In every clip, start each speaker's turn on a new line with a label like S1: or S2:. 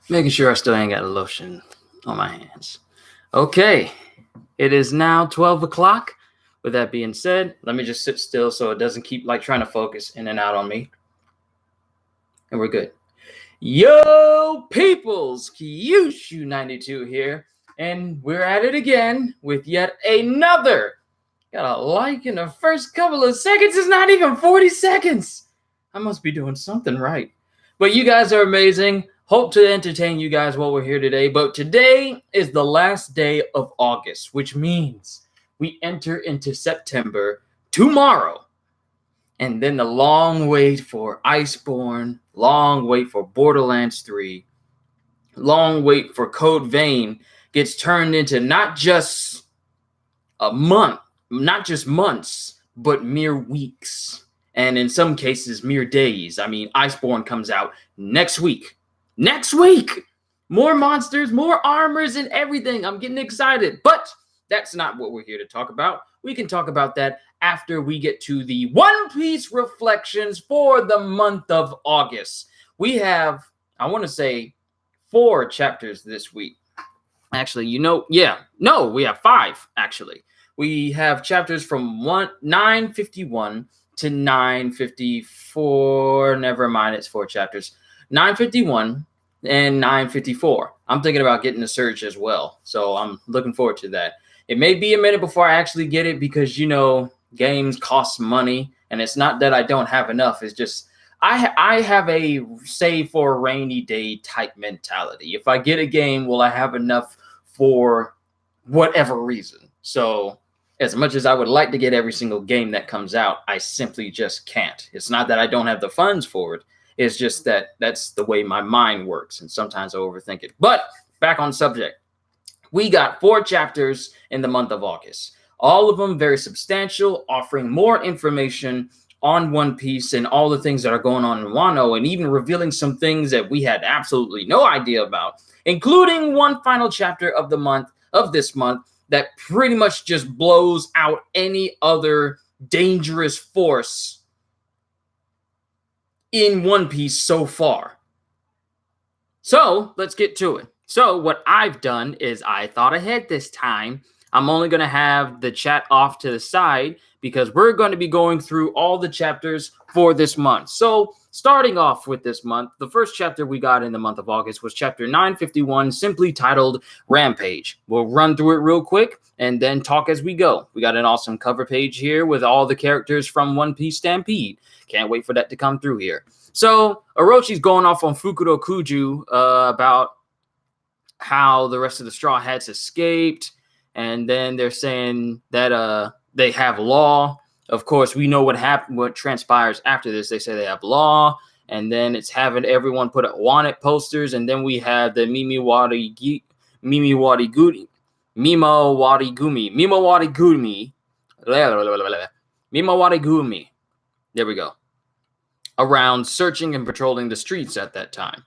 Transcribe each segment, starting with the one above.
S1: Making sure I still ain't got lotion on my hands. Okay, it is now 12 o'clock. With that being said, let me just sit still so it doesn't keep like trying to focus in and out on me. And we're good. Yo, peoples! Kyushu92 here. And we're at it again with yet another. Got a like in the first couple of seconds. It's not even 40 seconds. I must be doing something right. But you guys are amazing. Hope to entertain you guys while we're here today. But today is the last day of August, which means we enter into September tomorrow. And then the long wait for Iceborne, long wait for Borderlands 3, long wait for Code Vein gets turned into not just a month, not just months, but mere weeks. And in some cases, mere days. I mean, Iceborne comes out next week. Next week! More monsters, more armors, and everything. I'm getting excited. But that's not what we're here to talk about. We can talk about that after we get to the One Piece reflections for the month of August. We have, I want to say, 4 chapters this week. Actually, we have 5, actually. We have chapters from 951 to 954. Never mind, it's 4 chapters. 951 and 954. I'm thinking about getting the Surge as well, so I'm looking forward to that. It may be a minute before I actually get it because, games cost money, and it's not that I don't have enough. It's just I have a save for a rainy day type mentality. If I get a game, will I have enough for whatever reason? So as much as I would like to get every single game that comes out, I simply just can't. It's not that I don't have the funds for it. It's just that that's the way my mind works, and sometimes I overthink it. But back on subject. We got 4 chapters in the month of August. All of them very substantial, offering more information on One Piece and all the things that are going on in Wano, and even revealing some things that we had absolutely no idea about, including one final chapter of this month that pretty much just blows out any other dangerous force in One Piece so far. So let's get to it. So what I've done is I thought ahead this time. I'm only going to have the chat off to the side because we're going to be going through all the chapters for this month. So starting off with this month, the first chapter we got in the month of August was chapter 951, simply titled Rampage. We'll run through it real quick and then talk as we go. We got an awesome cover page here with all the characters from One Piece Stampede. Can't wait for that to come through here. So Orochi's going off on Fukuro Kuju about how the rest of the Straw Hats escaped, and then they're saying that they have law. Of course, we know what transpires after this. They say they have law, and then it's having everyone put up wanted posters, and then we have the Mimawari Gumi. There we go. Around searching and patrolling the streets at that time.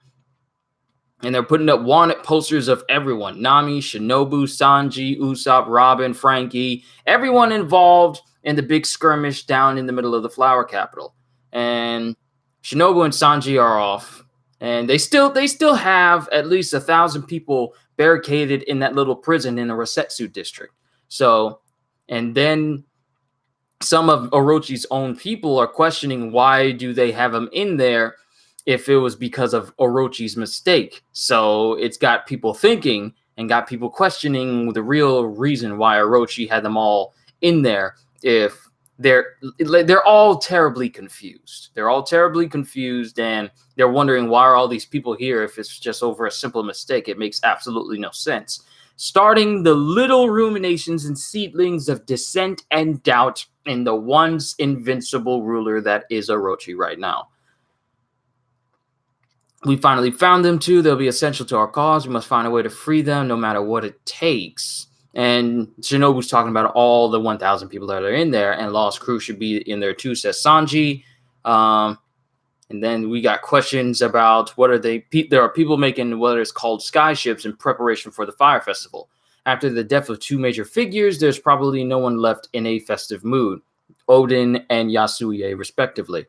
S1: And they're putting up wanted posters of everyone. Nami, Shinobu, Sanji, Usopp, Robin, Frankie, everyone involved in the big skirmish down in the middle of the Flower Capital. And Shinobu and Sanji are off. And they still have at least 1,000 people barricaded in that little prison in the Rosetsu district. So, and then some of Orochi's own people are questioning why do they have him in there if it was because of Orochi's mistake. So it's got people thinking and got people questioning the real reason why Orochi had them all in there. If they're all terribly confused. They're all terribly confused, and they're wondering why are all these people here if it's just over a simple mistake. It makes absolutely no sense. Starting the little ruminations and seedlings of dissent and doubt in the once invincible ruler that is Orochi right now. We finally found them too. They'll be essential to our cause. We must find a way to free them no matter what it takes. And Shinobu's talking about all the 1,000 people that are in there, and Lost Crew should be in there too, says Sanji. And then we got questions about what are they? There are people making what is called skyships in preparation for the Fire Festival. After the death of 2 major figures, there's probably no one left in a festive mood. Oden and Yasuye, respectively.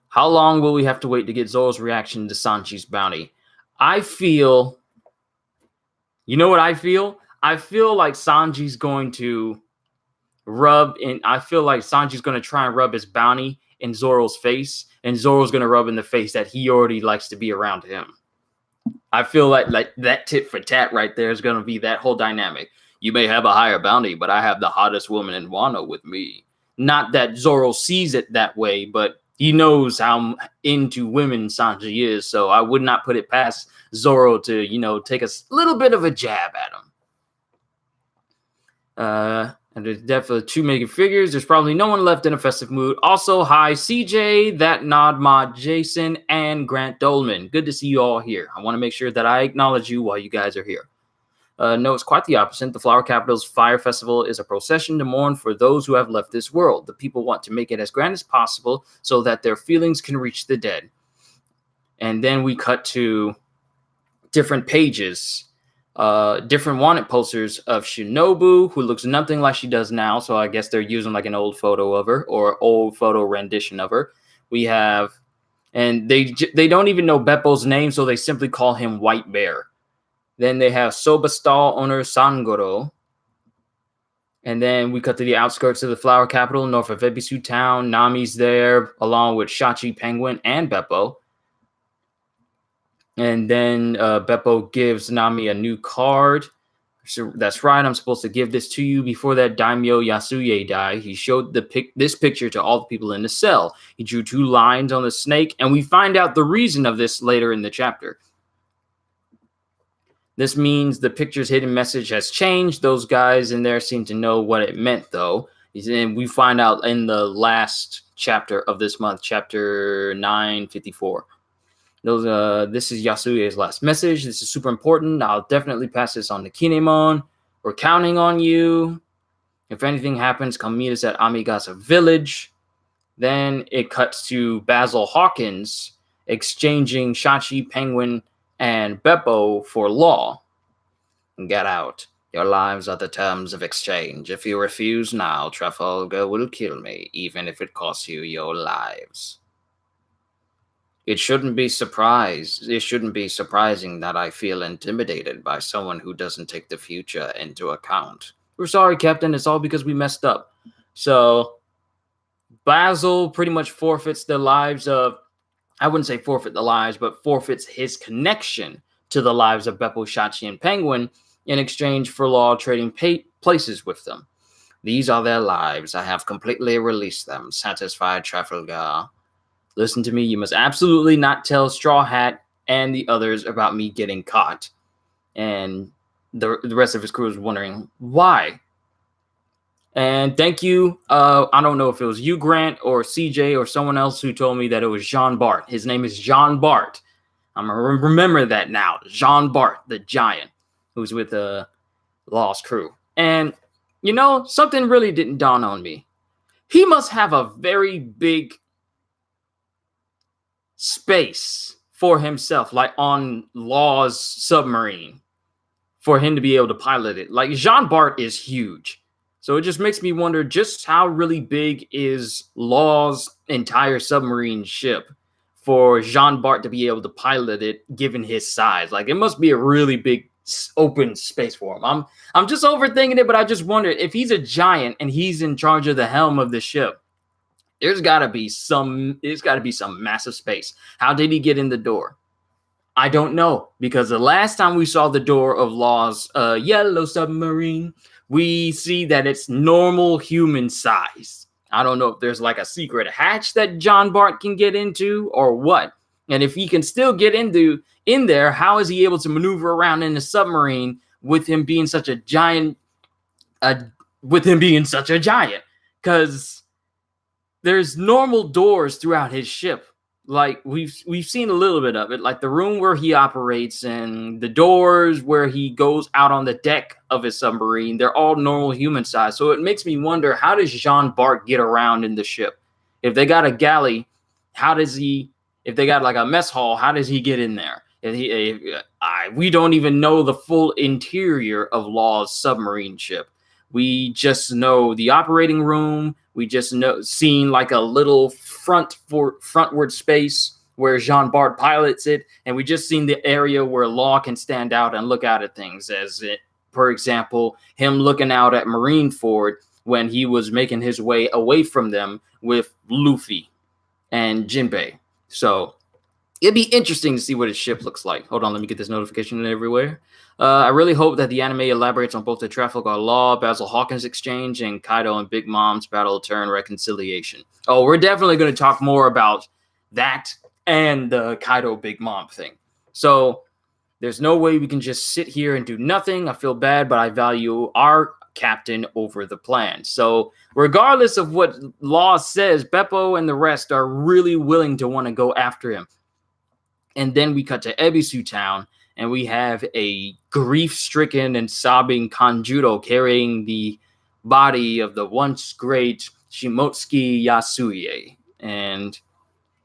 S1: How long will we have to wait to get Zoro's reaction to Sanji's bounty? I feel, you know what I feel? I feel like Sanji's going to I feel like Sanji's going to try and rub his bounty in Zoro's face, and Zoro's going to rub in the face that he already likes to be around him. I feel like that tit for tat right there is going to be that whole dynamic. You may have a higher bounty, but I have the hottest woman in Wano with me. Not that Zoro sees it that way, but he knows how into women Sanji is, so I would not put it past Zoro to, take a little bit of a jab at him. And there's definitely 2 making figures. There's probably no one left in a festive mood. Also, hi, CJ, That Nod Mod, Jason, and Grant Dolman. Good to see you all here. I want to make sure that I acknowledge you while you guys are here. No, it's quite the opposite. The Flower Capital's Fire Festival is a procession to mourn for those who have left this world. The people want to make it as grand as possible so that their feelings can reach the dead. And then we cut to different pages, different wanted posters of Shinobu, who looks nothing like she does now. So I guess they're using like an old photo of her or old photo rendition of her. We have, and they don't even know Beppo's name, so they simply call him White Bear. Then they have Soba stall owner Sangoro. And then we cut to the outskirts of the Flower Capital, north of Ebisu Town. Nami's there, along with Shachi, Penguin, and Beppo. And then Beppo gives Nami a new card. So that's right, I'm supposed to give this to you before that Daimyo Yasuye died. He showed this picture to all the people in the cell. He drew 2 lines on the snake, and we find out the reason of this later in the chapter. This means the picture's hidden message has changed. Those guys in there seem to know what it meant, though. And we find out in the last chapter of this month, chapter 954. This is Yasuye's last message. This is super important. I'll definitely pass this on to Kinemon. We're counting on you. If anything happens, come meet us at Amigasa Village. Then it cuts to Basil Hawkins exchanging Shachi, Penguin, and Beppo for Law. Get out. Your lives are the terms of exchange. If you refuse now, Trafalgar will kill me, even if it costs you your lives. It shouldn't be surprising that I feel intimidated by someone who doesn't take the future into account. We're sorry, Captain. It's all because we messed up. So Basil pretty much forfeits the lives of, I wouldn't say forfeit the lives, but forfeits his connection to the lives of Beppo, Shachi, and Penguin in exchange for Law trading places with them. These are their lives. I have completely released them. Satisfied, Trafalgar. Listen to me. You must absolutely not tell Straw Hat and the others about me getting caught. And the rest of his crew is wondering why. And thank you. I don't know if it was you, Grant, or CJ, or someone else who told me that it was Jean Bart. His name is Jean Bart. I'm going to remember that now. Jean Bart, the giant, who's with the Lost crew. And, something really didn't dawn on me. He must have a very big space for himself, like on Law's submarine, for him to be able to pilot it. Like, Jean Bart is huge. So it just makes me wonder just how really big is Law's entire submarine ship for Jean Bart to be able to pilot it, given his size. Like, it must be a really big open space for him. I'm just overthinking it, but I just wonder if he's a giant and he's in charge of the helm of the ship. There's got to be some massive space. How did he get in the door? I don't know, because the last time we saw the door of Law's yellow submarine, we see that it's normal human size. I don't know if there's like a secret hatch that Jean Bart can get into or what. And if he can still get in there, how is he able to maneuver around in the submarine with him being such a giant? Because there's normal doors throughout his ship. Like we've seen a little bit of it, like the room where he operates and the doors where he goes out on the deck of his submarine. They're all normal human size. So it makes me wonder, how does Jean Bart get around in the ship? If they got a galley, if they got like a mess hall, how does he get in there? We don't even know the full interior of Law's submarine ship. We just know the operating room. We just know seeing like a little frontward space where Jean Bart pilots it, and we just seen the area where Law can stand out and look out at things, as it, for example, him looking out at Marineford when he was making his way away from them with Luffy and Jinbei. So it'd be interesting to see what his ship looks like. Hold on, let me get this notification everywhere. I really hope that the anime elaborates on both the Trafalgar Law, Basil Hawkins exchange, and Kaido and Big Mom's battle turn reconciliation. Oh, we're definitely going to talk more about that and the Kaido Big Mom thing. So there's no way we can just sit here and do nothing. I feel bad, but I value our captain over the plan. So regardless of what Law says, Beppo and the rest are really willing to want to go after him. And then we cut to Ebisu Town, and we have a grief-stricken and sobbing Kanjuro carrying the body of the once great Shimotsuki Yasuye. And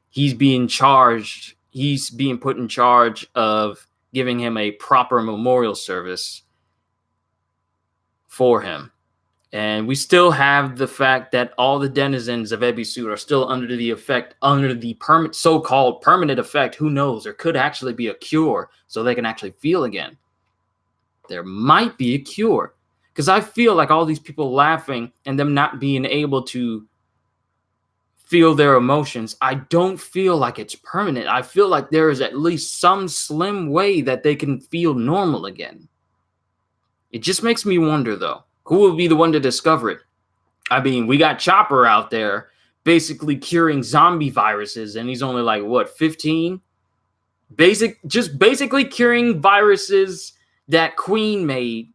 S1: he's being put in charge of giving him a proper memorial service for him. And we still have the fact that all the denizens of Ebisu are still under the so-called permanent effect. Who knows? There could actually be a cure so they can actually feel again. There might be a cure. Because I feel like all these people laughing and them not being able to feel their emotions, I don't feel like it's permanent. I feel like there is at least some slim way that they can feel normal again. It just makes me wonder, though. Who will be the one to discover it? I mean, we got Chopper out there basically curing zombie viruses, and he's only like, what, 15? Basically curing viruses that Queen made,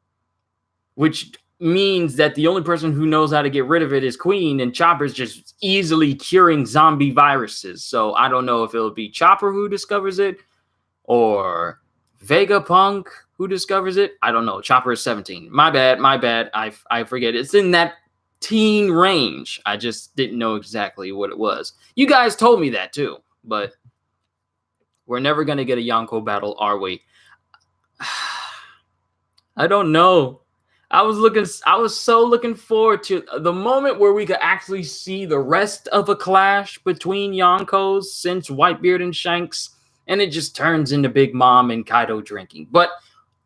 S1: which means that the only person who knows how to get rid of it is Queen, and Chopper's just easily curing zombie viruses. So I don't know if it'll be Chopper who discovers it, or Vegapunk who discovers it. I don't know. Chopper is 17. My bad. I forget. It's in that teen range. I just didn't know exactly what it was. You guys told me that too, but we're never going to get a Yonko battle, are we? I don't know. I was so looking forward to the moment where we could actually see the rest of a clash between Yonkos since Whitebeard and Shanks, and it just turns into Big Mom and Kaido drinking. But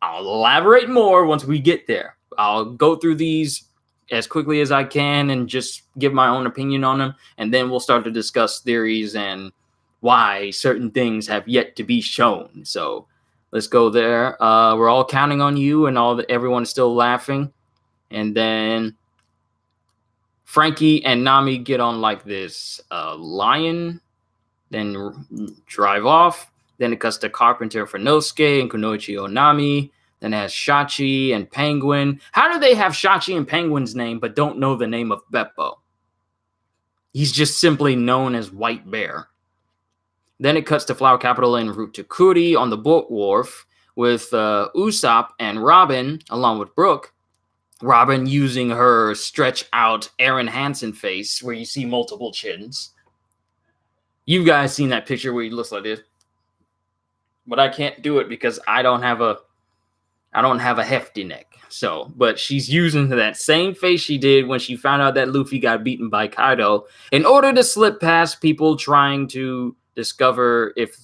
S1: I'll elaborate more once we get there. I'll go through these as quickly as I can and just give my own opinion on them, and then we'll start to discuss theories and why certain things have yet to be shown. So let's go there. We're all counting on you, and everyone is still laughing. And then Frankie and Nami get on like this lion, then drive off. Then it cuts to Carpenter for Nosuke and Kunoichi Onami. Then it has Shachi and Penguin. How do they have Shachi and Penguin's name but don't know the name of Beppo? He's just simply known as White Bear. Then it cuts to Flower Capital en route to Kuri on the boat wharf with Usopp and Robin along with Brooke. Robin using her stretch out Aaron Hansen face where you see multiple chins. You guys seen that picture where he looks like this? But I can't do it because I don't have a hefty neck. So, but she's using that same face she did when she found out that Luffy got beaten by Kaido in order to slip past people trying to discover if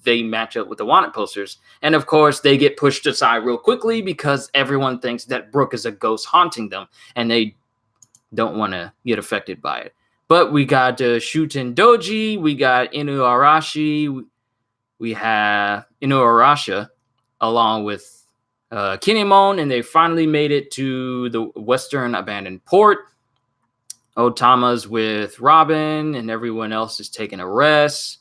S1: they match up with the wanted posters. And of course, they get pushed aside real quickly because everyone thinks that Brooke is a ghost haunting them and they don't want to get affected by it. But we got Shuten Doji, we got Inuarashi, we have Inuarasha along with Kinemon, and they finally made it to the Western Abandoned Port. Otama's with Robin, and everyone else is taking a rest.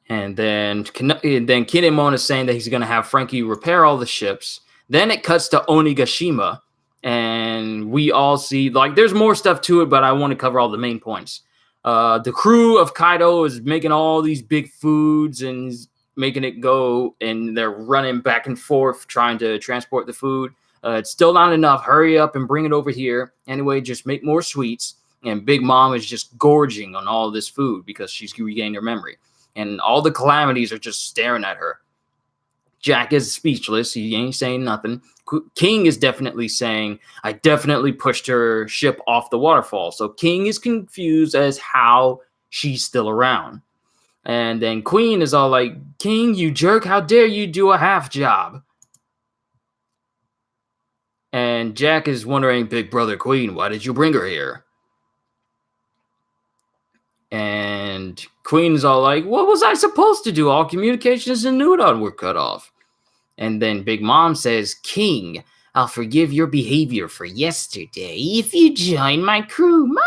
S1: And then Kinemon is saying that he's going to have Frankie repair all the ships. Then it cuts to Onigashima, and we all see, like, there's more stuff to it, but I want to cover all the main points. The crew of Kaido is making all these big foods and making it go, and they're running back and forth trying to transport the food. It's still not enough. Hurry up and bring it over here. Anyway, just make more sweets. And Big Mom is just gorging on all this food because she's regained her memory. And all the calamities are just staring at her. Jack is speechless. He ain't saying nothing. King is definitely saying, I definitely pushed her ship off the waterfall. So King is confused as how she's still around. And then Queen is all like, King, you jerk, how dare you do a half job? And Jack is wondering, Big Brother Queen, why did you bring her here? And Queen's all like, what was I supposed to do? All communications in Newton were cut off. And then Big Mom says, King, I'll forgive your behavior for yesterday if you join my crew. Mama.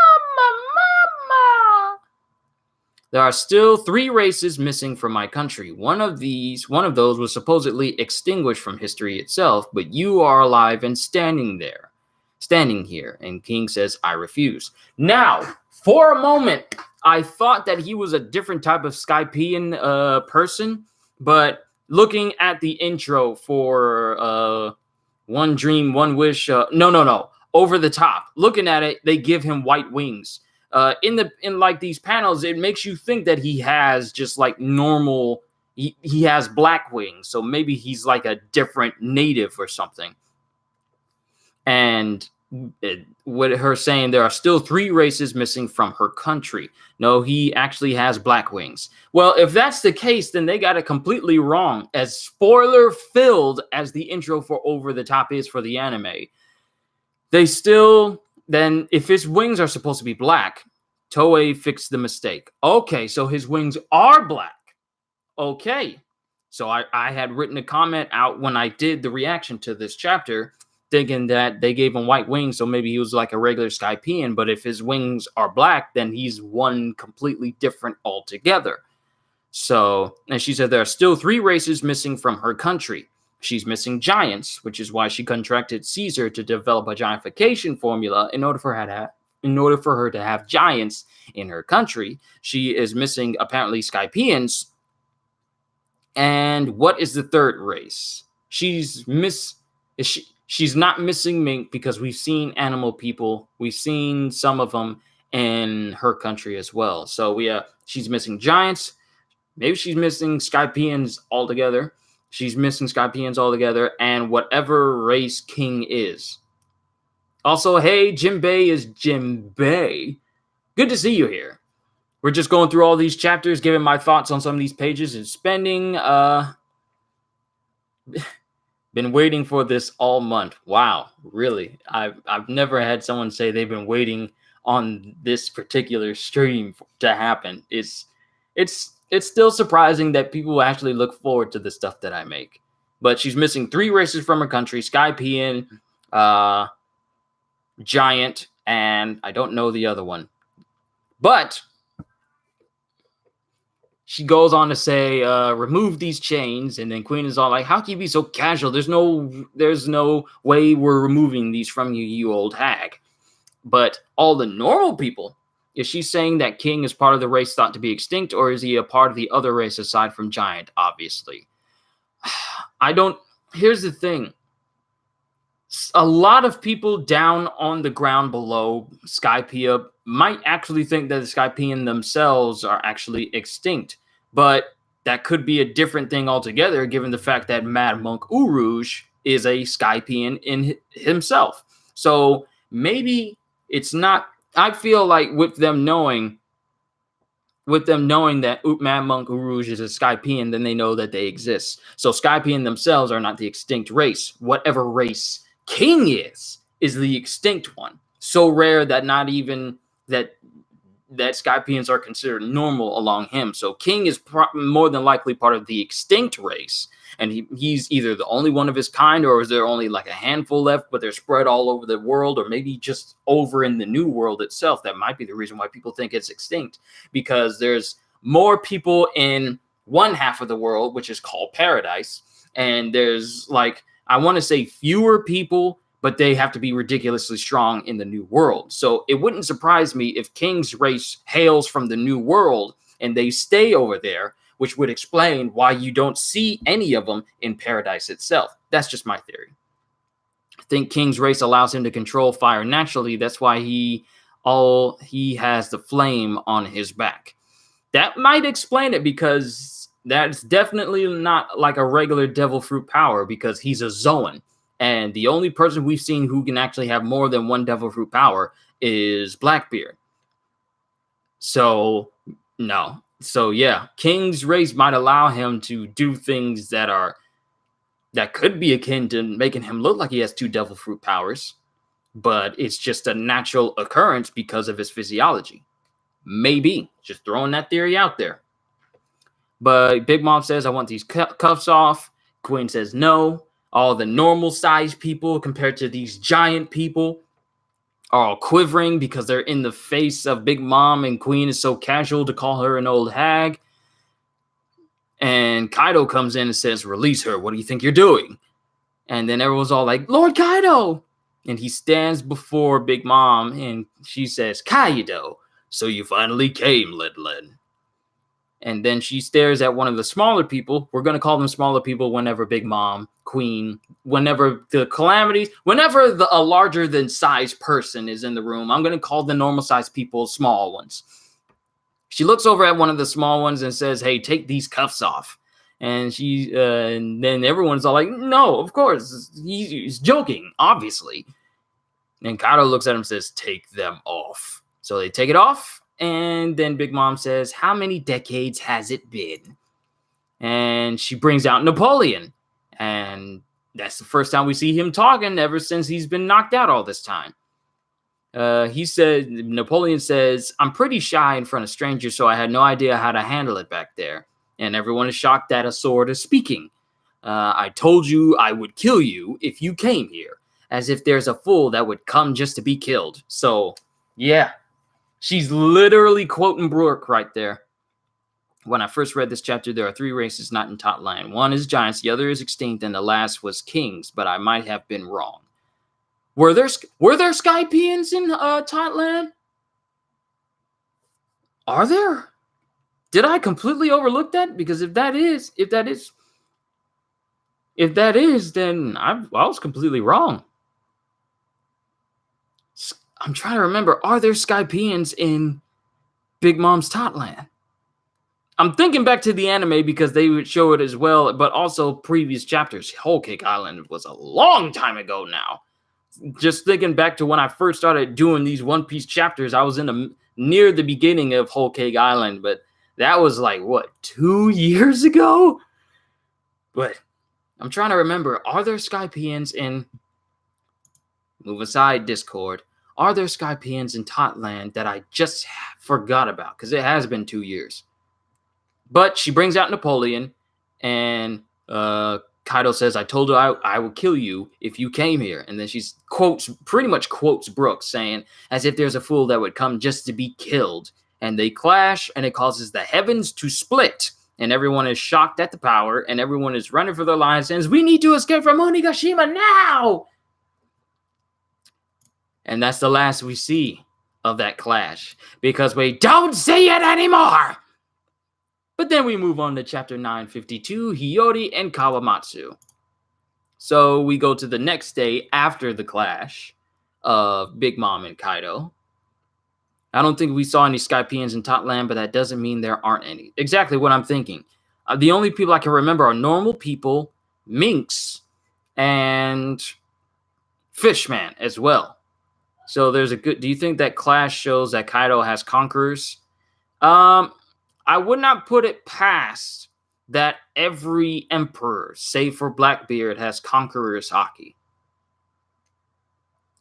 S1: There are still 3 races missing from my country. One of those was supposedly extinguished from history itself, but you are alive and standing here. And King says, I refuse. Now, for a moment, I thought that he was a different type of Skypean person, but looking at the intro for One Dream, One Wish, no, Over the Top. Looking at it, they give him white wings. In like these panels, it makes you think that he has just like normal. He has black wings, so maybe he's like a different native or something. And with her saying there are still 3 races missing from her country. No, he actually has black wings. Well, if that's the case, then they got it completely wrong. As spoiler filled as the intro for Over the Top is for the anime, they still. Then if his wings are supposed to be black, Toei fixed the mistake. Okay, so his wings are black. Okay. So I had written a comment out when I did the reaction to this chapter, thinking that they gave him white wings, so maybe he was like a regular Skypean, but if his wings are black, then he's one completely different altogether. So, and she said there are still 3 races missing from her country. She's missing giants, which is why she contracted Caesar to develop a giantification formula in order for her to have giants in her country. She is missing apparently Skypeans. And what is the 3rd race? She's not missing mink because we've seen animal people. We've seen some of them in her country as well. So she's missing giants. Maybe she's missing Skypeans altogether. She's missing Skypeans altogether, and whatever race King is. Also, hey, Jinbei is Jinbei. Good to see you here. We're just going through all these chapters, giving my thoughts on some of these pages and spending. Been waiting for this all month. Wow, really? I've never had someone say they've been waiting on this particular stream to happen. It's still surprising that people actually look forward to the stuff that I make. But she's missing 3 races from her country: Skypean, Giant, and I don't know the other one. But she goes on to say, remove these chains, and then Queen is all like, how can you be so casual? There's no way we're removing these from you, you old hag. But all the normal people, is she saying that King is part of the race thought to be extinct, or is he a part of the other race aside from Giant, obviously? Here's the thing. A lot of people down on the ground below Skypiea might actually think that the Skypean themselves are actually extinct, but that could be a different thing altogether, given the fact that Mad Monk Urouge is a Skypean in himself. So maybe it's not. I feel like with them knowing that Mad Monk Urouge is a Skypean, then they know that they exist. So Skypean themselves are not the extinct race. Whatever race King is the extinct one. So rare that not even that Skypeans are considered normal along him. So King is more than likely part of the extinct race. And he's either the only one of his kind, or is there only like a handful left, but they're spread all over the world, or maybe just over in the new world itself. That might be the reason why people think it's extinct, because there's more people in one half of the world, which is called Paradise. And there's like, I want to say fewer people, but they have to be ridiculously strong in the new world. So it wouldn't surprise me if King's race hails from the new world and they stay over there, which would explain why you don't see any of them in Paradise itself. That's just my theory. I think King's race allows him to control fire naturally. That's why he has the flame on his back. That might explain it, because that's definitely not like a regular devil fruit power, because he's a Zoan. And the only person we've seen who can actually have more than one devil fruit power is Blackbeard. So, no. So, yeah, King's race might allow him to do things that could be akin to making him look like he has 2 devil fruit powers, but it's just a natural occurrence because of his physiology. Maybe. Just throwing that theory out there. But Big Mom says, I want these cuffs off. Queen says no. All the normal sized people compared to these giant people are all quivering because they're in the face of Big Mom, and Queen is so casual to call her an old hag. And Kaido comes in and says, release her. What do you think you're doing? And then everyone's all like, Lord Kaido. And he stands before Big Mom and she says, Kaido, so you finally came, Lin. And then she stares at one of the smaller people. We're going to call them smaller people whenever Big Mom, Queen, whenever the calamities, whenever a larger than size person is in the room, I'm going to call the normal size people small ones. She looks over at one of the small ones and says, hey, take these cuffs off. And and then everyone's all like, no, of course. He's joking, obviously. And Kaido looks at him and says, take them off. So they take it off. And then Big Mom says, how many decades has it been? And she brings out Napoleon. And that's the first time we see him talking ever since he's been knocked out all this time. Napoleon says, I'm pretty shy in front of strangers, so I had no idea how to handle it back there. And everyone is shocked that a sword is speaking. I told you I would kill you if you came here. As if there's a fool that would come just to be killed. So, yeah. She's literally quoting Brook right there. When I first read this chapter, there are 3 races not in Totland. One is giants, the other is extinct, and the last was kings, but I might have been wrong. Were there Skypeans in Totland? Are there? Did I completely overlook that? Because if that is, then I was completely wrong. I'm trying to remember, are there Skypeans in Big Mom's Totland? I'm thinking back to the anime because they would show it as well, but also previous chapters. Whole Cake Island was a long time ago now. Just thinking back to when I first started doing these One Piece chapters, I was near the beginning of Whole Cake Island, but that was like, 2 years ago? But I'm trying to remember, are there Skypeans in... Move aside, Discord. Are there Skypeans in Totland that I just forgot about? Because it has been 2 years. But she brings out Napoleon, and Kaido says, I told her I would kill you if you came here. And then she pretty much quotes Brooks, saying, as if there's a fool that would come just to be killed. And they clash, and it causes the heavens to split. And everyone is shocked at the power, and everyone is running for their lives, and says, we need to escape from Onigashima now! And that's the last we see of that clash, because we don't see it anymore. But then we move on to chapter 952, Hiyori and Kawamatsu. So we go to the next day after the clash of Big Mom and Kaido. I don't think we saw any Skypeans in Totland, but that doesn't mean there aren't any. Exactly what I'm thinking. The only people I can remember are normal people, minks, and Fishman as well. So there's do you think that clash shows that Kaido has conquerors? I would not put it past that every emperor, save for Blackbeard, has conqueror's haki.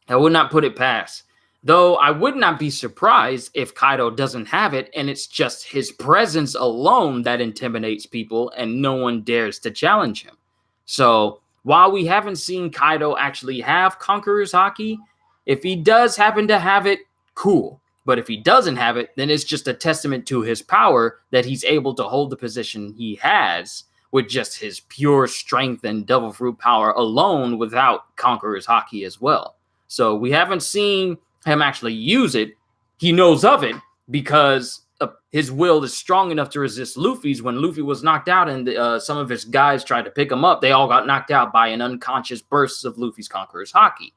S1: I would not put it past. Though I would not be surprised if Kaido doesn't have it, and it's just his presence alone that intimidates people, and no one dares to challenge him. So while we haven't seen Kaido actually have conqueror's haki, if he does happen to have it, cool. But if he doesn't have it, then it's just a testament to his power that he's able to hold the position he has with just his pure strength and devil fruit power alone without conqueror's haki as well. So we haven't seen him actually use it. He knows of it because his will is strong enough to resist Luffy's. When Luffy was knocked out and some of his guys tried to pick him up, they all got knocked out by an unconscious burst of Luffy's conqueror's haki.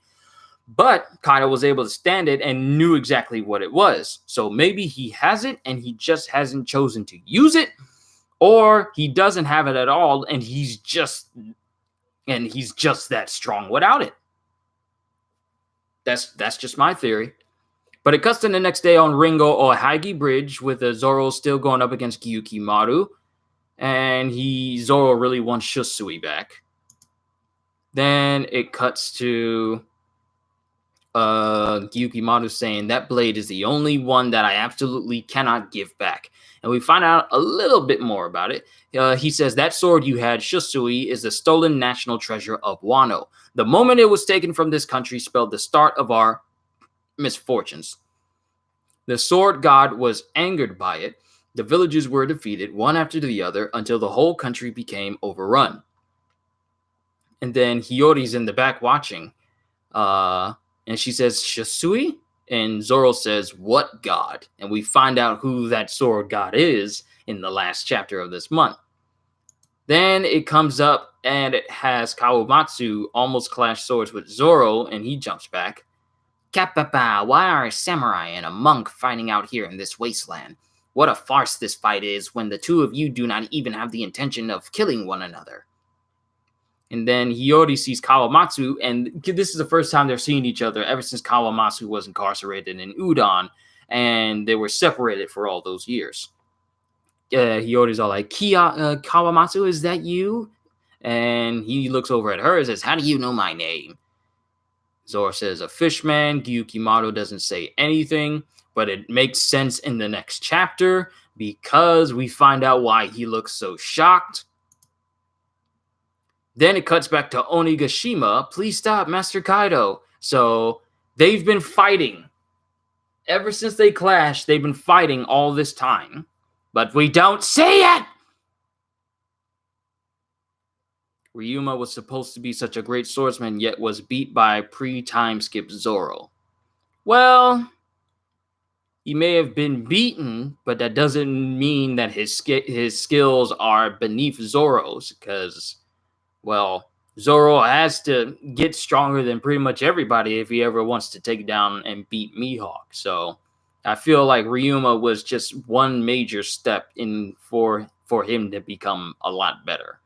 S1: But Kaido was able to stand it and knew exactly what it was. So maybe he has it and he just hasn't chosen to use it, or he doesn't have it at all and he's just that strong without it. That's just my theory. But it cuts to the next day on Ringo Ohagi Bridge with Zoro still going up against Gyukimaru. And Zoro really wants Shusui back. Then it cuts to Gyukimaru saying that blade is the only one that I absolutely cannot give back. And we find out a little bit more about it. He says that sword you had, Shusui, is the stolen national treasure of Wano. The moment it was taken from this country spelled the start of our misfortunes. The sword god was angered by it. The villages were defeated one after the other until the whole country became overrun. And then Hiyori's in the back watching. And she says, Shusui? And Zoro says, what god? And we find out who that sword god is in the last chapter of this month. Then it comes up and it has Kawamatsu almost clash swords with Zoro, and he jumps back. Kapapa, why are a samurai and a monk fighting out here in this wasteland? What a farce this fight is when the two of you do not even have the intention of killing one another. And then Hiyori sees Kawamatsu, and this is the first time they're seeing each other ever since Kawamatsu was incarcerated in Udon, and they were separated for all those years. Hiyori's all like, Kawamatsu, is that you? And he looks over at her and says, how do you know my name? Zoro says, a fishman. Gyukimaru doesn't say anything, but it makes sense in the next chapter because we find out why he looks so shocked. Then it cuts back to Onigashima. Please stop, Master Kaido. So they've been fighting. Ever since they clashed, they've been fighting all this time. But we don't see it! Ryuma was supposed to be such a great swordsman, yet was beat by pre-time skip Zoro. Well, he may have been beaten, but that doesn't mean that his skills are beneath Zoro's, because, well, Zoro has to get stronger than pretty much everybody if he ever wants to take down and beat Mihawk. So I feel like Ryuma was just one major step in for him to become a lot better.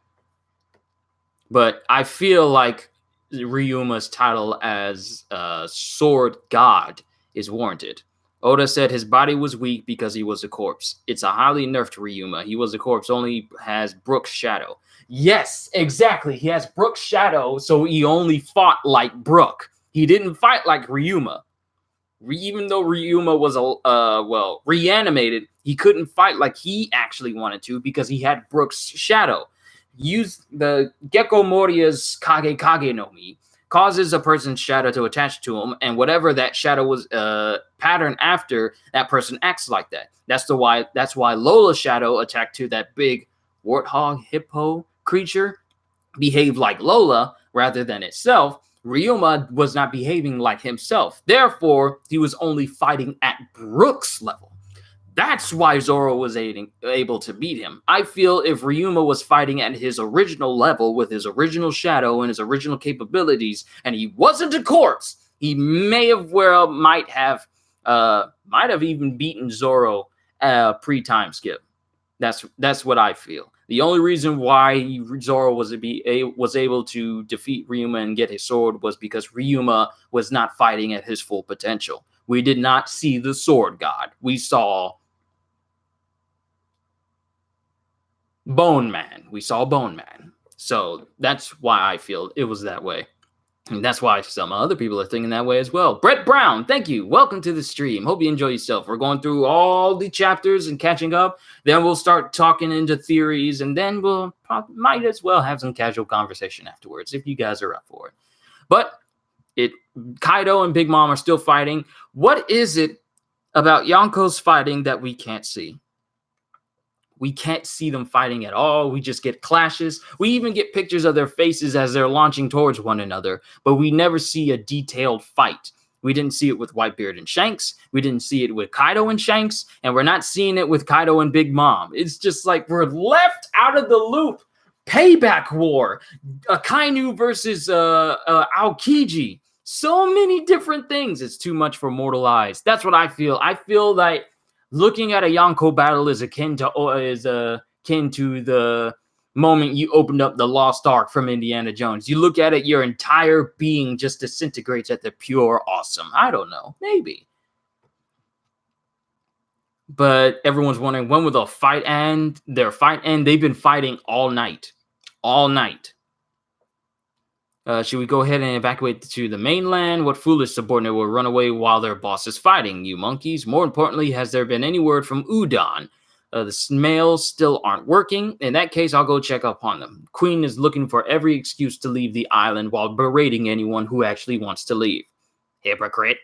S1: But I feel like Ryuma's title as Sword God is warranted. Oda said his body was weak because he was a corpse. It's a highly nerfed Ryuma. He was a corpse, only has Brook's shadow. Yes, exactly. He has Brook's shadow, so he only fought like Brook. He didn't fight like Ryuma. Even though Ryuma was reanimated, he couldn't fight like he actually wanted to because he had Brook's shadow. Use the Gecko Moria's Kage no Mi causes a person's shadow to attach to him, and whatever that shadow was patterned after, that person acts like that. That's why Lola's shadow attacked to that big warthog hippo creature behaved like Lola rather than itself. Ryuma was not behaving like himself. Therefore, he was only fighting at Brook's level. That's why Zoro was able to beat him. I feel if Ryuma was fighting at his original level with his original shadow and his original capabilities, and he wasn't a corpse, he might have even beaten Zoro pre-time skip. That's what I feel. The only reason why Zoro was able to defeat Ryuma and get his sword was because Ryuma was not fighting at his full potential. We did not see the sword god. We saw Bone Man. So that's why I feel it was that way. And that's why some other people are thinking that way as well. Brett Brown, thank you. Welcome to the stream. Hope you enjoy yourself. We're going through all the chapters and catching up. Then we'll start talking into theories, and then we'll might as well have some casual conversation afterwards if you guys are up for it. But Kaido and Big Mom are still fighting. What is it about Yonko's fighting that we can't see? We can't see them fighting at all. We just get clashes. We even get pictures of their faces as they're launching towards one another, but we never see a detailed fight. We didn't see it with Whitebeard and Shanks. We didn't see it with Kaido and Shanks, and we're not seeing it with Kaido and Big Mom. It's just like we're left out of the loop. Payback War, Akainu versus Aokiji. So many different things. It's too much for mortal eyes. That's what I feel. I feel that looking at a Yonko battle is akin to the moment you opened up the Lost Ark from Indiana Jones. You look at it, your entire being just disintegrates at the pure awesome. I don't know. Maybe. But everyone's wondering when will the fight end? Their fight end. They've been fighting all night. All night. Should we go ahead and evacuate to the mainland? What foolish subordinate will run away while their boss is fighting, you monkeys? More importantly, has there been any word from Udon? The mails still aren't working. In that case, I'll go check up on them. Queen is looking for every excuse to leave the island while berating anyone who actually wants to leave. Hypocrite.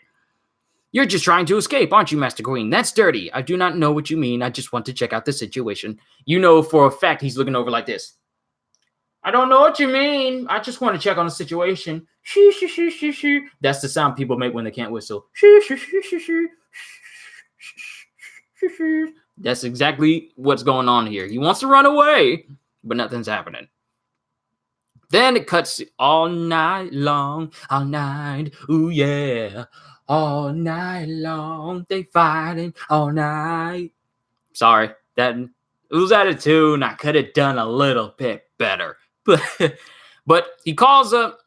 S1: You're just trying to escape, aren't you, Master Queen? That's dirty. I do not know what you mean. I just want to check out the situation. You know for a fact he's looking over like this. I don't know what you mean. I just want to check on the situation. Shoo, shoo, shoo, shoo, shoo. That's the sound people make when they can't whistle. Shoo, shoo, shoo, shoo, shoo. That's exactly what's going on here. He wants to run away, but nothing's happening. Then it cuts all night long, all night. Ooh, yeah. All night long. They fighting all night. Sorry, that it was out of tune. I could have done a little bit better. But he calls up,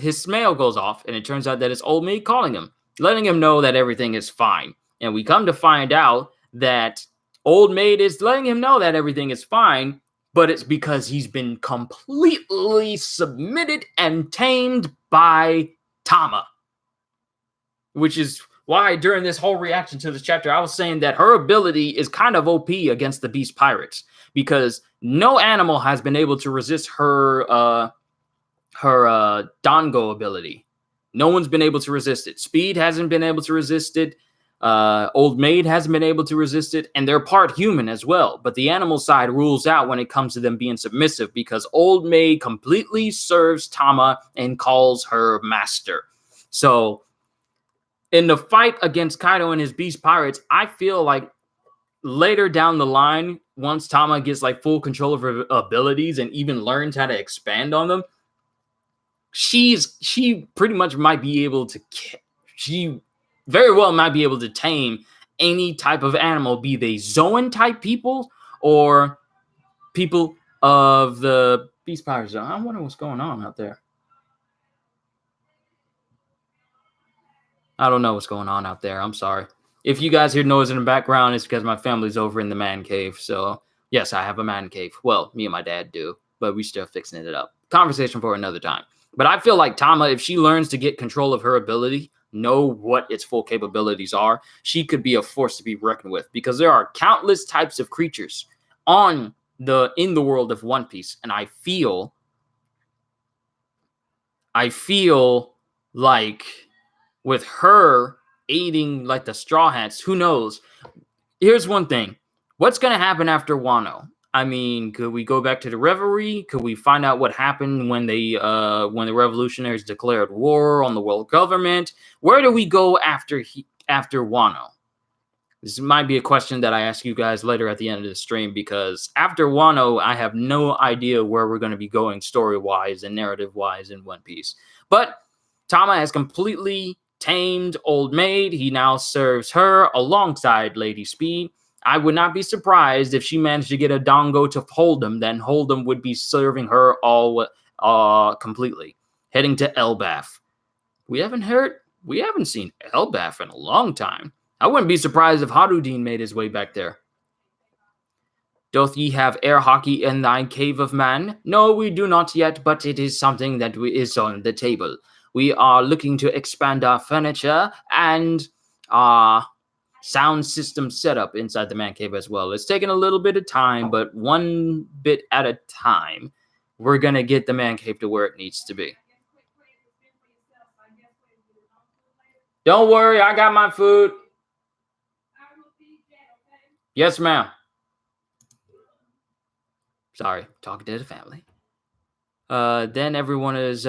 S1: his mail goes off, and it turns out that it's Old Maid calling him, letting him know that everything is fine. And we come to find out that Old Maid is letting him know that everything is fine, but it's because he's been completely submitted and tamed by Tama. Which is why during this whole reaction to this chapter, I was saying that her ability is kind of OP against the Beast Pirates, because no animal has been able to resist her Dango ability. No one's been able to resist it. Speed hasn't been able to resist it. Old Maid hasn't been able to resist it, and they're part human as well. But the animal side rules out when it comes to them being submissive, because Old Maid completely serves Tama and calls her master. So in the fight against Kaido and his Beast Pirates, I feel like later down the line, once Tama gets like full control of her abilities and even learns how to expand on them, she pretty much might be able to, she very well might be able to tame any type of animal, be they Zoan type people or people of the Beast Pirates. I wonder what's going on out there. I don't know what's going on out there. I'm sorry. If you guys hear noise in the background, it's because my family's over in the man cave. So, yes, I have a man cave. Well, me and my dad do, but we still fixing it up. Conversation for another time. But I feel like Tama, if she learns to get control of her ability, know what its full capabilities are, she could be a force to be reckoned with, because there are countless types of creatures in the world of One Piece, and I feel like with her aiding like the Straw Hats, who knows? Here's one thing. What's going to happen after Wano? I mean, could we go back to the Reverie? Could we find out what happened when the revolutionaries declared war on the world government? Where do we go after Wano? This might be a question that I ask you guys later at the end of the stream, because after Wano, I have no idea where we're going to be going story-wise and narrative-wise in One Piece. But Tama has completely tamed Old Maid. He now serves her alongside Lady Speed. I would not be surprised if she managed to get a Dango to Hold'em, then Hold'em would be serving her all completely. Heading to Elbaf. We haven't seen Elbaf in a long time. I wouldn't be surprised if Harudin made his way back there. Doth ye have air hockey in thy cave of man? No, we do not yet, but it is something that is on the table. We are looking to expand our furniture and our sound system setup inside the man cave as well. It's taking a little bit of time, but one bit at a time, we're going to get the man cave to where it needs to be. Don't worry, I got my food. Yes, ma'am. Sorry, talking to the family. Then everyone is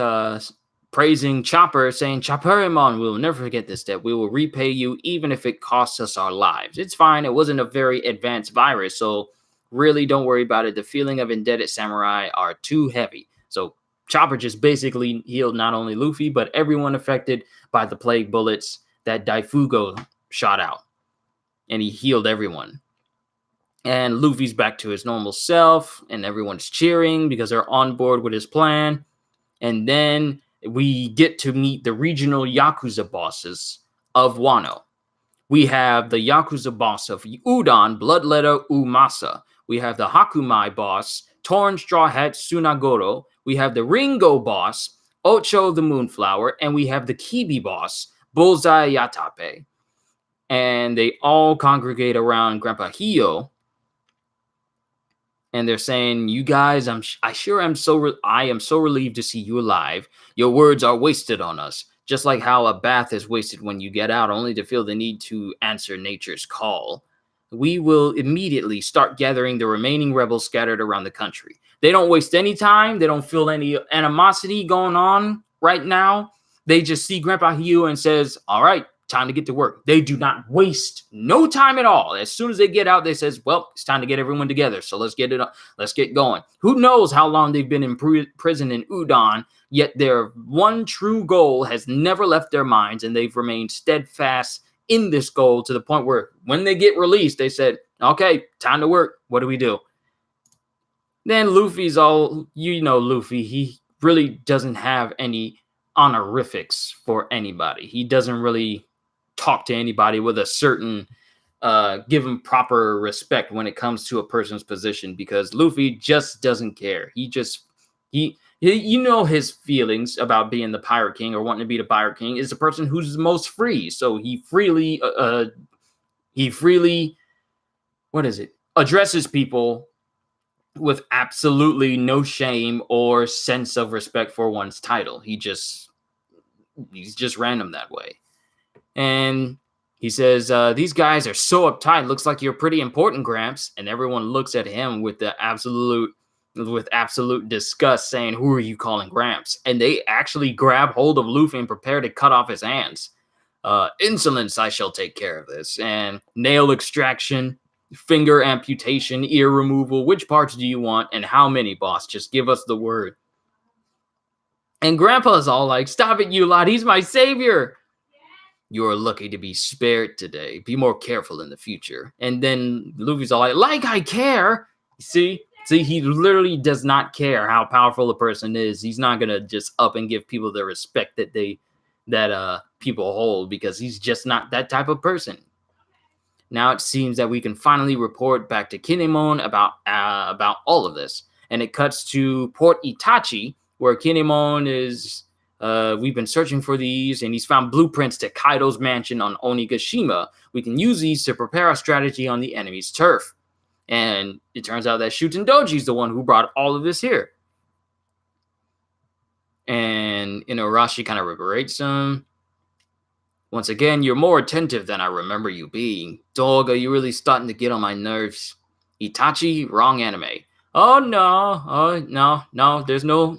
S1: praising Chopper, saying, Chopperimon, we will never forget this debt. We will repay you even if it costs us our lives. It's fine. It wasn't a very advanced virus, so really don't worry about it. The feeling of indebted samurai are too heavy. So Chopper just basically healed not only Luffy, but everyone affected by the plague bullets that Daifugo shot out. And he healed everyone. And Luffy's back to his normal self, and everyone's cheering because they're on board with his plan. And then we get to meet the regional Yakuza bosses of Wano. We have the Yakuza boss of Udon, Bloodletter Umasa. We have the Hakumai boss, Torn Straw Hat Sunagoro. We have the Ringo boss, Ocho the Moonflower. And we have the Kibi boss, Bullseye Yatape. And they all congregate around Grandpa Hio. And they're saying, "You guys, I am so relieved to see you alive. Your words are wasted on us, just like how a bath is wasted when you get out, only to feel the need to answer nature's call. We will immediately start gathering the remaining rebels scattered around the country. They don't waste any time. They don't feel any animosity going on right now. They just see Grandpa Hio and says, all right, time to get to work. They do not waste no time at all. As soon as they get out, they says, well, it's time to get everyone together. So let's get going. Who knows how long they've been in prison in Udon, yet their one true goal has never left their minds, and they've remained steadfast in this goal to the point where when they get released, they said, okay, time to work. What do we do? Then Luffy's all, Luffy, he really doesn't have any honorifics for anybody. He doesn't really talk to anybody with a certain give him proper respect when it comes to a person's position, because Luffy just doesn't care. He his feelings about being the Pirate King or wanting to be the Pirate King is the person who's most free. So he freely addresses people with absolutely no shame or sense of respect for one's title. He's just random that way. And he says, these guys are so uptight. Looks like you're pretty important, Gramps. And everyone looks at him with absolute disgust, saying, who are you calling Gramps? And they actually grab hold of Luffy and prepare to cut off his hands. Insolence, I shall take care of this. And nail extraction, finger amputation, ear removal. Which parts do you want and how many, boss? Just give us the word. And Grandpa's all like, stop it, you lot. He's my savior. You're lucky to be spared today. Be more careful in the future. And then Luffy's all like I care. See, he literally does not care how powerful a person is. He's not going to just up and give people the respect that people hold, because he's just not that type of person. Now it seems that we can finally report back to Kinemon about all of this. And it cuts to Port Itachi, where Kinemon is... we've been searching for these, and he's found blueprints to Kaido's mansion on Onigashima. We can use these to prepare our strategy on the enemy's turf. And it turns out that Shuten Doji's the one who brought all of this here. And Inuarashi kind of liberates him. Once again, you're more attentive than I remember you being. Dog, are you really starting to get on my nerves? Itachi, wrong anime. Oh no. There's no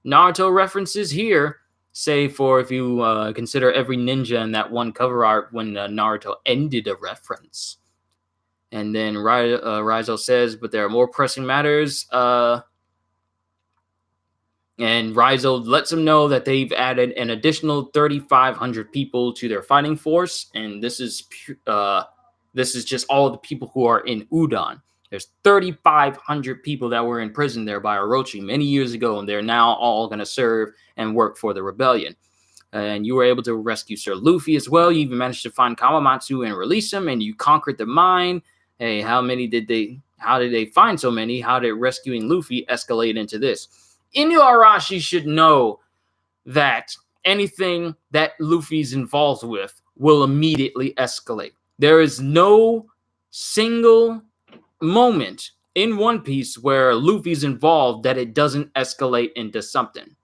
S1: Naruto references here, save for if you consider every ninja in that one cover art when Naruto ended a reference. And then Raizo says, but there are more pressing matters. And Raizo lets him know that they've added an additional 3,500 people to their fighting force. And this is just all of the people who are in Udon. There's 3,500 people that were in prison there by Orochi many years ago, and they're now all going to serve and work for the rebellion. And you were able to rescue Sir Luffy as well. You even managed to find Kawamatsu and release him, and you conquered the mine. Hey, how did they find so many? How did rescuing Luffy escalate into this? Inuarashi should know that anything that Luffy's involved with will immediately escalate. There is no single moment in One Piece where Luffy's involved that it doesn't escalate into something.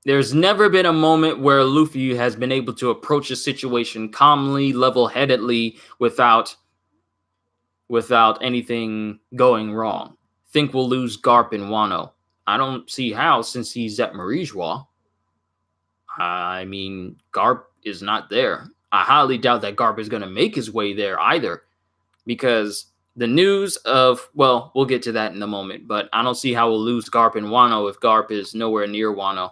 S1: There's never been a moment where Luffy has been able to approach a situation calmly, level-headedly, without anything going wrong. Think we'll lose Garp and Wano. I don't see how, since he's at Marijois. I mean, Garp is not there. I highly doubt that Garp is going to make his way there either, because the news of, well, we'll get to that in a moment, but I don't see how we'll lose Garp and Wano if Garp is nowhere near Wano.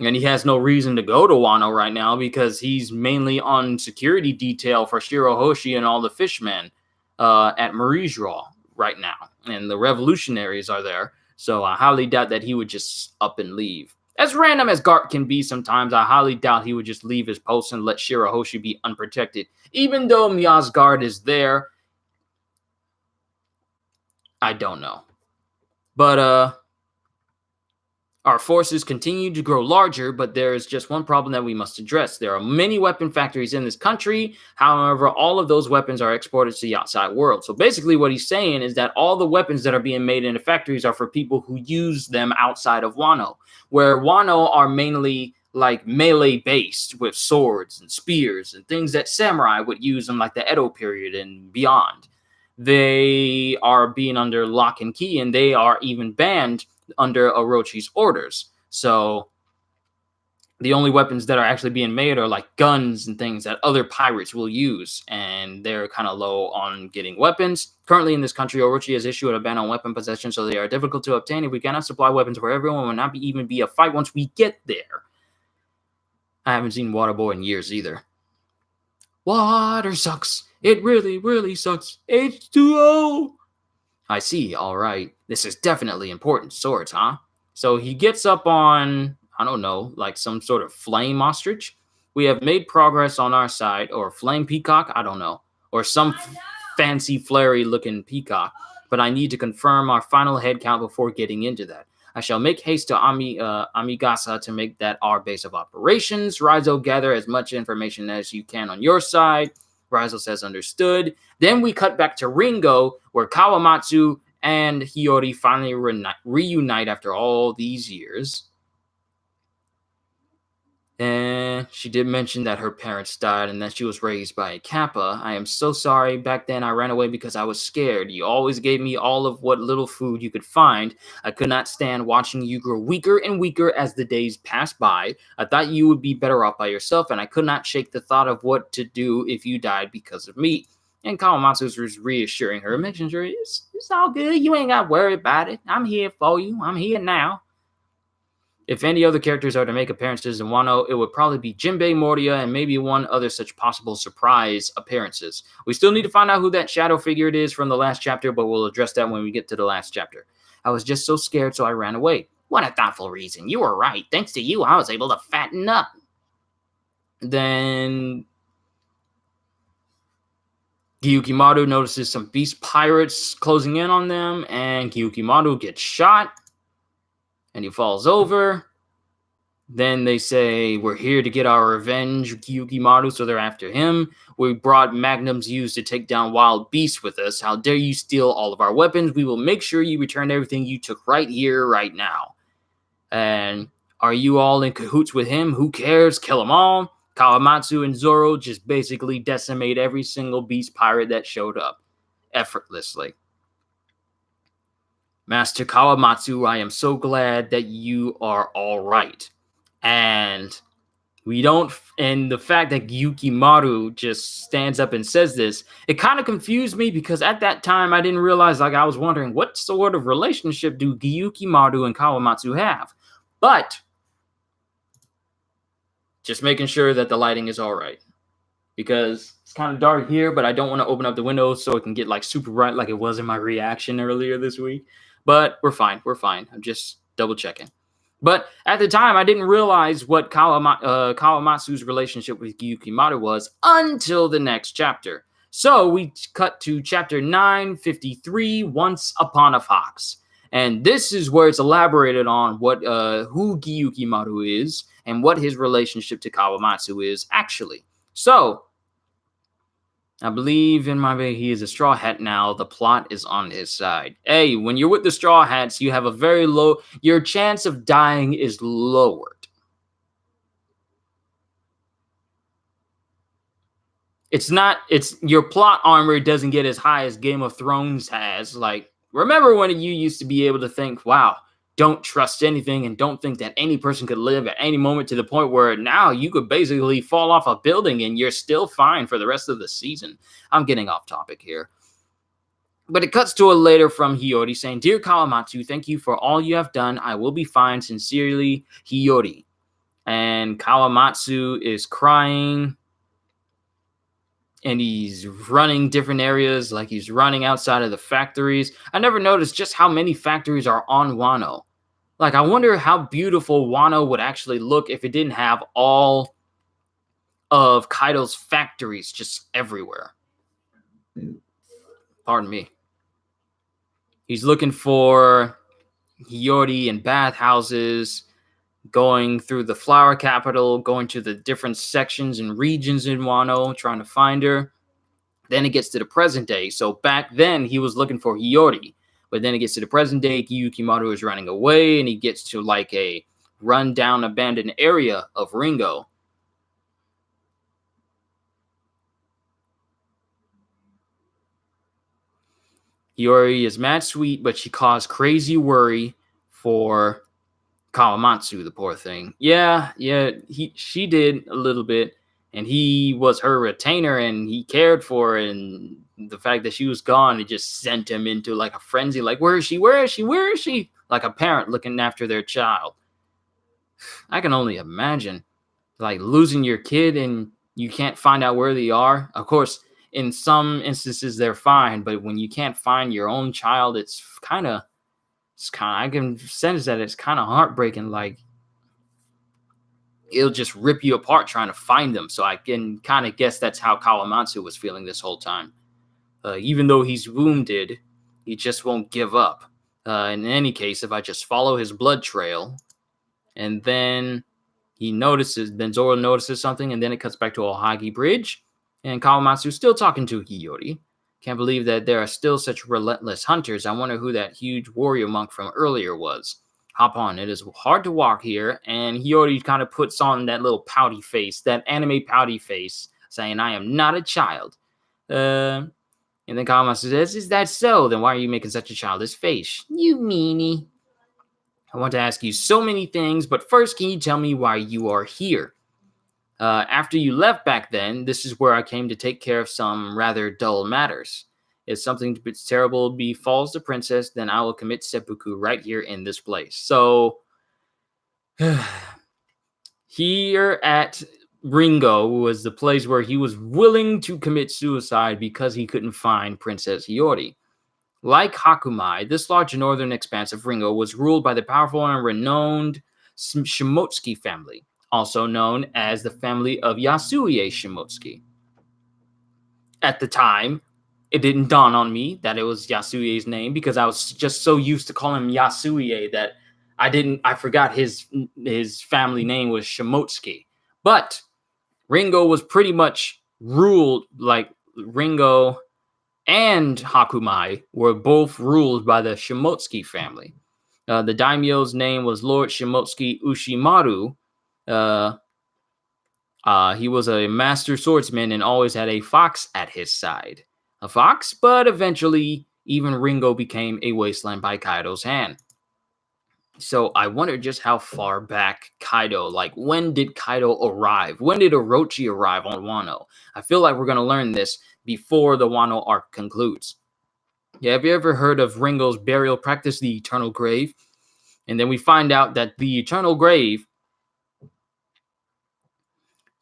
S1: And he has no reason to go to Wano right now, because he's mainly on security detail for Shirohoshi and all the fishmen at Marijois right now. And the revolutionaries are there, so I highly doubt that he would just up and leave. As random as Garp can be sometimes, I highly doubt he would just leave his post and let Shirahoshi be unprotected. Even though Miya's guard is there, I don't know. But, our forces continue to grow larger, but there is just one problem that we must address. There are many weapon factories in this country. However, all of those weapons are exported to the outside world. So basically what he's saying is that all the weapons that are being made in the factories are for people who use them outside of Wano, where Wano are mainly like melee based with swords and spears and things that samurai would use in like the Edo period and beyond. They are being under lock and key, and they are even banned under Orochi's orders. So the only weapons that are actually being made are like guns and things that other pirates will use, and they're kind of low on getting weapons. Currently in this country, Orochi has issued a ban on weapon possession, so they are difficult to obtain. If we cannot supply weapons for everyone, will not even be a fight once we get there. I haven't seen Waterboy in years either. Water sucks. It really, really sucks. H2O. I see. All right. This is definitely important. Swords, huh? So he gets up on, I don't know, like some sort of flame ostrich. We have made progress on our side, or flame peacock, I don't know, or some fancy flary looking peacock. But I need to confirm our final head count before getting into that. I shall make haste to Amigasa to make that our base of operations. Raizo, gather as much information as you can on your side. Raizo says understood. Then we cut back to Ringo, where Kawamatsu and Hiyori finally reunite after all these years. And she did mention that her parents died and that she was raised by a Kappa. I am so sorry. Back then I ran away because I was scared. You always gave me all of what little food you could find. I could not stand watching you grow weaker and weaker as the days passed by. I thought you would be better off by yourself, and I could not shake the thought of what to do if you died because of me. And Kawamatsu was reassuring her, making sure it's all good. You ain't got to worry about it. I'm here for you. I'm here now. If any other characters are to make appearances in Wano, it would probably be Jinbei, Mordia, and maybe one other such possible surprise appearances. We still need to find out who that shadow figure it is from the last chapter, but we'll address that when we get to the last chapter. I was just so scared, so I ran away. What a thoughtful reason. You were right. Thanks to you, I was able to fatten up. Then Gyukimaru notices some beast pirates closing in on them, and Gyukimaru gets shot. And he falls over. Then they say, we're here to get our revenge, Gyukimaru, so they're after him. We brought magnums used to take down wild beasts with us. How dare you steal all of our weapons? We will make sure you return everything you took right here, right now. And are you all in cahoots with him? Who cares? Kill them all. Kawamatsu and Zoro just basically decimate every single beast pirate that showed up effortlessly. Master Kawamatsu, I am so glad that you are all right. And the fact that Gyukimaru just stands up and says this, it kind of confused me because at that time I didn't realize, I was wondering what sort of relationship do Gyukimaru and Kawamatsu have? But just making sure that the lighting is all right. Because it's kind of dark here, but I don't want to open up the windows so it can get like super bright like it was in my reaction earlier this week. But we're fine. I'm just double checking. But at the time, I didn't realize what Kawamatsu's relationship with Gyukimaru was until the next chapter. So we cut to chapter 953, Once Upon a Fox. And this is where it's elaborated on who Gyukimaru is and what his relationship to Kawamatsu is actually. So I believe in my way he is a Straw Hat now. The plot is on his side. Hey, when you're with the Straw Hats, you have a very low... Your chance of dying is lowered. Your plot armor doesn't get as high as Game of Thrones has. Like, remember when you used to be able to think, wow, don't trust anything and don't think that any person could live at any moment, to the point where now you could basically fall off a building and you're still fine for the rest of the season. I'm getting off topic here. But it cuts to a letter from Hiyori saying, Dear Kawamatsu, thank you for all you have done. I will be fine. Sincerely, Hiyori. And Kawamatsu is crying. And he's running different areas, like he's running outside of the factories. I never noticed just how many factories are on Wano. Like, I wonder how beautiful Wano would actually look if it didn't have all of Kaido's factories just everywhere. Pardon me. He's looking for Hiyori and bathhouses, going through the flower capital, going to the different sections and regions in Wano, trying to find her. Then it gets to the present day. So back then, he was looking for Hiyori. But then it gets to the present day, Yukimaru is running away, and he gets to like a run-down, abandoned area of Ringo. Hiyori is mad sweet, but she caused crazy worry for Kawamatsu, the poor thing. Yeah, she did a little bit, and he was her retainer, and he cared for her, and the fact that she was gone, it just sent him into like a frenzy, like, where is she? Where is she? Where is she? Like a parent looking after their child. I can only imagine, like, losing your kid and you can't find out where they are. Of course, in some instances they're fine, but when you can't find your own child, it's kind of, I can sense that it's kind of heartbreaking. Like, it'll just rip you apart trying to find them. So I can kind of guess that's how Kawamatsu was feeling this whole time. Even though he's wounded, he just won't give up. In any case, if I just follow his blood trail, and then Zoro notices something, and then it cuts back to Ohagi Bridge, and Kawamatsu's still talking to Hiyori. Can't believe that there are still such relentless hunters. I wonder who that huge warrior monk from earlier was. Hop on, it is hard to walk here. And Hiyori kind of puts on that little pouty face, that anime pouty face, saying, I am not a child. And then Kawamatsu says, is that so? Then why are you making such a childish face? You meanie. I want to ask you so many things, but first, can you tell me why you are here? After you left back then, this is where I came to take care of some rather dull matters. If something terrible befalls the princess, then I will commit seppuku right here in this place. So, here at Ringo was the place where he was willing to commit suicide because he couldn't find Princess Hiyori. Like Hakumai, this large northern expanse of Ringo was ruled by the powerful and renowned Shimotsuki family, also known as the family of Yasuie Shimotsuki. At the time, it didn't dawn on me that it was Yasuie's name because I was just so used to calling him Yasuie that I forgot his family name was Shimotsuki. But Ringo was pretty much ruled, like Ringo and Hakumai were both ruled by the Shimotsuki family. The daimyo's name was Lord Shimotsuki Ushimaru. He was a master swordsman and always had a fox at his side. A fox, but eventually even Ringo became a wasteland by Kaido's hand. So I wonder just how far back Kaido, like when did Kaido arrive? When did Orochi arrive on Wano? I feel like we're going to learn this before the Wano arc concludes. Yeah, have you ever heard of Ringo's burial practice, the Eternal Grave? And then we find out that the Eternal Grave,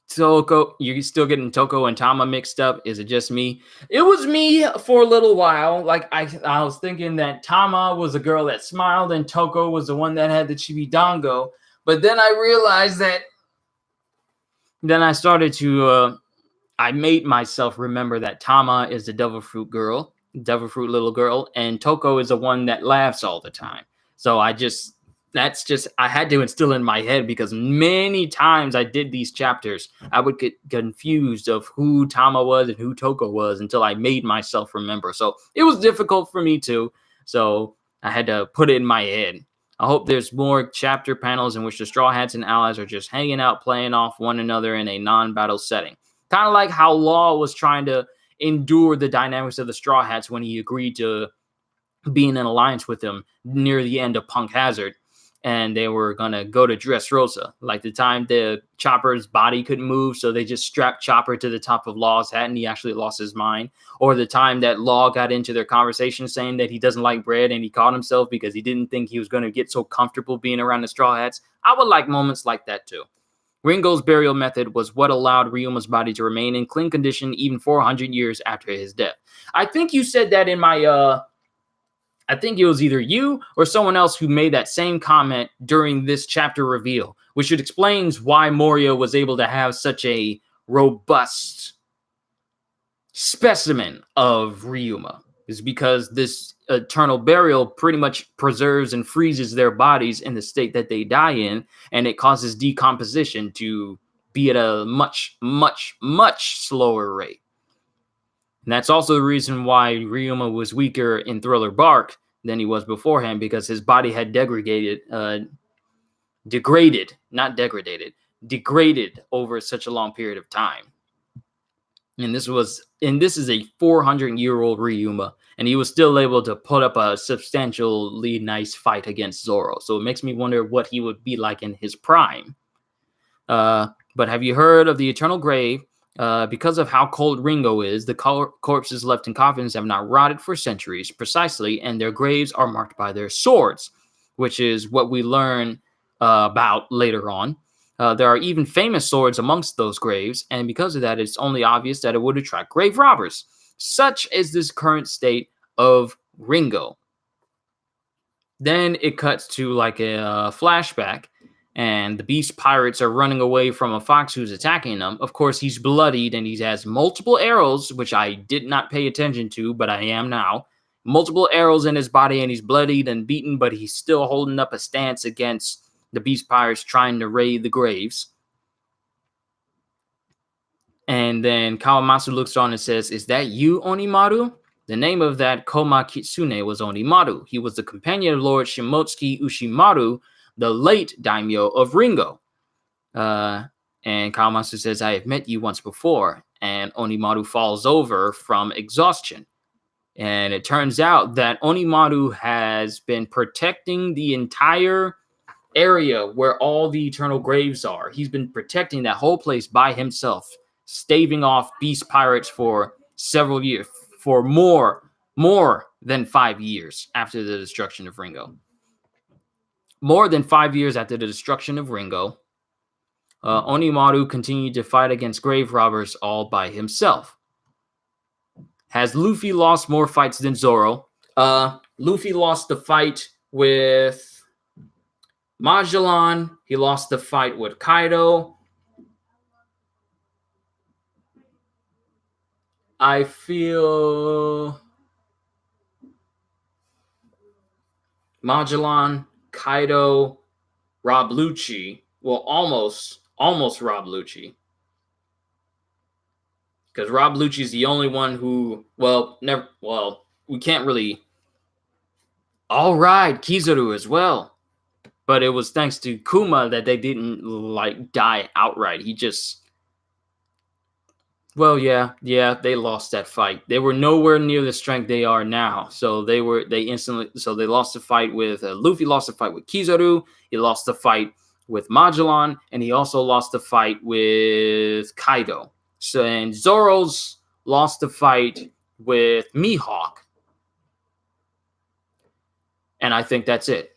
S1: Toko, you're still getting Toko and Tama mixed up. Is it just me? It was me for a little while. Like I was thinking that Tama was a girl that smiled and Toko was the one that had the chibidango. But then I realized that. Then I started to. I made myself remember that Tama is the devil fruit little girl, and Toko is the one that laughs all the time. So I had to instill in my head because many times I did these chapters, I would get confused of who Tama was and who Toko was until I made myself remember. So it was difficult for me too. So I had to put it in my head. I hope there's more chapter panels in which the Straw Hats and allies are just hanging out, playing off one another in a non-battle setting. Kind of like how Law was trying to endure the dynamics of the Straw Hats when he agreed to be in an alliance with them near the end of Punk Hazard. And they were going to go to Dressrosa. Like the time the Chopper's body couldn't move, so they just strapped Chopper to the top of Law's hat and he actually lost his mind. Or the time that Law got into their conversation saying that he doesn't like bread and he caught himself because he didn't think he was going to get so comfortable being around the Straw Hats. I would like moments like that too. Ringo's burial method was what allowed Ryuma's body to remain in clean condition even 400 years after his death. I think you said that in my I think it was either you or someone else who made that same comment during this chapter reveal, which explains why Moria was able to have such a robust specimen of Ryuma. Is because this eternal burial pretty much preserves and freezes their bodies in the state that they die in, and it causes decomposition to be at a much, much, much slower rate. And that's also the reason why Ryuma was weaker in Thriller Bark than he was beforehand, because his body had degraded over such a long period of time. And this is a 400-year-old Ryuma, and he was still able to put up a substantially nice fight against Zoro. So it makes me wonder what he would be like in his prime. But have you heard of the Eternal Grave? Because of how cold Ringo is, the corpses left in coffins have not rotted for centuries, precisely, and their graves are marked by their swords, which is what we learn about later on. There are even famous swords amongst those graves, and because of that, it's only obvious that it would attract grave robbers. Such is this current state of Ringo. Then it cuts to like a flashback, and the beast pirates are running away from a fox who's attacking them. Of course, he's bloodied, and he has multiple arrows, which I did not pay attention to, but I am now. Multiple arrows in his body, and he's bloodied and beaten, but he's still holding up a stance against the beast pirates trying to raid the graves. And then Kawamatsu looks on and says, "Is that you, Onimaru?" The name of that Koma Kitsune was Onimaru. He was the companion of Lord Shimotsuki Ushimaru, the late daimyo of Ringo. And Kawamatsu says, "I have met you once before." And Onimaru falls over from exhaustion. And it turns out that Onimaru has been protecting the entire area where all the eternal graves are. He's been protecting that whole place by himself, staving off beast pirates for several years, for more than 5 years after the destruction of Ringo. More than 5 years after the destruction of Ringo, Onimaru continued to fight against grave robbers all by himself. Has Luffy lost more fights than Zoro? Luffy lost the fight with Magellan. He lost the fight with Kaido. I feel Magellan, Kaido, Rob Lucci. Well, almost Rob Lucci. Because Rob Lucci is the only one who, we can't really. All right, Kizaru as well. But it was thanks to Kuma that they didn't die outright. He just, they lost that fight. They were nowhere near the strength they are now. So they lost the fight with Luffy. Lost the fight with Kizaru. He lost the fight with Magellan, and he also lost the fight with Kaido. So and Zoro's lost the fight with Mihawk, and I think that's it.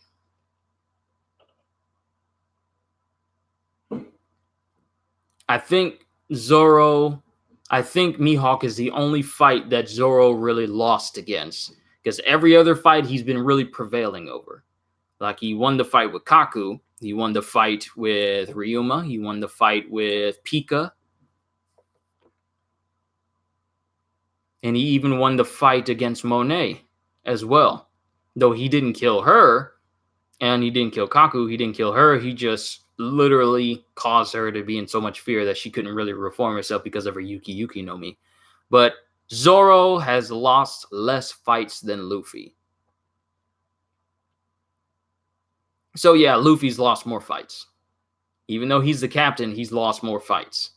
S1: I think Mihawk is the only fight that Zoro really lost against, because every other fight he's been really prevailing over. Like he won the fight with Kaku, he won the fight with Ryuma, he won the fight with Pika, and he even won the fight against Monet as well. Though he didn't kill her, and he didn't kill Kaku, he didn't kill her, he just literally caused her to be in so much fear that she couldn't really reform herself because of her Yuki no Mi. But Zoro has lost less fights than Luffy. So yeah, Luffy's lost more fights. Even though he's the captain, he's lost more fights.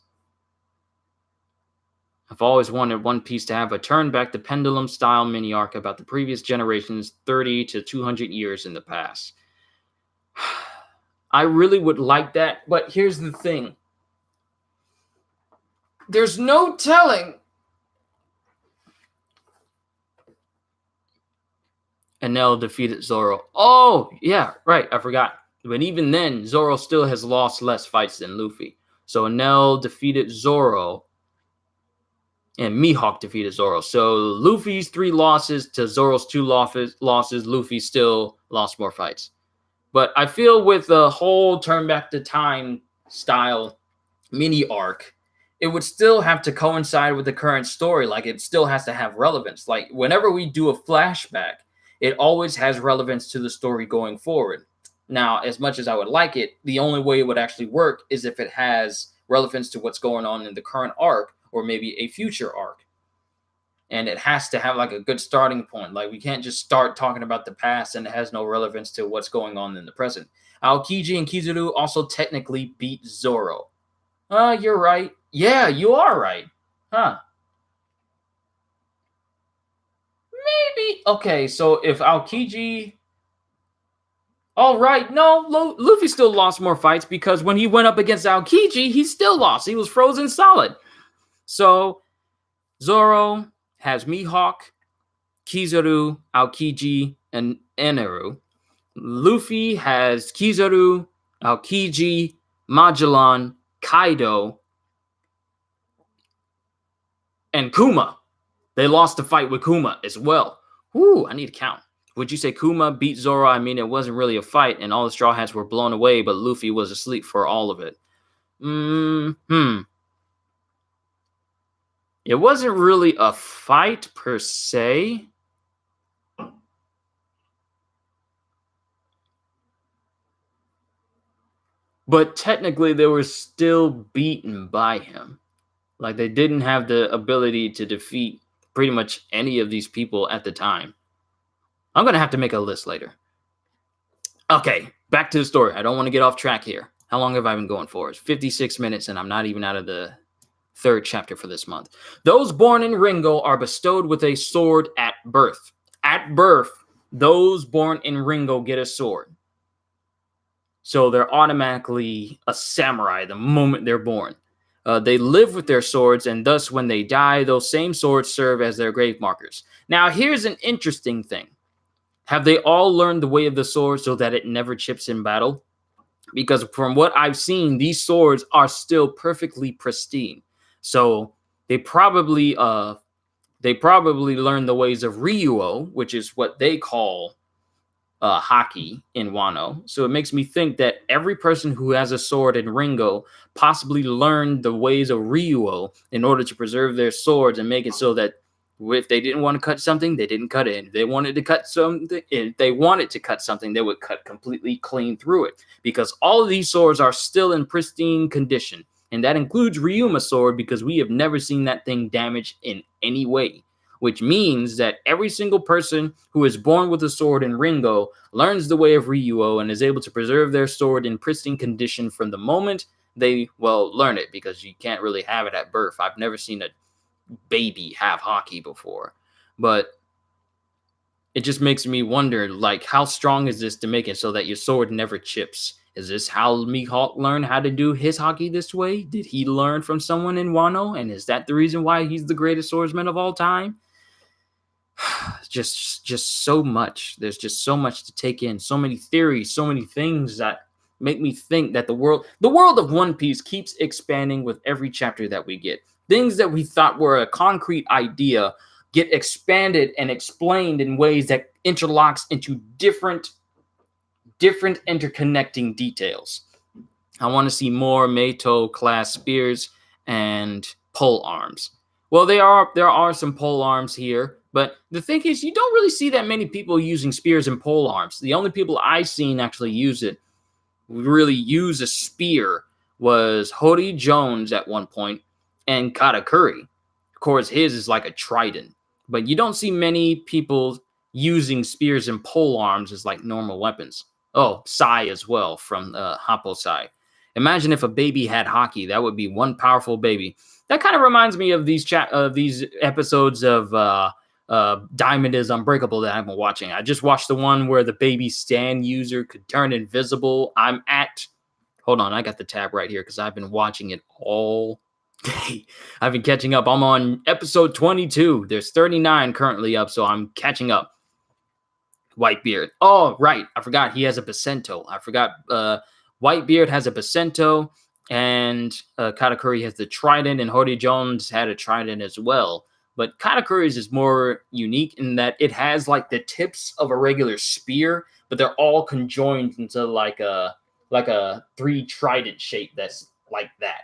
S1: I've always wanted One Piece to have a turn back the pendulum style mini arc about the previous generations 30 to 200 years in the past. I really would like that, but here's the thing. There's no telling. Enel defeated Zoro. Oh, yeah, right, I forgot. But even then, Zoro still has lost less fights than Luffy. So Enel defeated Zoro and Mihawk defeated Zoro. So Luffy's 3 losses to Zoro's 2 losses, Luffy still lost more fights. But I feel with the whole Turn Back the Time style mini arc, it would still have to coincide with the current story. Like, it still has to have relevance. Like, whenever we do a flashback, it always has relevance to the story going forward. Now, as much as I would like it, the only way it would actually work is if it has relevance to what's going on in the current arc or maybe a future arc. And it has to have like a good starting point. Like, we can't just start talking about the past and it has no relevance to what's going on in the present. Aokiji and Kizaru also technically beat Zoro. You're right. Yeah, you are right. Huh. Maybe. Okay, so if Aokiji... All right, no, Luffy still lost more fights because when he went up against Aokiji, he still lost. He was frozen solid. So Zoro has Mihawk, Kizaru, Aokiji, and Eneru. Luffy has Kizaru, Aokiji, Magellan, Kaido, and Kuma. They lost the fight with Kuma as well. Woo, I need to count. Would you say Kuma beat Zoro? I mean, it wasn't really a fight, and all the Straw Hats were blown away, but Luffy was asleep for all of it. It wasn't really a fight per se. But technically, they were still beaten by him. Like, they didn't have the ability to defeat pretty much any of these people at the time. I'm going to have to make a list later. Okay, back to the story. I don't want to get off track here. How long have I been going for? It's 56 minutes, and I'm not even out of the 3rd chapter for this month. Those born in Ringo are bestowed with a sword at birth. At birth, those born in Ringo get a sword. So they're automatically a samurai the moment they're born. They live with their swords, and thus when they die, those same swords serve as their grave markers. Now, here's an interesting thing. Have they all learned the way of the sword so that it never chips in battle? Because from what I've seen, these swords are still perfectly pristine. So they probably learned the ways of Ryuo, which is what they call hockey in Wano. So it makes me think that every person who has a sword in Ringo possibly learned the ways of Ryuo in order to preserve their swords and make it so that if they didn't want to cut something, they didn't cut it. If they wanted to cut something, they would cut completely clean through it. Because all of these swords are still in pristine condition. And that includes Ryuma's sword, because we have never seen that thing damaged in any way. Which means that every single person who is born with a sword in Ringo learns the way of Ryuo and is able to preserve their sword in pristine condition from the moment they, learn it, because you can't really have it at birth. I've never seen a baby have hockey before. But it just makes me wonder, like, how strong is this to make it so that your sword never chips? Is this how Mihawk learned how to do his hockey this way? Did he learn from someone in Wano? And is that the reason why he's the greatest swordsman of all time? Just so much. There's just so much to take in. So many theories, so many things that make me think that the world of One Piece keeps expanding with every chapter that we get. Things that we thought were a concrete idea get expanded and explained in ways that interlocks into different interconnecting details. I want to see more Meito class spears and pole arms. Well, there are some pole arms here, but the thing is, you don't really see that many people using spears and pole arms. The only people I've seen actually really use a spear, was Hori Jones at one point, and Katakuri. Of course, his is like a trident, but you don't see many people using spears and pole arms as like normal weapons. Oh, Sai as well from Happo Sai. Imagine if a baby had hockey. That would be one powerful baby. That kind of reminds me of these episodes of Diamond is Unbreakable that I've been watching. I just watched the one where the baby stand user could turn invisible. Hold on, I got the tab right here because I've been watching it all day. I've been catching up. I'm on episode 22. There's 39 currently up, so I'm catching up. Whitebeard. Oh, right. I forgot he has a Basento. Whitebeard has a Basento. And Katakuri has the trident, and Hody Jones had a trident as well. But Katakuri's is more unique in that it has like the tips of a regular spear, but they're all conjoined into like a 3 trident shape that's like that.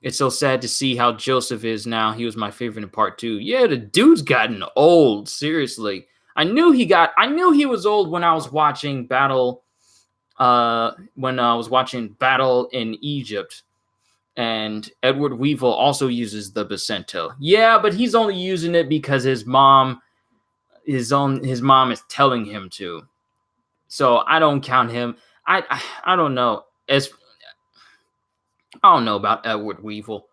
S1: It's so sad to see how Joseph is now. He was my favorite in part 2. Yeah, the dude's gotten old. Seriously, I knew he was old when I was watching Battle. When I was watching Battle in Egypt, and Edward Weevil also uses the Bacento. Yeah, but he's only using it because his mom is telling him to. So I don't count him. I don't know. I don't know about Edward Weevil.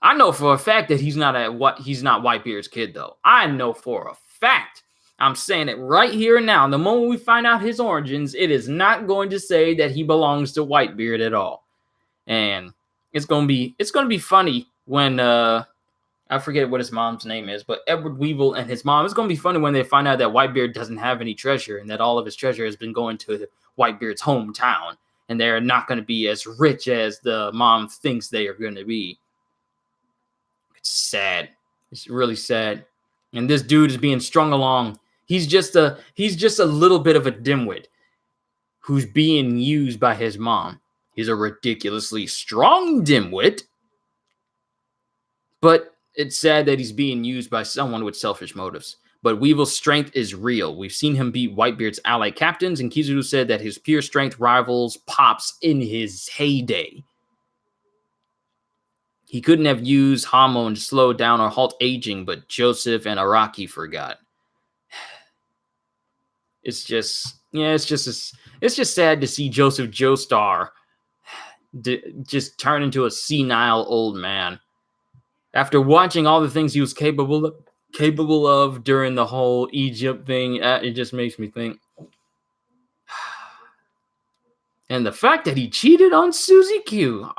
S1: I know for a fact that he's not Whitebeard's kid, though. I know for a fact. I'm saying it right here and now. The moment we find out his origins, it is not going to say that he belongs to Whitebeard at all. And it's gonna be funny when I forget what his mom's name is, but Edward Weevil and his mom. It's gonna be funny when they find out that Whitebeard doesn't have any treasure and that all of his treasure has been going to Whitebeard's hometown, and they're not going to be as rich as the mom thinks they are going to be. It's sad. It's really sad. And this dude is being strung along. He's just a little bit of a dimwit who's being used by his mom. He's a ridiculously strong dimwit, but it's sad that he's being used by someone with selfish motives. But Weevil's strength is real. We've seen him beat Whitebeard's ally captains, and Kizaru said that his pure strength rivals Pop's in his heyday. He couldn't have used Hamon to slow down or halt aging, but Joseph and Araki forgot. It's just sad to see Joseph Joestar just turn into a senile old man. After watching all the things he was capable of during the whole Egypt thing, it just makes me think. And the fact that he cheated on Suzy Q.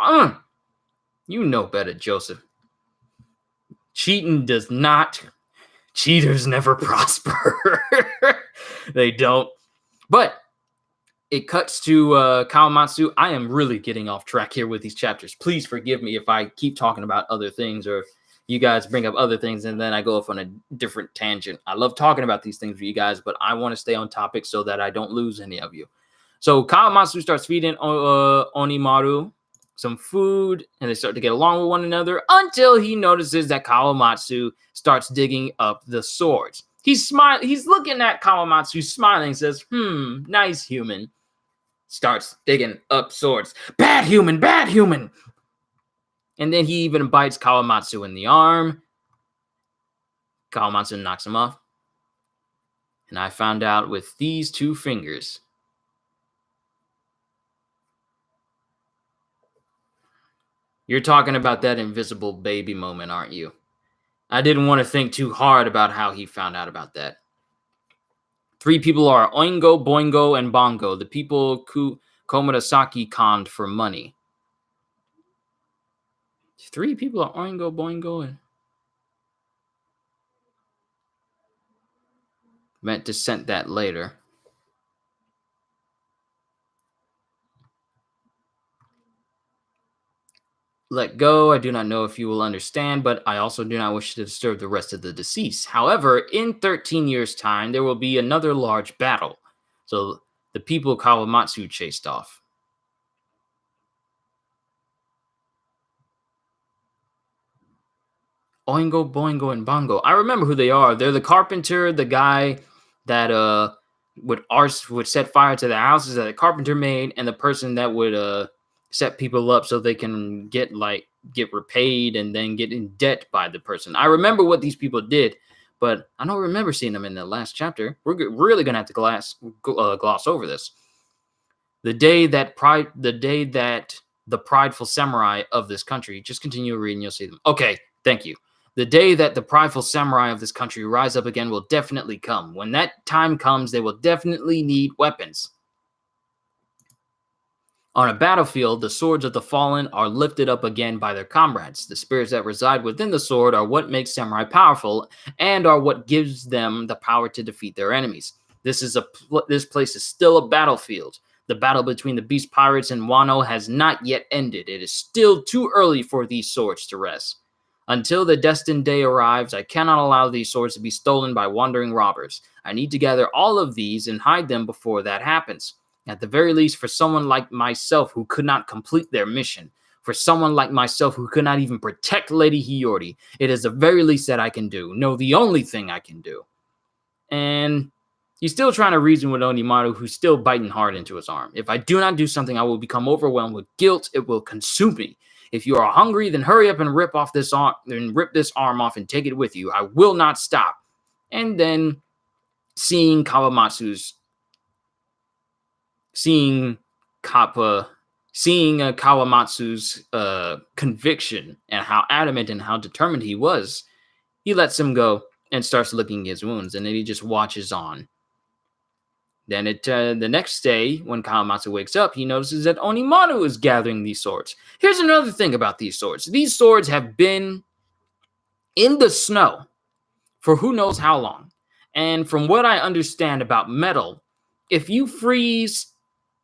S1: You know better, Joseph. Cheaters never prosper. They don't. But it cuts to Kawamatsu. I am really getting off track here with these chapters. Please forgive me if I keep talking about other things or you guys bring up other things and then I go off on a different tangent. I love talking about these things with you guys, but I want to stay on topic so that I don't lose any of you. So Kawamatsu starts feeding Onimaru some food, and they start to get along with one another until he notices that Kawamatsu starts digging up the swords. He's looking at Kawamatsu, smiling, says, nice human. Starts digging up swords. Bad human, bad human. And then he even bites Kawamatsu in the arm. Kawamatsu knocks him off. And I found out with these 2 fingers. You're talking about that invisible baby moment, aren't you? I didn't want to think too hard about how he found out about that. 3 people are Oingo, Boingo, and Bongo, the people Komurasaki conned for money. 3 people are Oingo, Boingo, and meant to send that later. Let go. I do not know if you will understand, but I also do not wish to disturb the rest of the deceased. However, in 13 years' time, there will be another large battle. So the people Kawamatsu chased off. Oingo, Boingo, and Bongo. I remember who they are. They're the carpenter, the guy that would set fire to the houses that the carpenter made, and the person that would set people up so they can get repaid and then get in debt by the person. I remember what these people did, but I don't remember seeing them in the last chapter. We're really gonna have to gloss over this. The day that the prideful samurai of this country, just continue reading, you'll see them. Okay, thank you. The day that the prideful samurai of this country rise up again will definitely come. When that time comes, they will definitely need weapons. On a battlefield, the swords of the fallen are lifted up again by their comrades. The spirits that reside within the sword are what makes samurai powerful and are what gives them the power to defeat their enemies. This place is still a battlefield. The battle between the Beast Pirates and Wano has not yet ended. It is still too early for these swords to rest. Until the destined day arrives, I cannot allow these swords to be stolen by wandering robbers. I need to gather all of these and hide them before that happens. At the very least, for someone like myself who could not complete their mission, for someone like myself who could not even protect Lady Hiyori, it is the very least that I can do. No, the only thing I can do. And he's still trying to reason with Onimaru, who's still biting hard into his arm. If I do not do something, I will become overwhelmed with guilt. It will consume me. If you are hungry, then hurry up and rip this arm off and take it with you. I will not stop. And then seeing Kawamatsu's conviction and how adamant and how determined he was, he lets him go and starts licking his wounds, and then he just watches on. Then the next day, when Kawamatsu wakes up, he notices that Onimaru is gathering these swords. Here's another thing about these swords. These swords have been in the snow for who knows how long. And from what I understand about metal, if you freeze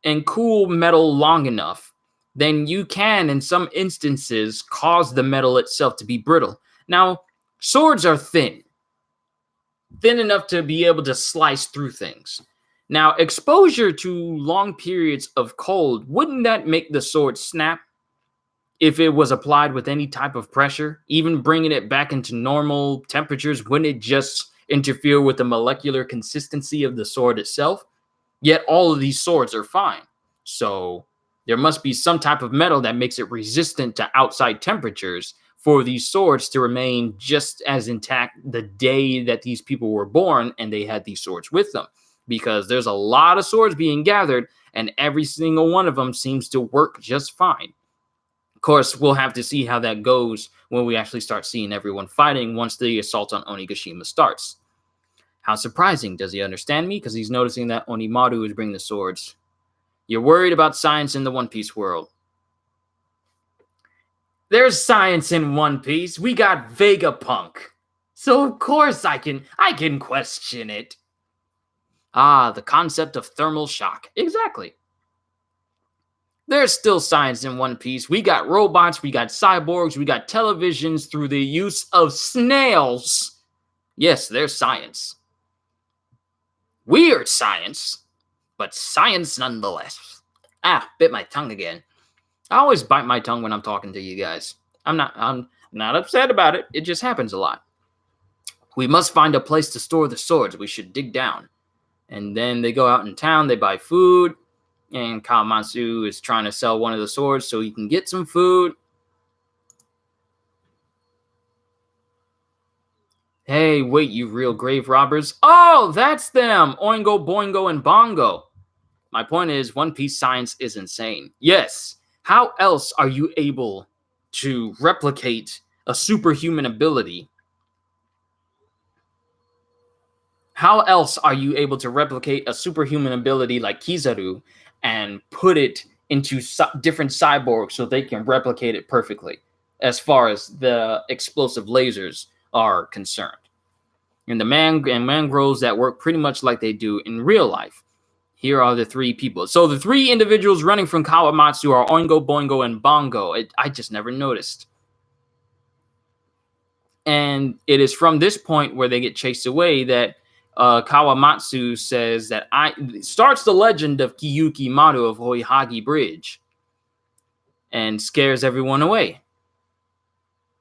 S1: and cool metal long enough, then you can, in some instances, cause the metal itself to be brittle. Now, swords are thin enough to be able to slice through things. Now, exposure to long periods of cold, wouldn't that make the sword snap if it was applied with any type of pressure? Even bringing it back into normal temperatures, wouldn't it just interfere with the molecular consistency of the sword itself? Yet all of these swords are fine. So there must be some type of metal that makes it resistant to outside temperatures for these swords to remain just as intact the day that these people were born and they had these swords with them. Because there's a lot of swords being gathered, and every single one of them seems to work just fine. Of course, we'll have to see how that goes when we actually start seeing everyone fighting once the assault on Onigashima starts. How surprising. Does he understand me? Because he's noticing that Onimaru is bringing the swords. You're worried about science in the One Piece world. There's science in One Piece. We got Vegapunk. So of course I can question it. The concept of thermal shock. Exactly. There's still science in One Piece. We got robots, we got cyborgs, we got televisions through the use of snails. Yes, there's science. Weird science, but science nonetheless. Bit my tongue again. I always bite my tongue when I'm talking to you guys. I'm not upset about it. It just happens a lot. We must find a place to store the swords. We should dig down. And then they go out in town, they buy food, and Kawamatsu is trying to sell one of the swords so he can get some food. Hey, wait, you real grave robbers. Oh, that's them! Oingo, Boingo, and Bongo. My point is, One Piece science is insane. Yes, how else are you able to replicate a superhuman ability? How else are you able to replicate a superhuman ability like Kizaru and put it into different cyborgs so they can replicate it perfectly as far as the explosive lasers are concerned? And the mangroves that work pretty much like they do in real life. Here are the three people. So the three individuals running from Kawamatsu are Oingo, Boingo, and Bongo. I just never noticed. And it is from this point where they get chased away that Kawamatsu says that starts the legend of Kiyuki Maru of Hoihagi Bridge and scares everyone away.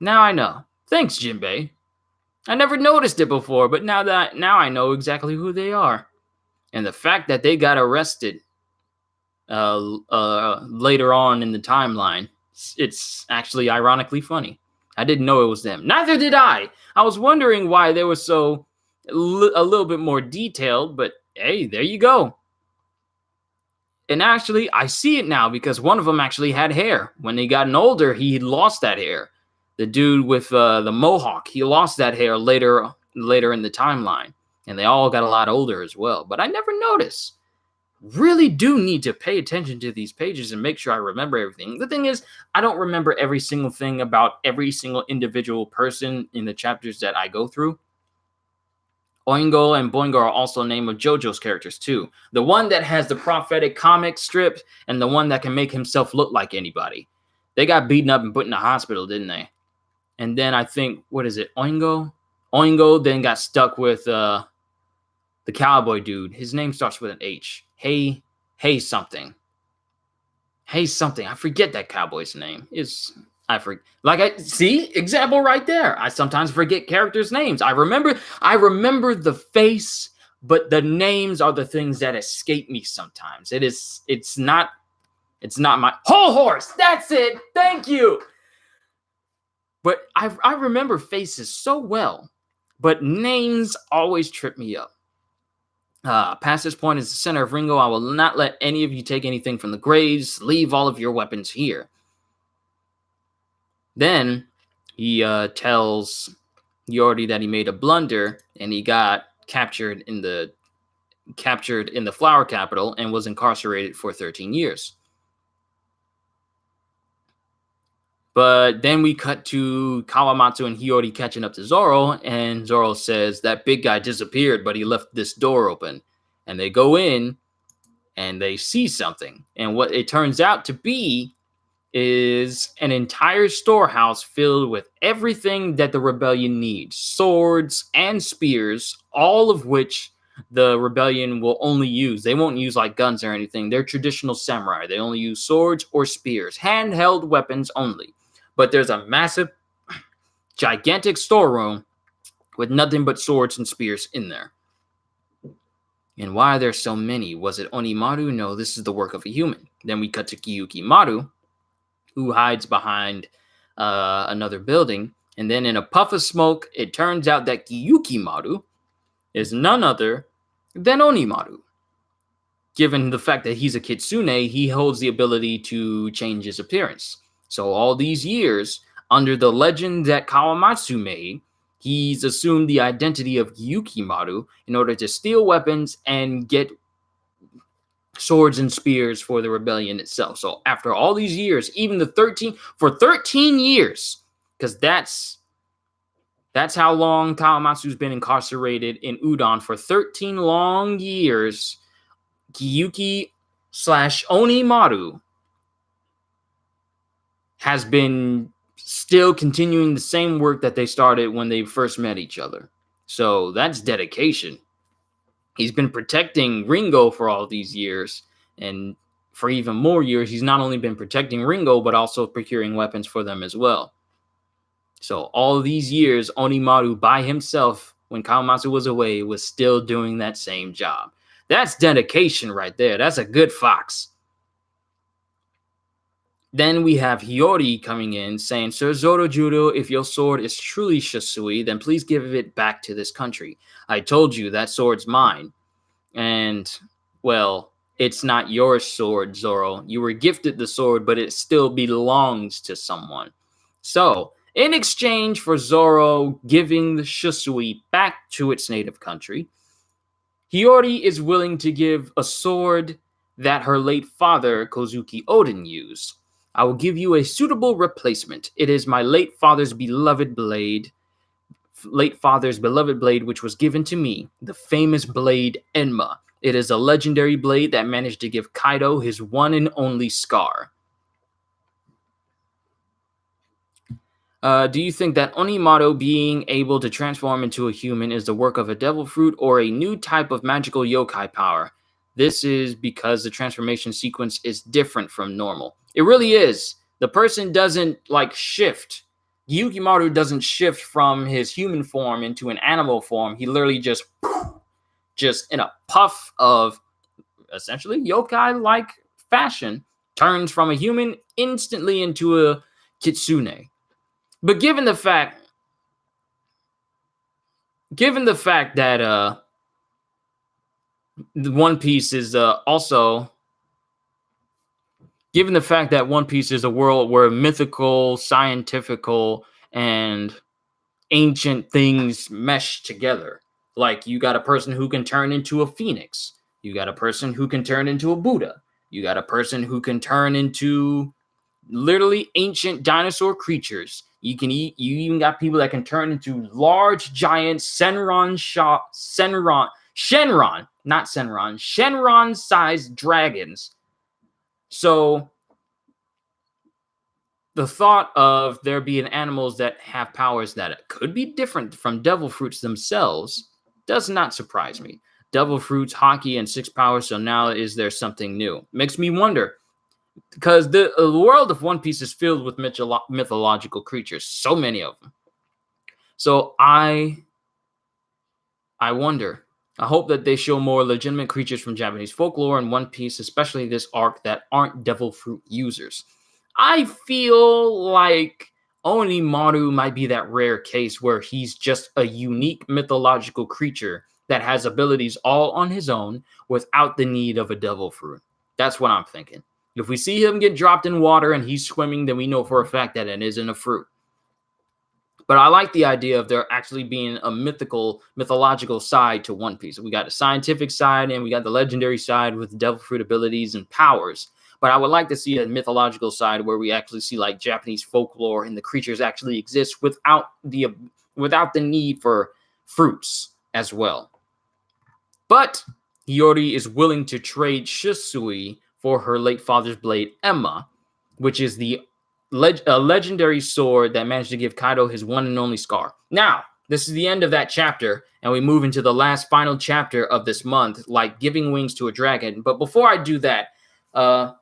S1: Now I know. Thanks, Jinbei. I never noticed it before, but now I know exactly who they are. And the fact that they got arrested later on in the timeline, it's actually ironically funny. I didn't know it was them. Neither did I. I was wondering why they were so a little bit more detailed, but hey, there you go. And actually, I see it now because one of them actually had hair. When they gotten older, he lost that hair. The dude with the mohawk, he lost that hair later in the timeline. And they all got a lot older as well. But I never noticed. Really do need to pay attention to these pages and make sure I remember everything. The thing is, I don't remember every single thing about every single individual person in the chapters that I go through. Oingo and Boingo are also named of JoJo's characters too. The one that has the prophetic comic strip and the one that can make himself look like anybody. They got beaten up and put in the hospital, didn't they? And then I think, what is it, Oingo? Oingo then got stuck with the cowboy dude. His name starts with an H. Hey something. Hey something. I forget that cowboy's name. I forget. See example right there. I sometimes forget characters' names. I remember the face, but the names are the things that escape me sometimes. It's not my whole horse. That's it. Thank you. But I remember faces so well, but names always trip me up. Past this point is the center of Ringo. I will not let any of you take anything from the graves. Leave all of your weapons here. Then he tells Yordi that he made a blunder and he got captured in the flower capital and was incarcerated for 13 years. But then we cut to Kawamatsu and Hiyori catching up to Zoro, and Zoro says that big guy disappeared, but he left this door open. And they go in and they see something. And what it turns out to be is an entire storehouse filled with everything that the rebellion needs. Swords and spears, all of which the rebellion will only use. They won't use like guns or anything. They're traditional samurai. They only use swords or spears. Handheld weapons only. But there's a massive, gigantic storeroom with nothing but swords and spears in there. And why are there so many? Was it Onimaru? No, this is the work of a human. Then we cut to Gyuki Maru, who hides behind another building. And then in a puff of smoke, it turns out that Gyuki Maru is none other than Onimaru. Given the fact that he's a kitsune, he holds the ability to change his appearance. So all these years, under the legend that Kawamatsu made, he's assumed the identity of Gyukimaru in order to steal weapons and get swords and spears for the rebellion itself. So after all these years, even for 13 years, because that's how long Kawamatsu's been incarcerated in Udon, for 13 long years, Gyuki/Onimaru has been still continuing the same work that they started when they first met each other. So that's dedication. He's been protecting Ringo for all these years, and for even more years, he's not only been protecting Ringo, but also procuring weapons for them as well. So all of these years, Onimaru by himself, when Kawamatsu was away, was still doing that same job. That's dedication right there. That's a good fox. Then we have Hiyori coming in saying, Sir Zorojuro, if your sword is truly Shisui, then please give it back to this country. I told you that sword's mine. And, well, it's not your sword, Zoro. You were gifted the sword, but it still belongs to someone. So, in exchange for Zoro giving the Shisui back to its native country, Hiyori is willing to give a sword that her late father, Kozuki Oden, used. I will give you a suitable replacement. It is my late father's beloved blade, which was given to me, the famous blade Enma. It is a legendary blade that managed to give Kaido his one and only scar. Do you think that Onimaru being able to transform into a human is the work of a devil fruit or a new type of magical yokai power? This is because the transformation sequence is different from normal. It really is. The person doesn't shift. Gyukimaru doesn't shift from his human form into an animal form. He literally just in a puff of essentially yokai-like fashion, turns from a human instantly into a kitsune. But given the fact that One Piece is given the fact that One Piece is a world where mythical, scientifical, and ancient things mesh together. Like, you got a person who can turn into a phoenix. You got a person who can turn into a Buddha. You got a person who can turn into literally ancient dinosaur creatures. You even got people that can turn into large, giant Shenron-sized dragons. So the thought of there being animals that have powers that could be different from devil fruits themselves does not surprise me. Devil fruits, Haki, and 6 powers, so now is there something new? Makes me wonder, because the world of One Piece is filled with mythological creatures, so many of them. So I wonder, I hope that they show more legitimate creatures from Japanese folklore in One Piece, especially this arc, that aren't devil fruit users. I feel like Onimaru might be that rare case where he's just a unique mythological creature that has abilities all on his own without the need of a devil fruit. That's what I'm thinking. If we see him get dropped in water and he's swimming, then we know for a fact that it isn't a fruit. But I like the idea of there actually being a mythological side to One Piece. We got the scientific side and we got the legendary side with devil fruit abilities and powers. But I would like to see a mythological side where we actually see like Japanese folklore and the creatures actually exist without the need for fruits as well. But Hiyori is willing to trade Shisui for her late father's blade, Emma, which is a legendary sword that managed to give Kaido his one and only scar. Now, this is the end of that chapter, and we move into the last final chapter of this month, like giving wings to a dragon. But before I do that, but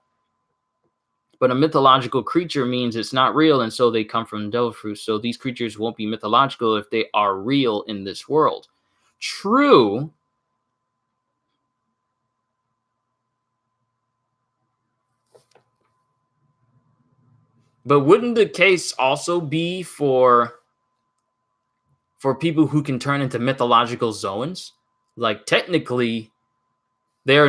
S1: a mythological creature means it's not real, and so they come from devil fruit. So these creatures won't be mythological if they are real in this world. True. But wouldn't the case also be for people who can turn into mythological zoans? Like, technically, they're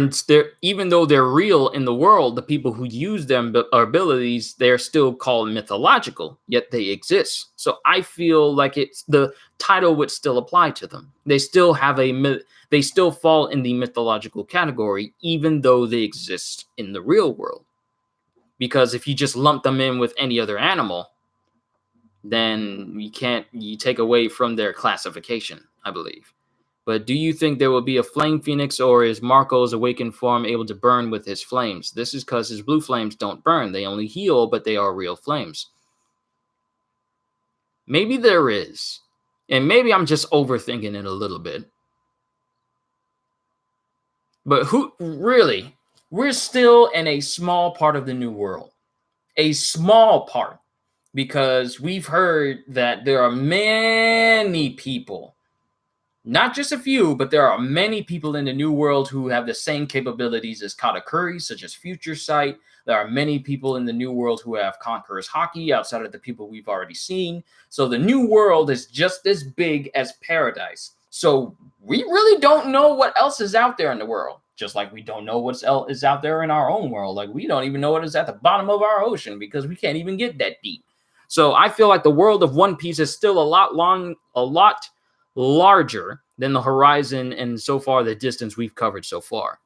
S1: even though they're real in the world, the people who use them abilities, they're still called mythological, yet they exist. So I feel like it's the title would still apply to them. They still have they still fall in the mythological category, even though they exist in the real world. Because if you just lump them in with any other animal, then you take away from their classification, I believe. But do you think there will be a flame phoenix, or is Marco's awakened form able to burn with his flames? This is because his blue flames don't burn. They only heal, but they are real flames. Maybe there is. And maybe I'm just overthinking it a little bit. But we're still in a small part of the new world. A small part. Because we've heard that there are many people, not just a few, but there are many people in the new world who have the same capabilities as Katakuri, such as Future Sight. There are many people in the new world who have Conqueror's Haki outside of the people we've already seen. So the new world is just as big as Paradise. So we really don't know what else is out there in the world. Just like we don't know what else is out there in our own world. Like we don't even know what is at the bottom of our ocean because we can't even get that deep. So I feel like the world of One Piece is still a lot larger than the horizon and so far the distance we've covered so far.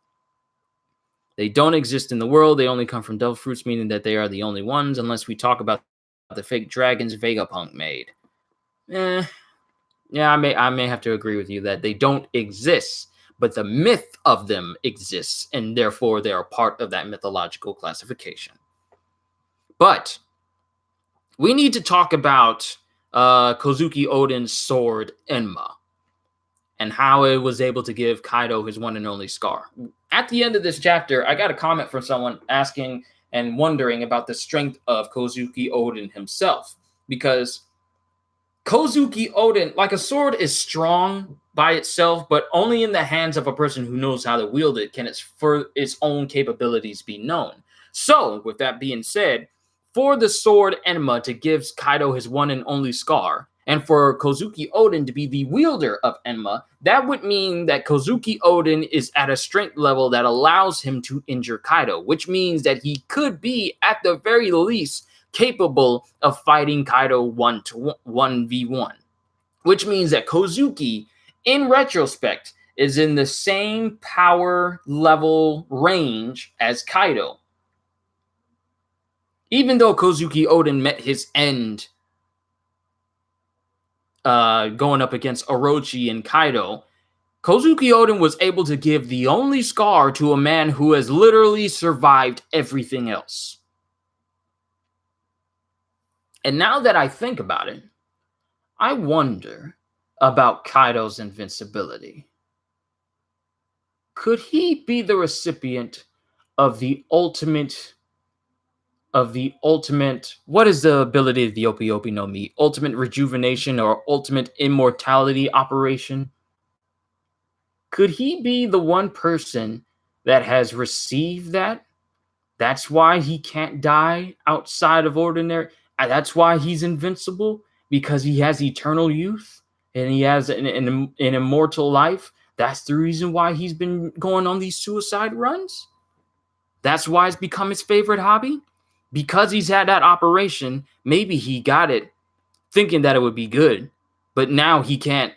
S1: They don't exist in the world. They only come from devil fruits, meaning that they are the only ones, unless we talk about the fake dragons Vegapunk made. Yeah, I may have to agree with you that they don't exist, but the myth of them exists, and therefore they are part of that mythological classification. But we need to talk about Kozuki Oden's sword, Enma, and how it was able to give Kaido his one and only scar. At the end of this chapter, I got a comment from someone asking and wondering about the strength of Kozuki Oden himself. Because Kozuki Oden, like a sword is strong by itself, but only in the hands of a person who knows how to wield it can its own capabilities be known. So, with that being said, for the sword Enma to give Kaido his one and only scar, and for Kozuki Oden to be the wielder of Enma, that would mean that Kozuki Oden is at a strength level that allows him to injure Kaido, which means that he could be, at the very least, capable of fighting Kaido 1v1. Which means that Kozuki, in retrospect, is in the same power level range as Kaido. Even though Kozuki Oden met his end going up against Orochi and Kaido, Kozuki Oden was able to give the only scar to a man who has literally survived everything else. And now that I think about it, I wonder about Kaido's invincibility. Could he be the recipient of the ultimate, what is the ability of the Ope Ope no Mi? Ultimate rejuvenation or ultimate immortality operation? Could he be the one person that has received that? That's why he can't die outside of ordinary. That's why he's invincible, because he has eternal youth and he has an immortal life. That's the reason why he's been going on these suicide runs. That's why it's become his favorite hobby. Because he's had that operation, maybe he got it thinking that it would be good, but now he can't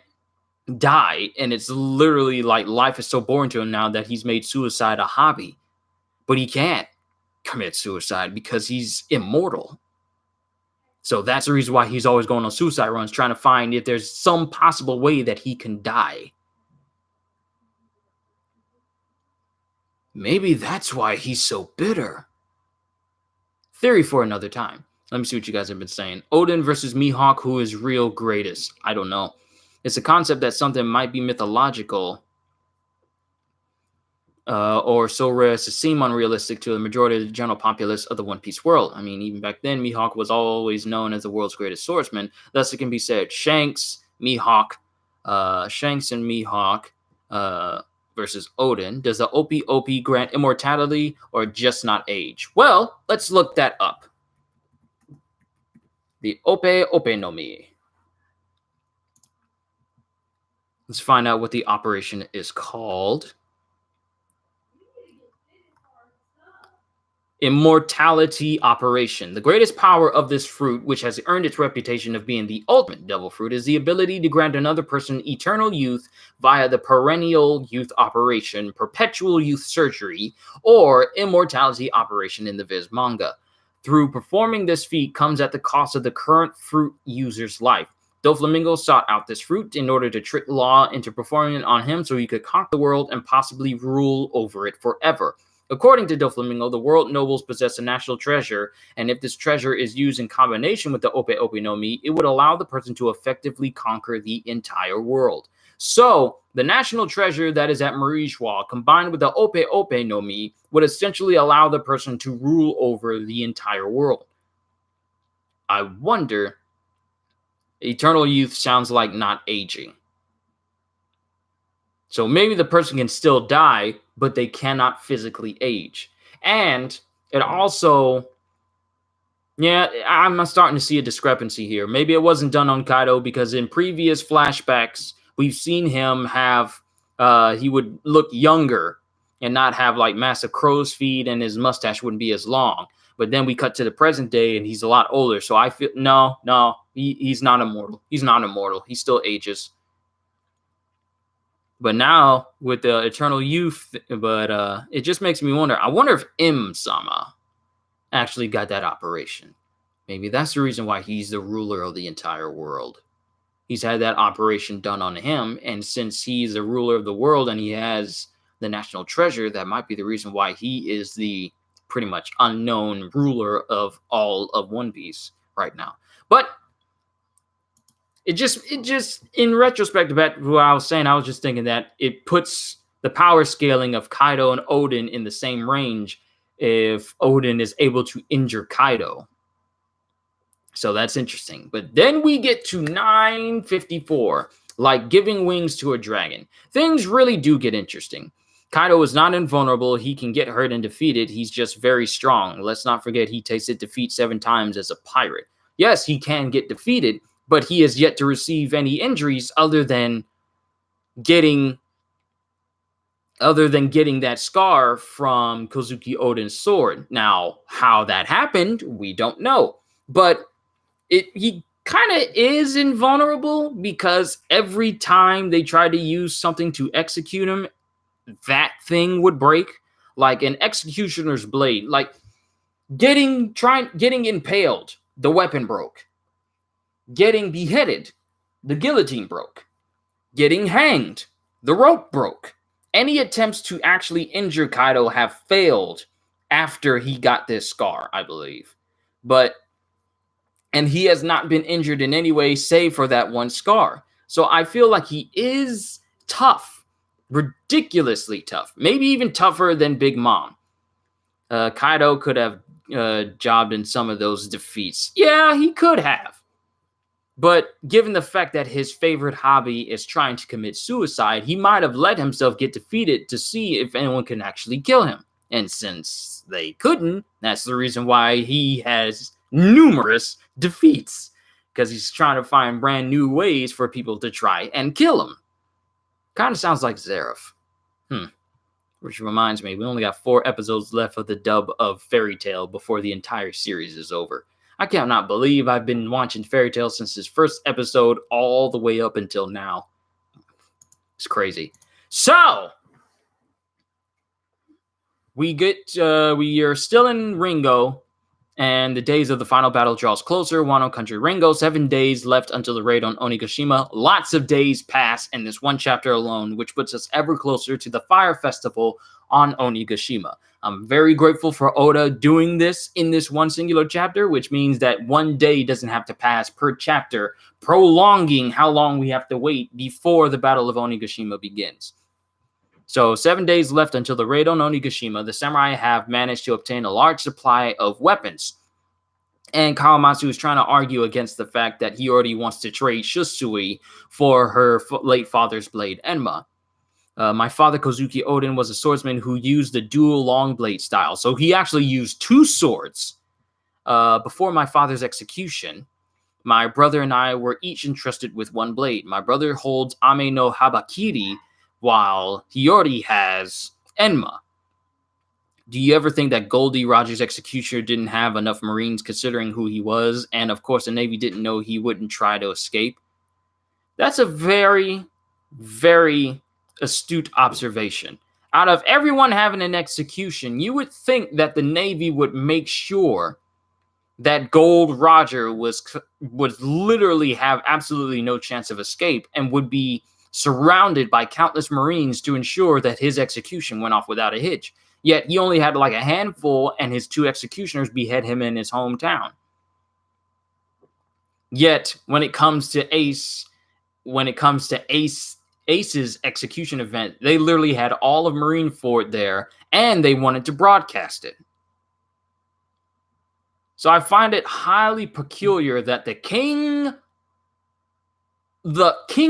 S1: die, and it's literally like life is so boring to him now that he's made suicide a hobby. But he can't commit suicide because he's immortal. So that's the reason why he's always going on suicide runs, trying to find if there's some possible way that he can die. Maybe that's why he's so bitter. Theory for another time. Let me see what you guys have been saying. Oden versus Mihawk, who is real greatest? I don't know. It's a concept that something might be mythological or so rare as to seem unrealistic to the majority of the general populace of the One Piece world. I mean, even back then, Mihawk was always known as the world's greatest swordsman. Thus, it can be said Shanks and Mihawk versus Oden. Does the Ope Ope grant immortality or just not age? Well, let's look that up. The Ope Ope no Mi. Let's find out what the operation is called. Immortality operation. The greatest power of this fruit, which has earned its reputation of being the ultimate devil fruit, is the ability to grant another person eternal youth via the perennial youth operation, perpetual youth surgery, or immortality operation in the Viz manga. Through performing this feat comes at the cost of the current fruit user's life. Doflamingo sought out this fruit in order to trick Law into performing it on him so he could conquer the world and possibly rule over it forever. According to Doflamingo, the world nobles possess a national treasure, and if this treasure is used in combination with the Ope Ope no Mi, it would allow the person to effectively conquer the entire world. So, the national treasure that is at Marijois, combined with the Ope Ope no Mi, would essentially allow the person to rule over the entire world. I wonder, eternal youth sounds like not aging. So maybe the person can still die, but they cannot physically age. And it also, I'm starting to see a discrepancy here. Maybe it wasn't done on Kaido because in previous flashbacks, we've seen him have, he would look younger and not have like massive crow's feet and his mustache wouldn't be as long. But then we cut to the present day and he's a lot older. So I feel, no, he's not immortal. He's not immortal. He still ages. But now with the eternal youth, it just makes me wonder. I wonder if M-sama actually got that operation. Maybe that's the reason why he's the ruler of the entire world. He's had that operation done on him, and since he's the ruler of the world and he has the national treasure, that might be the reason why he is the pretty much unknown ruler of all of One Piece right now. But It just, in retrospect, about what I was saying, I was just thinking that it puts the power scaling of Kaido and Oden in the same range if Oden is able to injure Kaido. So that's interesting. But then we get to 954, like giving wings to a dragon. Things really do get interesting. Kaido is not invulnerable. He can get hurt and defeated. He's just very strong. Let's not forget he tasted defeat 7 times as a pirate. Yes, he can get defeated, but he has yet to receive any injuries other than getting that scar from Kozuki Oden's sword. Now, how that happened, we don't know. But he kind of is invulnerable because every time they try to use something to execute him, that thing would break. Like an executioner's blade. Like getting impaled, the weapon broke. Getting beheaded, The guillotine broke. Getting hanged. The rope broke. Any attempts to actually injure Kaido have failed after he got this scar, I believe. And he has not been injured in any way save for that one scar. So I feel like he is tough, ridiculously tough, maybe even tougher than Big Mom. Kaido could have jobbed in some of those defeats. Yeah, he could have. But given the fact that his favorite hobby is trying to commit suicide, he might have let himself get defeated to see if anyone can actually kill him. And since they couldn't, that's the reason why he has numerous defeats. Because he's trying to find brand new ways for people to try and kill him. Kind of sounds like Zeref. Which reminds me, we only got 4 episodes left of the dub of Fairy Tail before the entire series is over. I cannot believe I've been watching Fairy Tail since his first episode all the way up until now. It's crazy. So, we are still in Ringo, and the days of the final battle draws closer. Wano Country Ringo, 7 days left until the raid on Onigashima. Lots of days pass in this one chapter alone, which puts us ever closer to the Fire Festival on Onigashima. I'm very grateful for Oda doing this in this one singular chapter, which means that 1 day doesn't have to pass per chapter, prolonging how long we have to wait before the Battle of Onigashima begins. So 7 days left until the raid on Onigashima. The samurai have managed to obtain a large supply of weapons. And Kawamatsu is trying to argue against the fact that he already wants to trade Shusui for her late father's blade, Enma. My father, Kozuki Oden, was a swordsman who used the dual long blade style. So he actually used 2 swords. Before my father's execution, my brother and I were each entrusted with 1 blade. My brother holds Ame no Habakiri, while Hiyori has Enma. Do you ever think that Goldie Roger's executioner didn't have enough Marines considering who he was? And of course, the Navy didn't know he wouldn't try to escape? That's a very, very astute observation. Out of everyone having an execution, you would think that the Navy would make sure that Gold Roger would literally have absolutely no chance of escape and would be surrounded by countless Marines to ensure that his execution went off without a hitch. Yet he only had like a handful, and his 2 executioners behead him in his hometown. Yet when it comes to Ace's execution event, they literally had all of Marineford there, and they wanted to broadcast it. So I find it highly peculiar that the king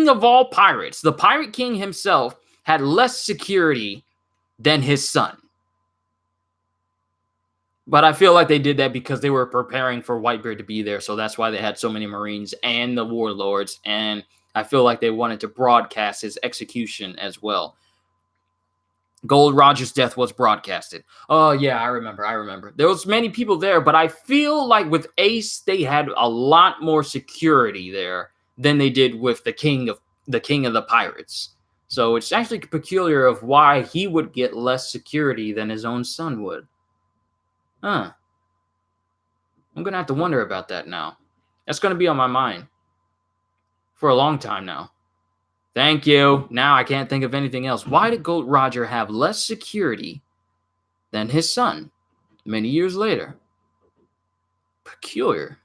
S1: of all pirates, the Pirate King himself, had less security than his son. But I feel like they did that because they were preparing for Whitebeard to be there, so that's why they had so many Marines and the warlords, and I feel like they wanted to broadcast his execution as well. Gold Roger's death was broadcasted. Oh, yeah, I remember. There was many people there, but I feel like with Ace, they had a lot more security there than they did with the king of the pirates. So it's actually peculiar of why he would get less security than his own son would. I'm going to have to wonder about that now. That's going to be on my mind for a long time now. Thank you. Now I can't think of anything else. Why did Gold Roger have less security than his son many years later? Peculiar.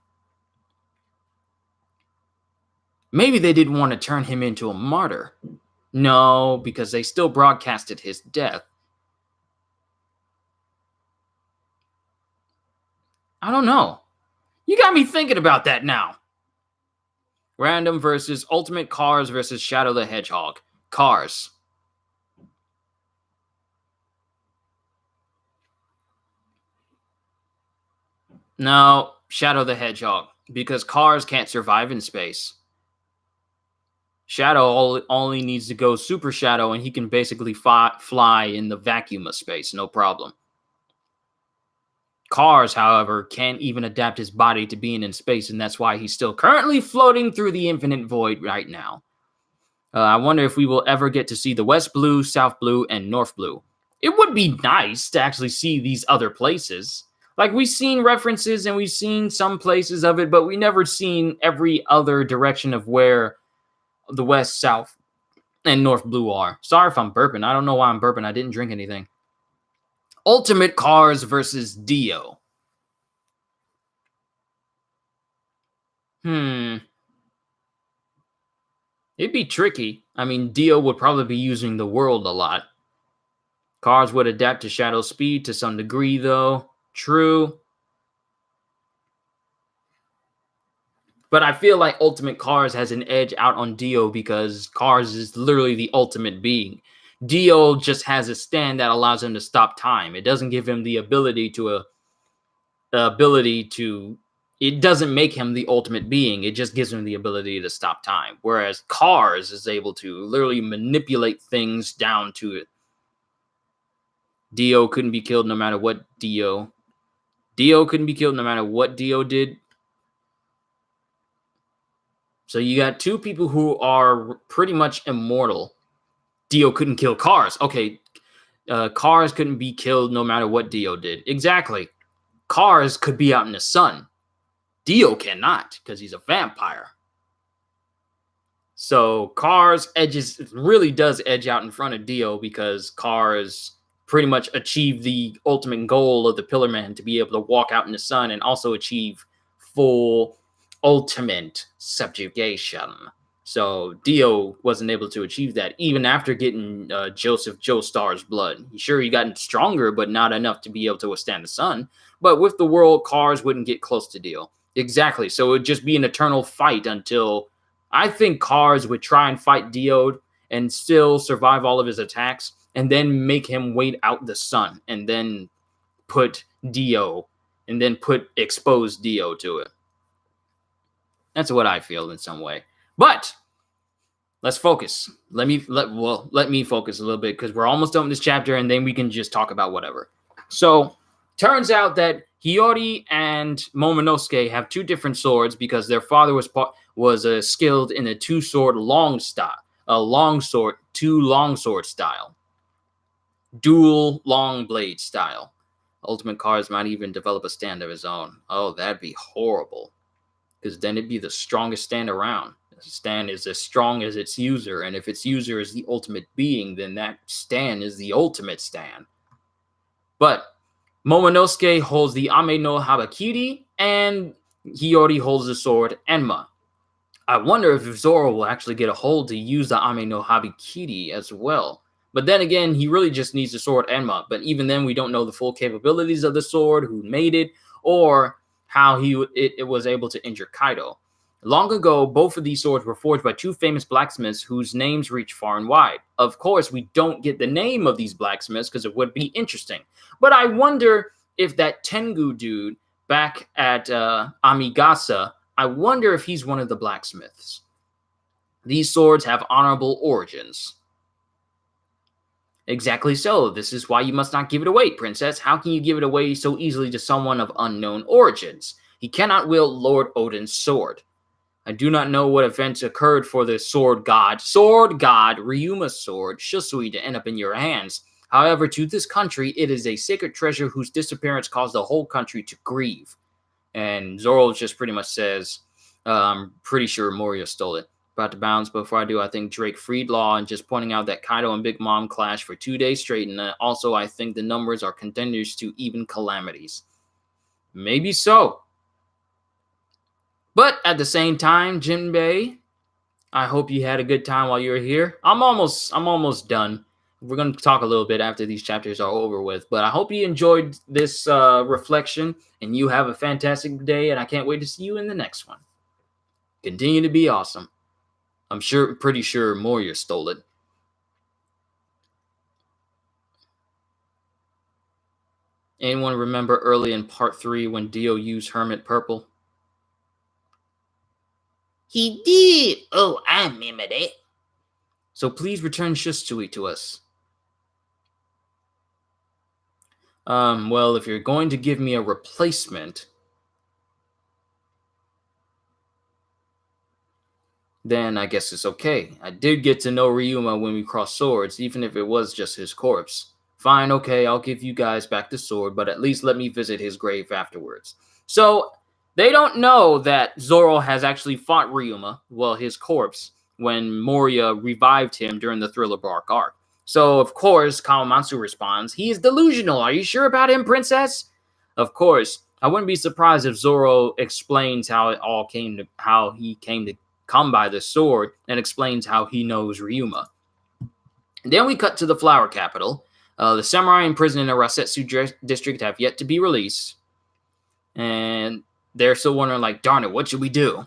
S1: Maybe they didn't want to turn him into a martyr. No, because they still broadcasted his death. I don't know. You got me thinking about that now. Random versus Ultimate Cars versus Shadow the Hedgehog. Cars. No, Shadow the Hedgehog. Because cars can't survive in space. Shadow only needs to go Super Shadow and he can basically fly in the vacuum of space. No problem. Cars, however, can't even adapt his body to being in space, and that's why he's still currently floating through the infinite void right now. I wonder if we will ever get to see the West Blue, South Blue, and North Blue. It would be nice to actually see these other places. Like, we've seen references and we've seen some places of it, but we never seen every other direction of where the West, South, and North Blue are. Sorry if I'm burping. I don't know why I'm burping. I didn't drink anything. Ultimate Cars versus Dio. It'd be tricky. I mean, Dio would probably be using the world a lot. Cars would adapt to Shadow speed to some degree, though. True. But I feel like Ultimate Cars has an edge out on Dio because Cars is literally the ultimate being. Dio just has a stand that allows him to stop time. It doesn't give him the ability to it doesn't make him the ultimate being. It just gives him the ability to stop time. Whereas Cars is able to literally manipulate things down to it. Dio couldn't be killed no matter what Dio couldn't be killed no matter what Dio did. So you got two people who are pretty much immortal. Dio couldn't kill Cars. Okay, Cars couldn't be killed no matter what Dio did. Exactly. Cars could be out in the sun. Dio cannot because he's a vampire. So Cars really does edge out in front of Dio because Cars pretty much achieved the ultimate goal of the Pillar Man to be able to walk out in the sun and also achieve full ultimate subjugation. So Dio wasn't able to achieve that even after getting Joseph Joestar's blood. Sure, he got stronger, but not enough to be able to withstand the sun. But with the world, Cars wouldn't get close to Dio. Exactly. So it would just be an eternal fight until I think Cars would try and fight Dio and still survive all of his attacks and then make him wait out the sun and then expose Dio to it. That's what I feel in some way. But let's focus. Let me focus a little bit because we're almost done with this chapter and then we can just talk about whatever. So turns out that Hiyori and Momonosuke have two different swords because their father was skilled in a two longsword style, dual long blade style. Ultimate Cars might even develop a stand of his own. Oh, that'd be horrible because then it'd be the strongest stand around. The stand is as strong as its user, and if its user is the ultimate being, then that stand is the ultimate stand. But Momonosuke holds the Ame no Habakiri, and Hiyori holds the sword Enma. I wonder if Zoro will actually get a hold to use the Ame no Habakiri as well. But then again, he really just needs the sword Enma. But even then, we don't know the full capabilities of the sword, who made it, or how it was able to injure Kaido. Long ago, both of these swords were forged by two famous blacksmiths whose names reach far and wide. Of course, we don't get the name of these blacksmiths because it would be interesting. But I wonder if that Tengu dude back at Amigasa, I wonder if he's one of the blacksmiths. These swords have honorable origins. Exactly so. This is why you must not give it away, princess. How can you give it away so easily to someone of unknown origins? He cannot wield Lord Odin's sword. I do not know what events occurred for the sword god Ryuma's sword, Shusui, to end up in your hands. However, to this country, it is a sacred treasure whose disappearance caused the whole country to grieve. And Zoro just pretty much says, I'm pretty sure Moria stole it. About to bounce, but before I do, I think Drake freed Law and just pointing out that Kaido and Big Mom clashed for 2 days straight. And also, I think the numbers are contenders to even calamities. Maybe so. But at the same time, Jinbei, I hope you had a good time while you were here. I'm almost done. We're going to talk a little bit after these chapters are over with. But I hope you enjoyed this reflection and you have a fantastic day. And I can't wait to see you in the next one. Continue to be awesome. I'm pretty sure Moria stole it. Anyone remember early in part 3 when Dio used Hermit Purple? He did. Oh, I remember that. So please return Shusui to us. Well, if you're going to give me a replacement, then I guess it's okay. I did get to know Ryuma when we crossed swords, even if it was just his corpse. Fine, okay, I'll give you guys back the sword, but at least let me visit his grave afterwards. So, they don't know that Zoro has actually fought Ryuma, well, his corpse, when Moria revived him during the Thriller Bark arc. So, of course, Kawamatsu responds, "He is delusional. Are you sure about him, princess?" Of course, I wouldn't be surprised if Zoro explains how he came to come by the sword and explains how he knows Ryuma. Then we cut to the Flower Capital. The samurai in prison in the Rasetsu district have yet to be released. And they're still wondering, like, darn it, what should we do?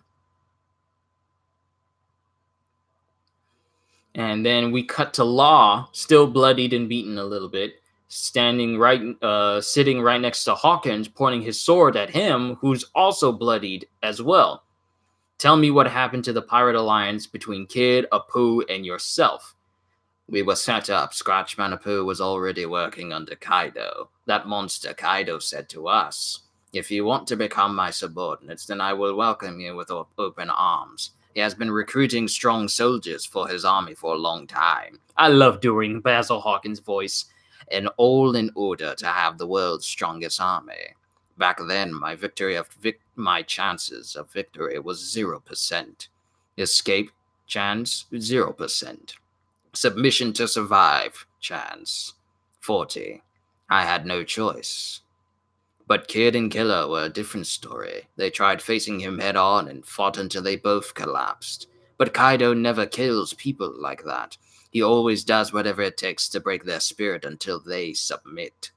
S1: And then we cut to Law, still bloodied and beaten a little bit, sitting right next to Hawkins, pointing his sword at him, who's also bloodied as well. "Tell me what happened to the pirate alliance between Kid, Apu, and yourself." "We were set up. Scratchman Apu was already working under Kaido. That monster Kaido said to us, 'If you want to become my subordinates, then I will welcome you with open arms.' He has been recruiting strong soldiers for his army for a long time." I love doing Basil Hawkins' voice. "And all in order to have the world's strongest army. Back then, my chances of victory was 0%. Escape chance, 0%. Submission to survive chance, 40. I had no choice. But Kid and Killer were a different story. They tried facing him head on and fought until they both collapsed. But Kaido never kills people like that. He always does whatever it takes to break their spirit until they submit.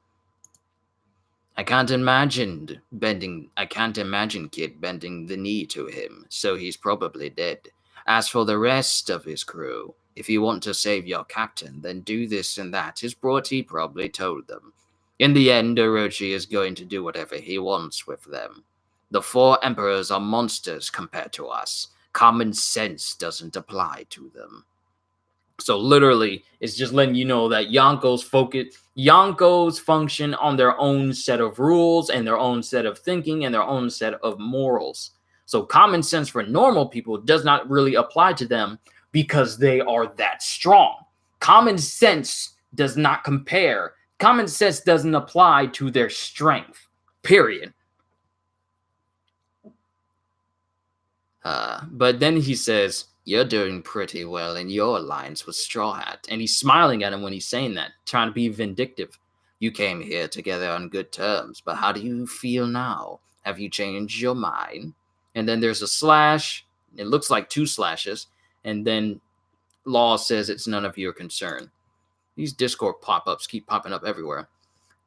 S1: I can't imagine Kid bending the knee to him, so he's probably dead. As for the rest of his crew, if you want to save your captain, then do this and that, as Broty probably told them. In the end, Orochi is going to do whatever he wants with them. The 4 emperors are monsters compared to us. Common sense doesn't apply to them." So literally, it's just letting you know that Yonkos function on their own set of rules and their own set of thinking and their own set of morals. So common sense for normal people does not really apply to them because they are that strong. Common sense does not compare. Common sense doesn't apply to their strength, period. But then he says, "You're doing pretty well in your alliance with Straw Hat." And he's smiling at him when he's saying that, trying to be vindictive. "You came here together on good terms, but how do you feel now? Have you changed your mind?" And then there's a slash. It looks like 2 slashes. And then Law says, "It's none of your concern." These Discord pop-ups keep popping up everywhere.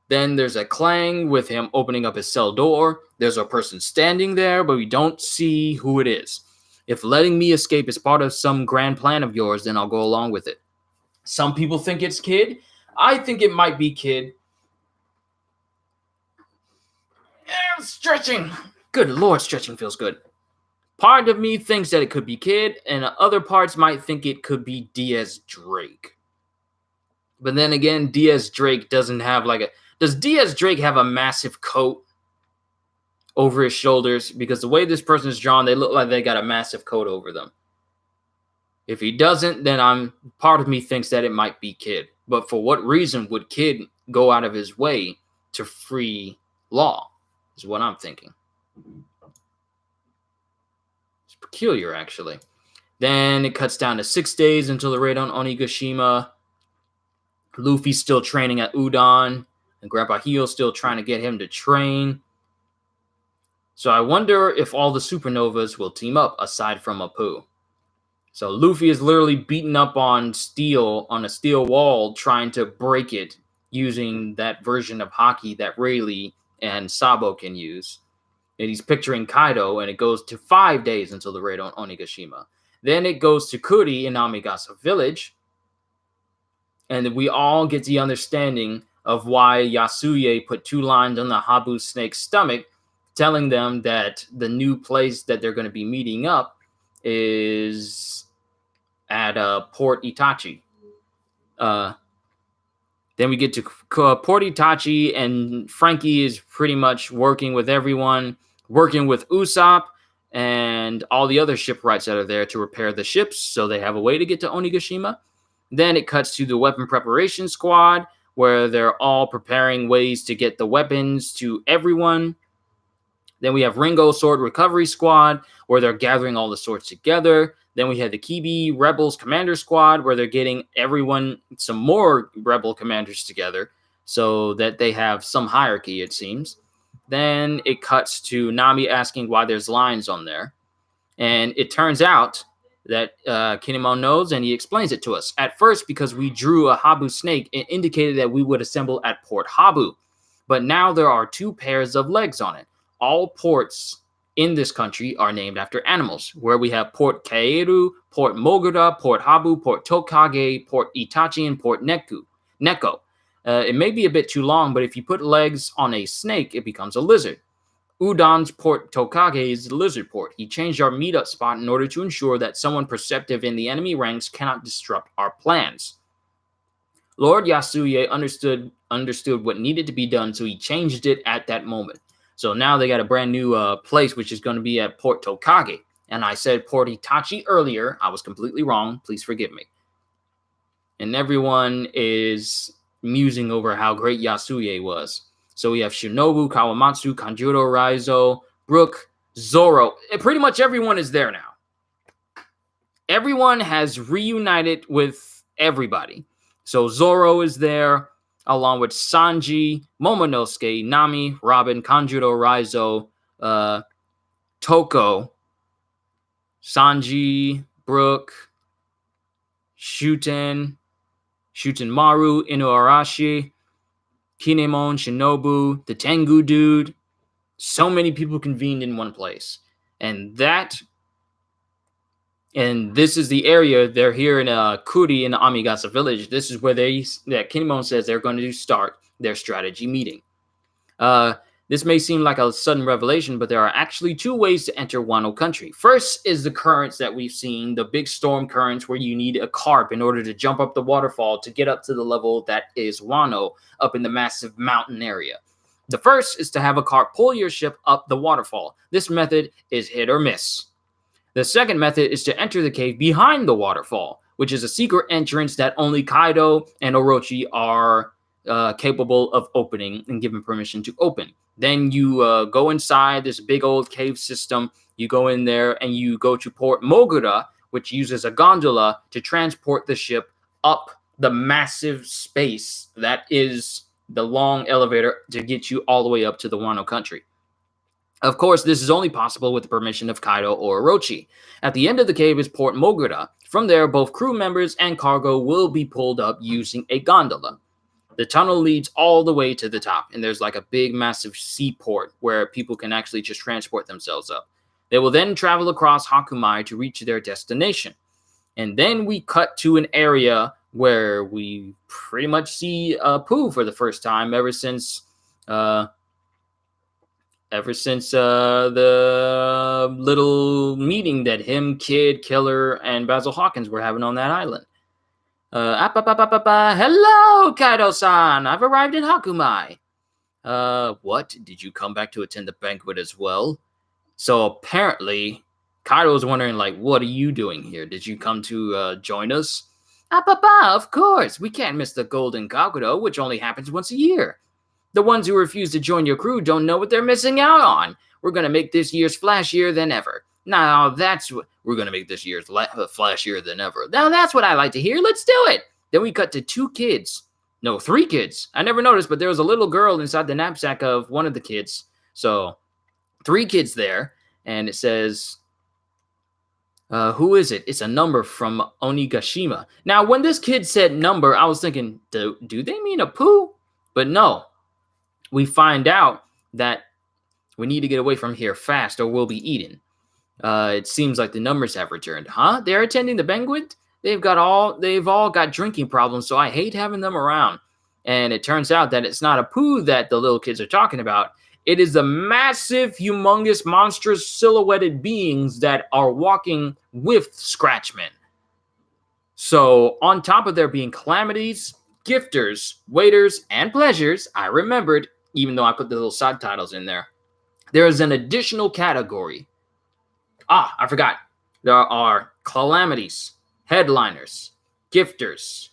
S1: Then there's a clang with him opening up his cell door. There's a person standing there, but we don't see who it is. "If letting me escape is part of some grand plan of yours, then I'll go along with it." Some people think it's Kid. I think it might be Kid. Stretching. Good Lord, stretching feels good. Part of me thinks that it could be Kid, and other parts might think it could be Diaz Drake. But then again, Diaz Drake doesn't have does Diaz Drake have a massive coat over his shoulders? Because the way this person is drawn, they look like they got a massive coat over them. If he doesn't, then part of me thinks that it might be Kid. But for what reason would Kid go out of his way to free Law? Is what I'm thinking. It's peculiar, actually. Then it cuts down to 6 days until the raid on Onigashima. Luffy's still training at Udon, and Grandpa Heel's still trying to get him to train. So I wonder if all the supernovas will team up aside from Apu. So Luffy is literally beating up on a steel wall, trying to break it using that version of haki that Rayleigh and Sabo can use. And he's picturing Kaido, and it goes to 5 days until the raid on Onigashima. Then it goes to Kuri in Amigasa Village. And we all get the understanding of why Yasuye put 2 lines on the Habu snake's stomach, telling them that the new place that they're going to be meeting up is at Port Itachi. Then we get to Port Itachi, and Frankie is pretty much working with everyone, working with Usopp and all the other shipwrights that are there to repair the ships so they have a way to get to Onigashima. Then it cuts to the weapon preparation squad, where they're all preparing ways to get the weapons to everyone. Then we have Ringo Sword Recovery Squad, where they're gathering all the swords together. Then we have the Kibi Rebels Commander Squad, where they're getting everyone, some more rebel commanders together so that they have some hierarchy, it seems. Then it cuts to Nami asking why there's lines on there. And it turns out that Kinemon knows, and he explains it to us. At first, because we drew a Habu snake, it indicated that we would assemble at Port Habu. But now there are 2 pairs of legs on it. All ports in this country are named after animals, where we have Port Kaeru, Port Mogura, Port Habu, Port Tokage, Port Itachi, and Port Neko. It may be a bit too long, but if you put legs on a snake, it becomes a lizard. Udon's Port Tokage is the lizard port. He changed our meetup spot in order to ensure that someone perceptive in the enemy ranks cannot disrupt our plans. Lord Yasuye understood what needed to be done, so he changed it at that moment. So now they got a brand new place, which is going to be at Port Tokage. And I said Port Itachi earlier. I was completely wrong. Please forgive me. And everyone is musing over how great Yasuye was. So we have Shinobu, Kawamatsu, Kanjuro, Raizo, Brook, Zoro. And pretty much everyone is there now. Everyone has reunited with everybody. So Zoro is there, along with Sanji, Momonosuke, Nami, Robin, Kanjuro, Raizo, Toko, Sanji, Brook, Shuten Maru, Inuarashi, Kinemon, Shinobu, the Tengu dude. So many people convened in one place. And this is the area. They're here in Kuri in the Amigasa village. This is where Kinemon says they're going to start their strategy meeting. This may seem like a sudden revelation, but there are actually 2 ways to enter Wano country. First is the currents that we've seen, the big storm currents where you need a carp in order to jump up the waterfall to get up to the level that is Wano, up in the massive mountain area. The first is to have a carp pull your ship up the waterfall. This method is hit or miss. The second method is to enter the cave behind the waterfall, which is a secret entrance that only Kaido and Orochi are capable of opening and given permission to open. Then you go inside this big old cave system. You go in there and you go to Port Mogura, which uses a gondola to transport the ship up the massive space that is the long elevator to get you all the way up to the Wano country. Of course, this is only possible with the permission of Kaido or Orochi. At the end of the cave is Port Mogura. From there, both crew members and cargo will be pulled up using a gondola. The tunnel leads all the way to the top, and there's like a big, massive seaport where people can actually just transport themselves up. They will then travel across Hakumai to reach their destination. And then we cut to an area where we pretty much see Pooh for the first time ever since the little meeting that him, Kid, Killer, and Basil Hawkins were having on that island. Hello, Kaido-san. I've arrived in Hakumai. What? Did you come back to attend the banquet as well? So apparently, Kaido was wondering, like, what are you doing here? Did you come to join us? Of course. We can't miss the Golden Kakudo, which only happens once a year. The ones who refuse to join your crew don't know what they're missing out on. We're going to make this year's flashier than ever. Now, that's what we're going to make this year's flashier than ever. Now, that's what I like to hear. Let's do it. Then we cut to 3 kids. I never noticed, but there was a little girl inside the knapsack of one of the kids. So 3 kids there. And it says, who is it? It's a number from Onigashima. Now, when this kid said number, I was thinking, do they mean a Pooh? But no. We find out that we need to get away from here fast or we'll be eaten. It seems like the numbers have returned. Huh? They're attending the banquet? They've all got drinking problems, so I hate having them around. And it turns out that it's not a Pooh that the little kids are talking about. It is the massive, humongous, monstrous, silhouetted beings that are walking with Scratchmen. So on top of there being calamities, gifters, waiters, and pleasures, I remembered, even though I put the little subtitles in there, there is an additional category. I forgot. There are calamities, headliners, gifters,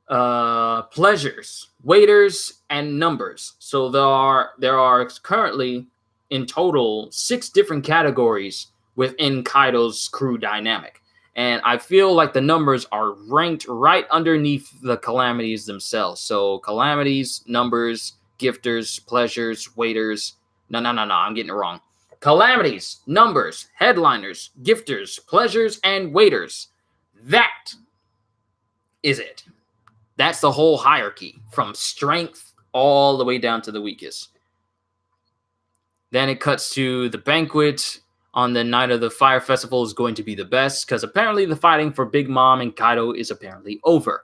S1: pleasures, waiters, and numbers. So there are currently in total 6 different categories within Kaido's crew dynamic. And I feel like the numbers are ranked right underneath the calamities themselves. So calamities, numbers, gifters, pleasures, waiters. No, I'm getting it wrong. Calamities, numbers, headliners, gifters, pleasures, and waiters. That is it. That's the whole hierarchy from strength all the way down to the weakest. Then it cuts to the banquet on the night of the fire festival is going to be the best because apparently the fighting for Big Mom and Kaido is apparently over.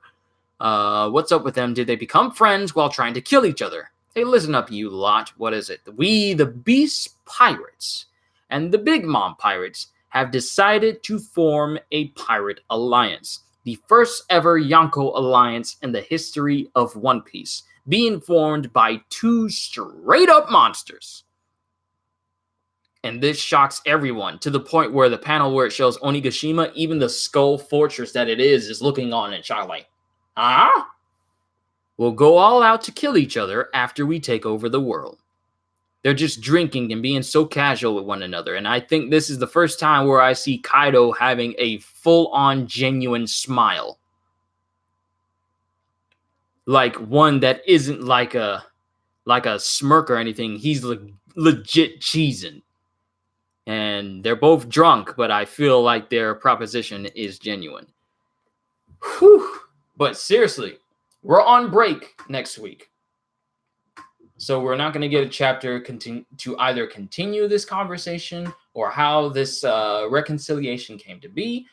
S1: What's up with them? Did they become friends while trying to kill each other? Hey, listen up, you lot. What is it? We, the Beast Pirates, and the Big Mom Pirates have decided to form a pirate alliance. The first ever Yonko alliance in the history of One Piece, being formed by 2 straight-up monsters. And this shocks everyone to the point where the panel where it shows Onigashima, even the skull fortress that it is looking on in shock like, We'll go all out to kill each other after we take over the world. They're just drinking and being so casual with one another. And I think this is the first time where I see Kaido having a full-on genuine smile. Like one that isn't like a smirk or anything. He's legit cheesing. And they're both drunk, but I feel like their proposition is genuine. Whew. But seriously, we're on break next week. So we're not going to get a chapter to either continue this conversation or how this reconciliation came to be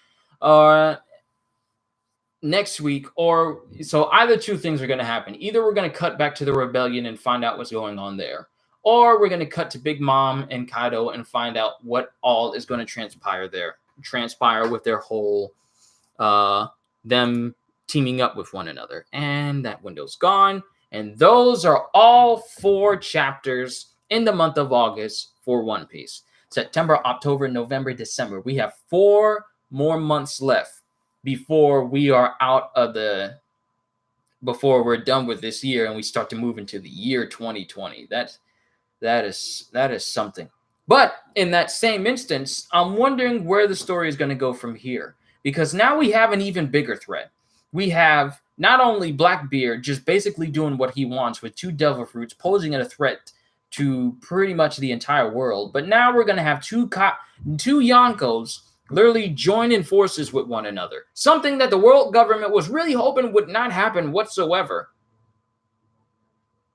S1: next week. Or so either 2 things are going to happen. Either we're going to cut back to the rebellion and find out what's going on there. Or we're going to cut to Big Mom and Kaido and find out what all is going to transpire with their whole, them teaming up with one another. And that window's gone. And those are all 4 chapters in the month of August for One Piece. September, October, November, December. We have 4 more months left before we are before we're done with this year and we start to move into the year 2020. That is something. But in that same instance, I'm wondering where the story is going to go from here. Because now we have an even bigger threat. We have not only Blackbeard just basically doing what he wants with 2 devil fruits, posing as a threat to pretty much the entire world, but now we're going to have 2 Yonkos literally joining forces with one another. Something that the world government was really hoping would not happen whatsoever.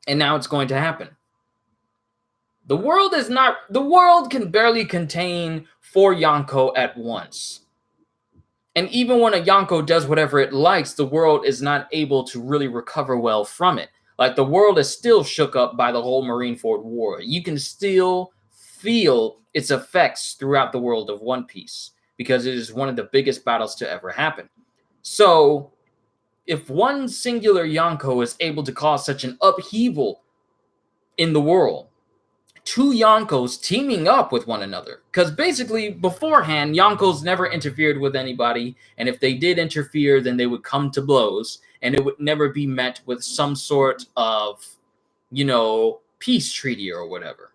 S1: And now it's going to happen. The world can barely contain 4 Yonko at once. And even when a Yonko does whatever it likes, the world is not able to really recover well from it. Like the world is still shook up by the whole Marineford War. You can still feel its effects throughout the world of One Piece because it is one of the biggest battles to ever happen. So if one singular Yonko is able to cause such an upheaval in the world, 2 Yonkos teaming up with one another. Because basically, beforehand, Yonkos never interfered with anybody. And if they did interfere, then they would come to blows. And it would never be met with some sort of, peace treaty or whatever.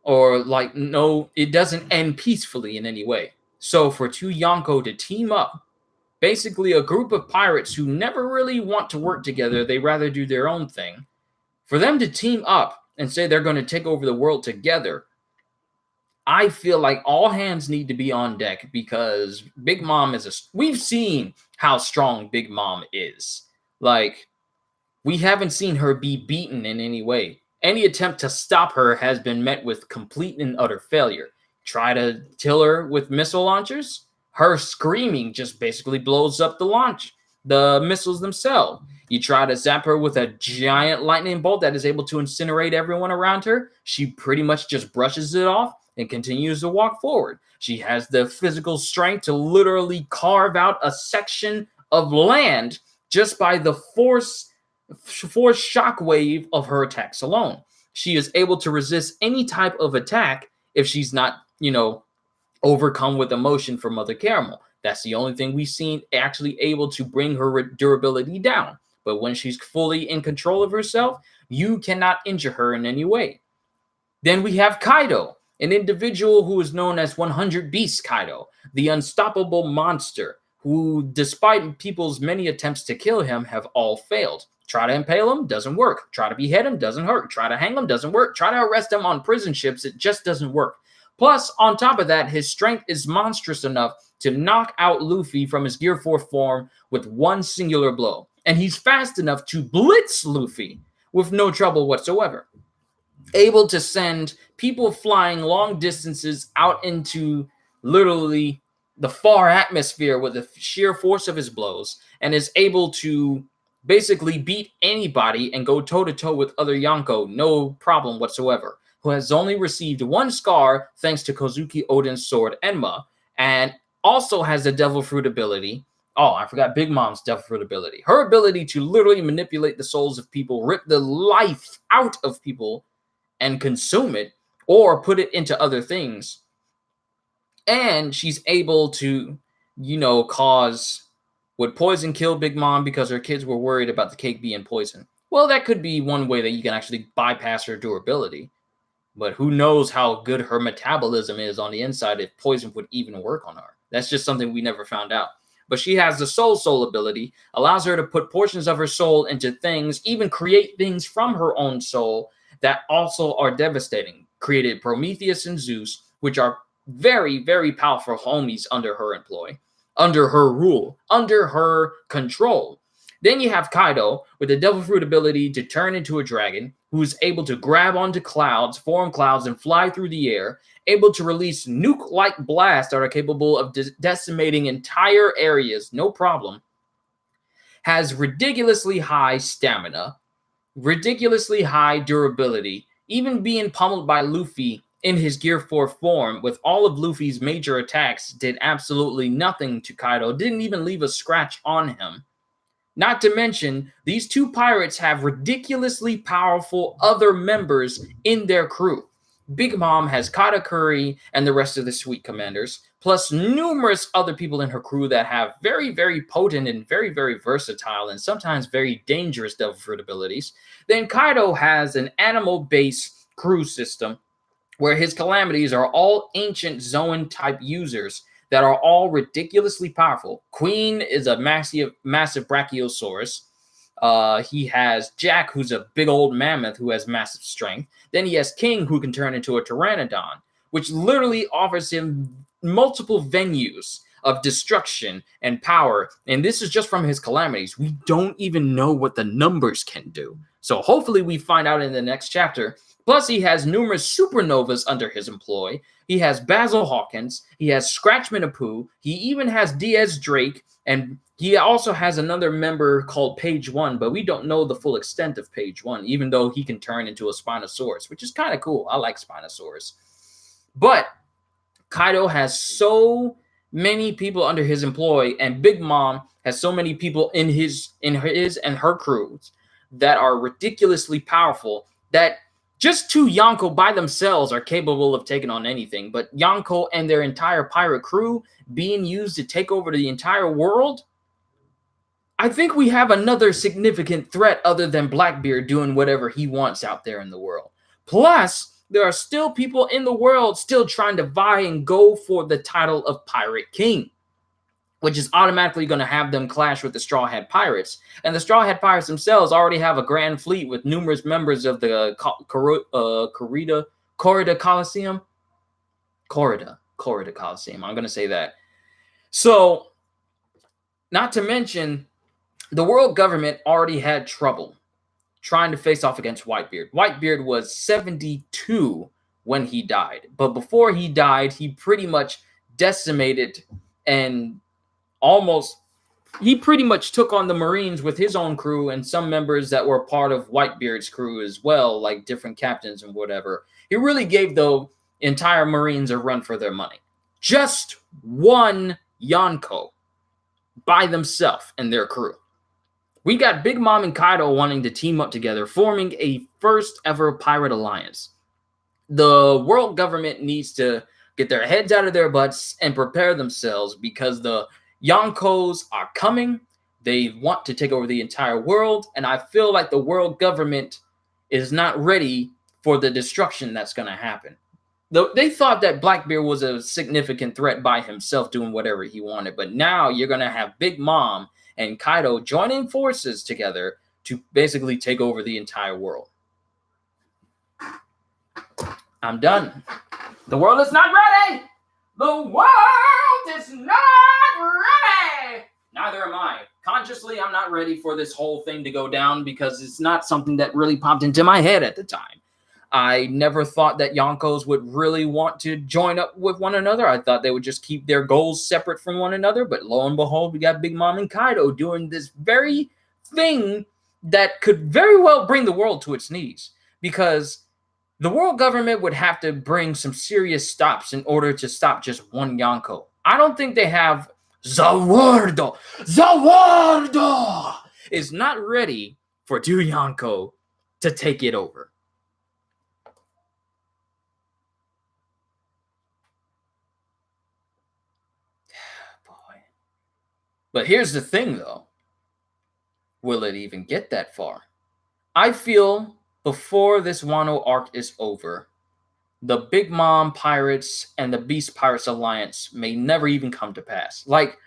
S1: Or no, it doesn't end peacefully in any way. So for 2 Yonko to team up, basically a group of pirates who never really want to work together, they rather do their own thing. For them to team up and say they're going to take over the world together, I feel like all hands need to be on deck because Big Mom we've seen how strong Big Mom is. Like, we haven't seen her be beaten in any way. Any attempt to stop her has been met with complete and utter failure. Try to kill her with missile launchers? Her screaming just basically blows up the missiles themselves. You try to zap her with a giant lightning bolt that is able to incinerate everyone around her. She pretty much just brushes it off and continues to walk forward. She has the physical strength to literally carve out a section of land just by the force shockwave of her attacks alone. She is able to resist any type of attack if she's not, overcome with emotion from Mother Caramel. That's the only thing we've seen actually able to bring her durability down. But when she's fully in control of herself, you cannot injure her in any way. Then we have Kaido, an individual who is known as 100 Beast Kaido, the unstoppable monster, who, despite people's many attempts to kill him, have all failed. Try to impale him, doesn't work. Try to behead him, doesn't hurt. Try to hang him, doesn't work. Try to arrest him on prison ships, it just doesn't work. Plus, on top of that, his strength is monstrous enough to knock out Luffy from his Gear 4 form with one singular blow. And he's fast enough to blitz Luffy with no trouble whatsoever. Able to send people flying long distances out into literally the far atmosphere with the sheer force of his blows, and is able to basically beat anybody and go toe-to-toe with other Yonko, no problem whatsoever, who has only received one scar thanks to Kozuki Oden's sword Enma, and also has the Devil Fruit ability. Oh, I forgot Big Mom's Devil Fruit ability. Her ability to literally manipulate the souls of people, rip the life out of people, and consume it, or put it into other things. And she's able to, cause... Would poison kill Big Mom because her kids were worried about the cake being poisoned? Well, that could be one way that you can actually bypass her durability. But who knows how good her metabolism is on the inside if poison would even work on her. That's just something we never found out. But she has the soul ability, allows her to put portions of her soul into things, even create things from her own soul that also are devastating. Created Prometheus and Zeus, which are very, very powerful homies under her employ. Under her rule, under her control. Then you have Kaido with the Devil Fruit ability to turn into a dragon, who is able to grab onto clouds, form clouds, and fly through the air, able to release nuke-like blasts that are capable of decimating entire areas, no problem. Has ridiculously high stamina, ridiculously high durability, even being pummeled by Luffy in his Gear 4 form, with all of Luffy's major attacks, did absolutely nothing to Kaido, didn't even leave a scratch on him. Not to mention, these two pirates have ridiculously powerful other members in their crew. Big Mom has Katakuri and the rest of the Sweet Commanders, plus numerous other people in her crew that have very, very potent and very, very versatile and sometimes very dangerous Devil Fruit abilities. Then Kaido has an animal-based crew system where his calamities are all ancient Zoan-type users that are all ridiculously powerful. Queen is a massive Brachiosaurus. He has Jack, who's a big old mammoth who has massive strength. Then he has King, who can turn into a Pteranodon, which literally offers him multiple venues of destruction and power. And this is just from his calamities. We don't even know what the numbers can do. So hopefully we find out in the next chapter. Plus, he has numerous supernovas under his employ. He has Basil Hawkins. He has Scratchman Apu. He even has Diaz Drake. And he also has another member called Page One, but we don't know the full extent of Page One, even though he can turn into a Spinosaurus, which is kind of cool. I like Spinosaurus. But Kaido has so many people under his employ, and Big Mom has so many people in his and her crews that are ridiculously powerful that just two Yonko by themselves are capable of taking on anything. But Yonko and their entire pirate crew being used to take over the entire world, I think we have another significant threat other than Blackbeard doing whatever he wants out there in the world. Plus, there are still people in the world still trying to vie and go for the title of Pirate King, which is automatically going to have them clash with the Straw Hat Pirates. And the Straw Hat Pirates themselves already have a grand fleet with numerous members of the Corrida Coliseum. Corrida Coliseum. I'm going to say that. So, not to mention, the world government already had trouble trying to face off against Whitebeard. Whitebeard was 72 when he died. But before he died, he pretty much decimated and he pretty much took on the Marines with his own crew and some members that were part of Whitebeard's crew as well, like different captains and whatever. He really gave the entire Marines a run for their money. Just one Yonko by themselves and their crew. We got Big Mom and Kaido wanting to team up together, forming a first ever pirate alliance. The world government needs to get their heads out of their butts and prepare themselves because the Yonkos are coming. They want to take over the entire world, and I feel like the world government is not ready for the destruction that's going to happen. They thought that Blackbeard was a significant threat by himself doing whatever he wanted, but now you're going to have Big Mom and Kaido joining forces together to basically take over the entire world. I'm done. The world is not ready. The world is not ready. Neither am I. Consciously, I'm not ready for this whole thing to go down because it's not something that really popped into my head at the time. I never thought that Yonkos would really want to join up with one another. I thought they would just keep their goals separate from one another. But lo and behold, we got Big Mom and Kaido doing this very thing that could very well bring the world to its knees. Because the world government would have to bring some serious stops in order to stop just one Yonko. I don't think they have the world is not ready for two Yonko to take it over. Boy. But here's the thing, though. Will it even get that far? I feel before this Wano arc is over, the Big Mom Pirates and the Beast Pirates Alliance may never even come to pass. Like,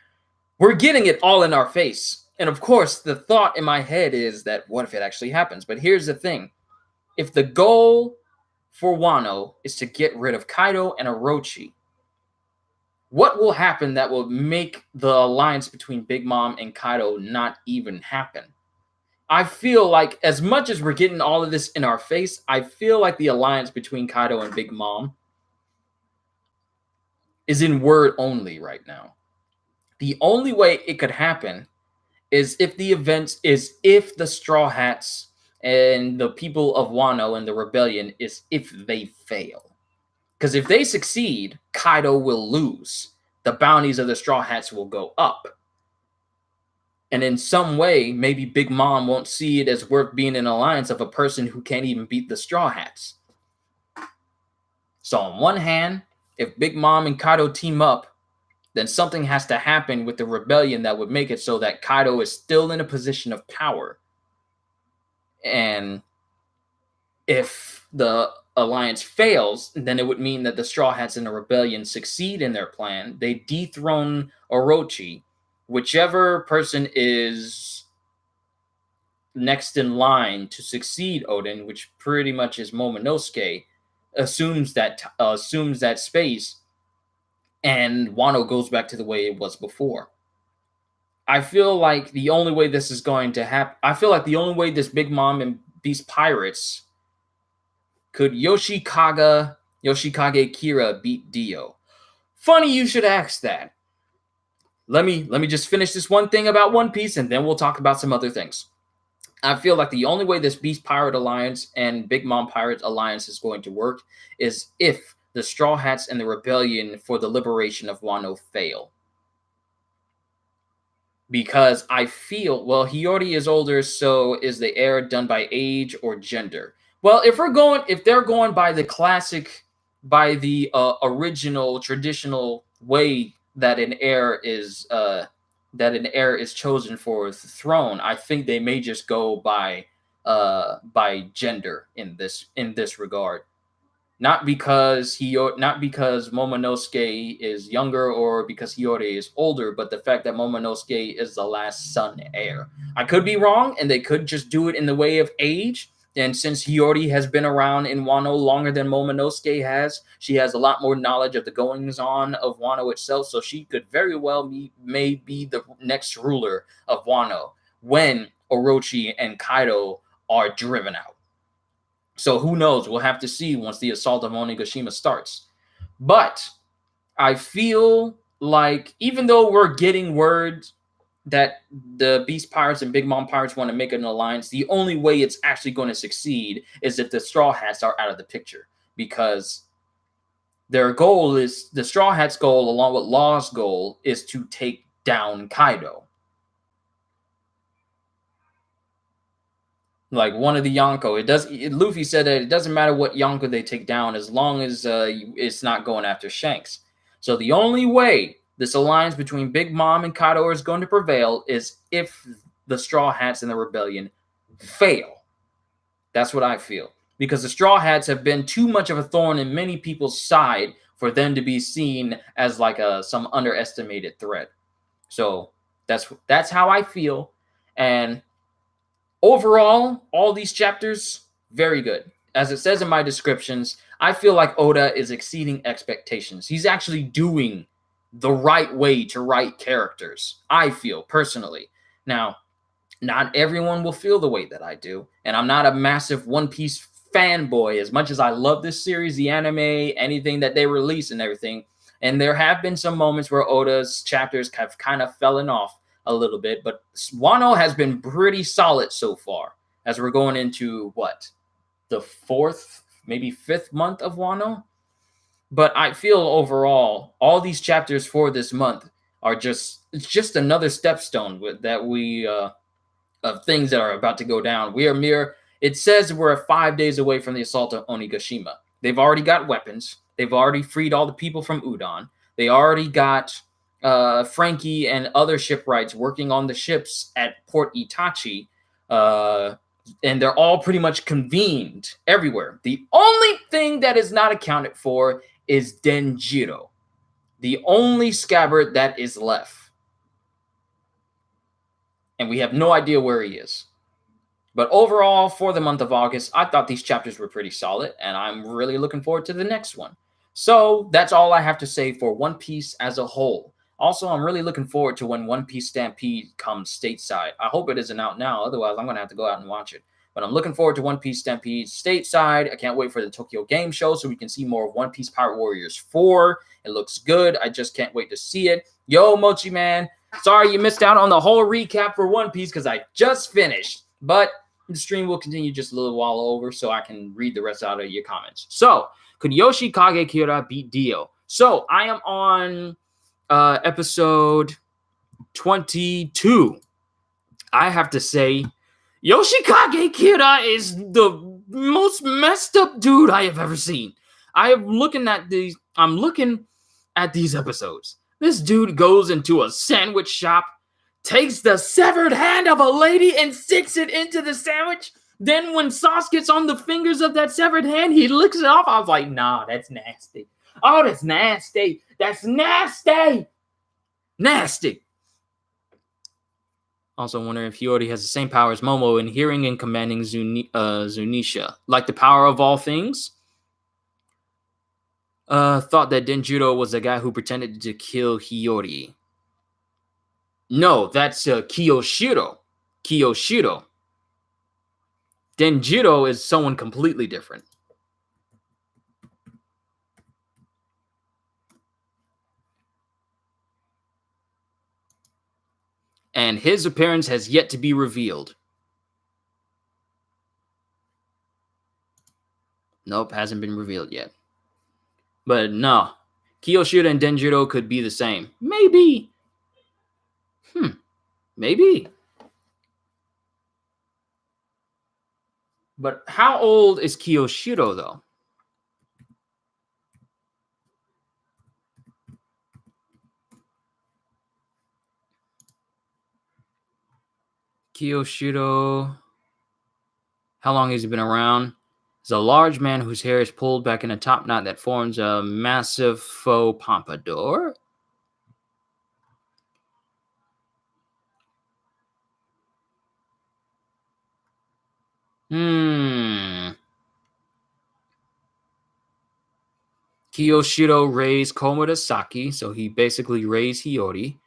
S1: we're getting it all in our face. And of course, the thought in my head is that what if it actually happens? But here's the thing. If the goal for Wano is to get rid of Kaido and Orochi, what will happen that will make the alliance between Big Mom and Kaido not even happen? I feel like as much as we're getting all of this in our face, I feel like the alliance between Kaido and Big Mom is in word only right now. The only way it could happen is if the Straw Hats and the people of Wano and the rebellion is if they fail. Because if they succeed, Kaido will lose. The bounties of the Straw Hats will go up. And in some way, maybe Big Mom won't see it as worth being an alliance of a person who can't even beat the Straw Hats. So on one hand, if Big Mom and Kaido team up, then something has to happen with the rebellion that would make it so that Kaido is still in a position of power. And if the alliance fails, then it would mean that the Straw Hats and the rebellion succeed in their plan. They dethrone Orochi. Whichever person is next in line to succeed Oden, which pretty much is Momonosuke, assumes that space, and Wano goes back to the way it was before. I feel like the only way this is going to happen, I feel like the only way this Big Mom and Beast Pirates could Yoshikage Kira beat Dio. Funny you should ask that. Let me just finish this one thing about One Piece, and then we'll talk about some other things. I feel like the only way this Beast Pirate Alliance and Big Mom Pirate Alliance is going to work is if the Straw Hats and the rebellion for the liberation of Wano fail. Because I feel, well, he already is older, so is the heir done by age or gender? Well, if they're going by the classic, by the original traditional way that an heir is chosen for the throne, I think they may just go by gender in this regard. Not because Momonosuke is younger or because Hiyori is older, but the fact that Momonosuke is the last son heir. I could be wrong, and they could just do it in the way of age. And since Hiyori has been around in Wano longer than Momonosuke has, she has a lot more knowledge of the goings-on of Wano itself, so she could very well may be the next ruler of Wano when Orochi and Kaido are driven out. So who knows? We'll have to see once the assault of Onigashima starts. But I feel like even though we're getting words that the Beast Pirates and Big Mom Pirates want to make an alliance, the only way it's actually going to succeed is if the Straw Hats are out of the picture. Because their goal is, the Straw Hats' goal, along with Law's goal, is to take down Kaido. Like one of the Yonko, Luffy said that it doesn't matter what Yonko they take down as long as it's not going after Shanks. So the only way this alliance between Big Mom and Kaido is going to prevail is if the Straw Hats and the rebellion fail. That's what I feel. because the Straw Hats have been too much of a thorn in many people's side for them to be seen as like some underestimated threat. So that's how I feel. And overall, all these chapters, very good. As it says in my descriptions, I feel like Oda is exceeding expectations. He's actually doing the right way to write characters, I feel personally. Now, not everyone will feel the way that I do, and I'm not a massive One Piece fanboy as much as I love this series, the anime, anything that they release and everything. And there have been some moments where Oda's chapters have kind of fallen off a little bit, but Wano has been pretty solid so far as we're going into the fourth, maybe fifth month of Wano. But I feel overall, all these chapters for this month are it's just another stepstone of things that are about to go down. It says we're 5 days away from the assault of Onigashima. They've already got weapons. They've already freed all the people from Udon. They already got Frankie and other shipwrights working on the ships at Port Itachi. And they're all pretty much convened everywhere. The only thing that is not accounted for is Denjiro, the only scabbard that is left. And we have no idea where he is. But overall, for the month of August, I thought these chapters were pretty solid, and I'm really looking forward to the next one. So that's all I have to say for One Piece as a whole. Also, I'm really looking forward to when One Piece Stampede comes stateside. I hope it isn't out now, otherwise I'm going to have to go out and watch it. But I'm looking forward to One Piece Stampede stateside. I can't wait for the Tokyo Game Show so we can see more of One Piece Pirate Warriors 4. It looks good. I just can't wait to see it. Yo, Mochi Man. Sorry you missed out on the whole recap for One Piece because I just finished. But the stream will continue just a little while over so I can read the rest out of your comments. So, could Yoshi Kagekira beat Dio? So, I am on episode 22. I have to say, Yoshikage Kira is the most messed up dude I have ever seen. I'm looking at these episodes. This dude goes into a sandwich shop, takes the severed hand of a lady and sticks it into the sandwich. Then when sauce gets on the fingers of that severed hand, he licks it off. I was like, nah, that's nasty. Oh, that's nasty. That's nasty. Nasty. Also wondering if Hiyori has the same power as Momo in hearing and commanding Zunisha. Like the power of all things? Thought that Denjiro was the guy who pretended to kill Hiyori. No, that's Kiyoshiro. Kiyoshiro. Denjiro is someone completely different. And his appearance has yet to be revealed. Nope, hasn't been revealed yet. But no, Kiyoshiro and Denjiro could be the same. Maybe. Maybe. But how old is Kiyoshiro, though? Kiyoshiro. How long has he been around? He's a large man whose hair is pulled back in a top knot that forms a massive faux pompadour. Kiyoshiro raised Komurasaki, so he basically raised Hiyori.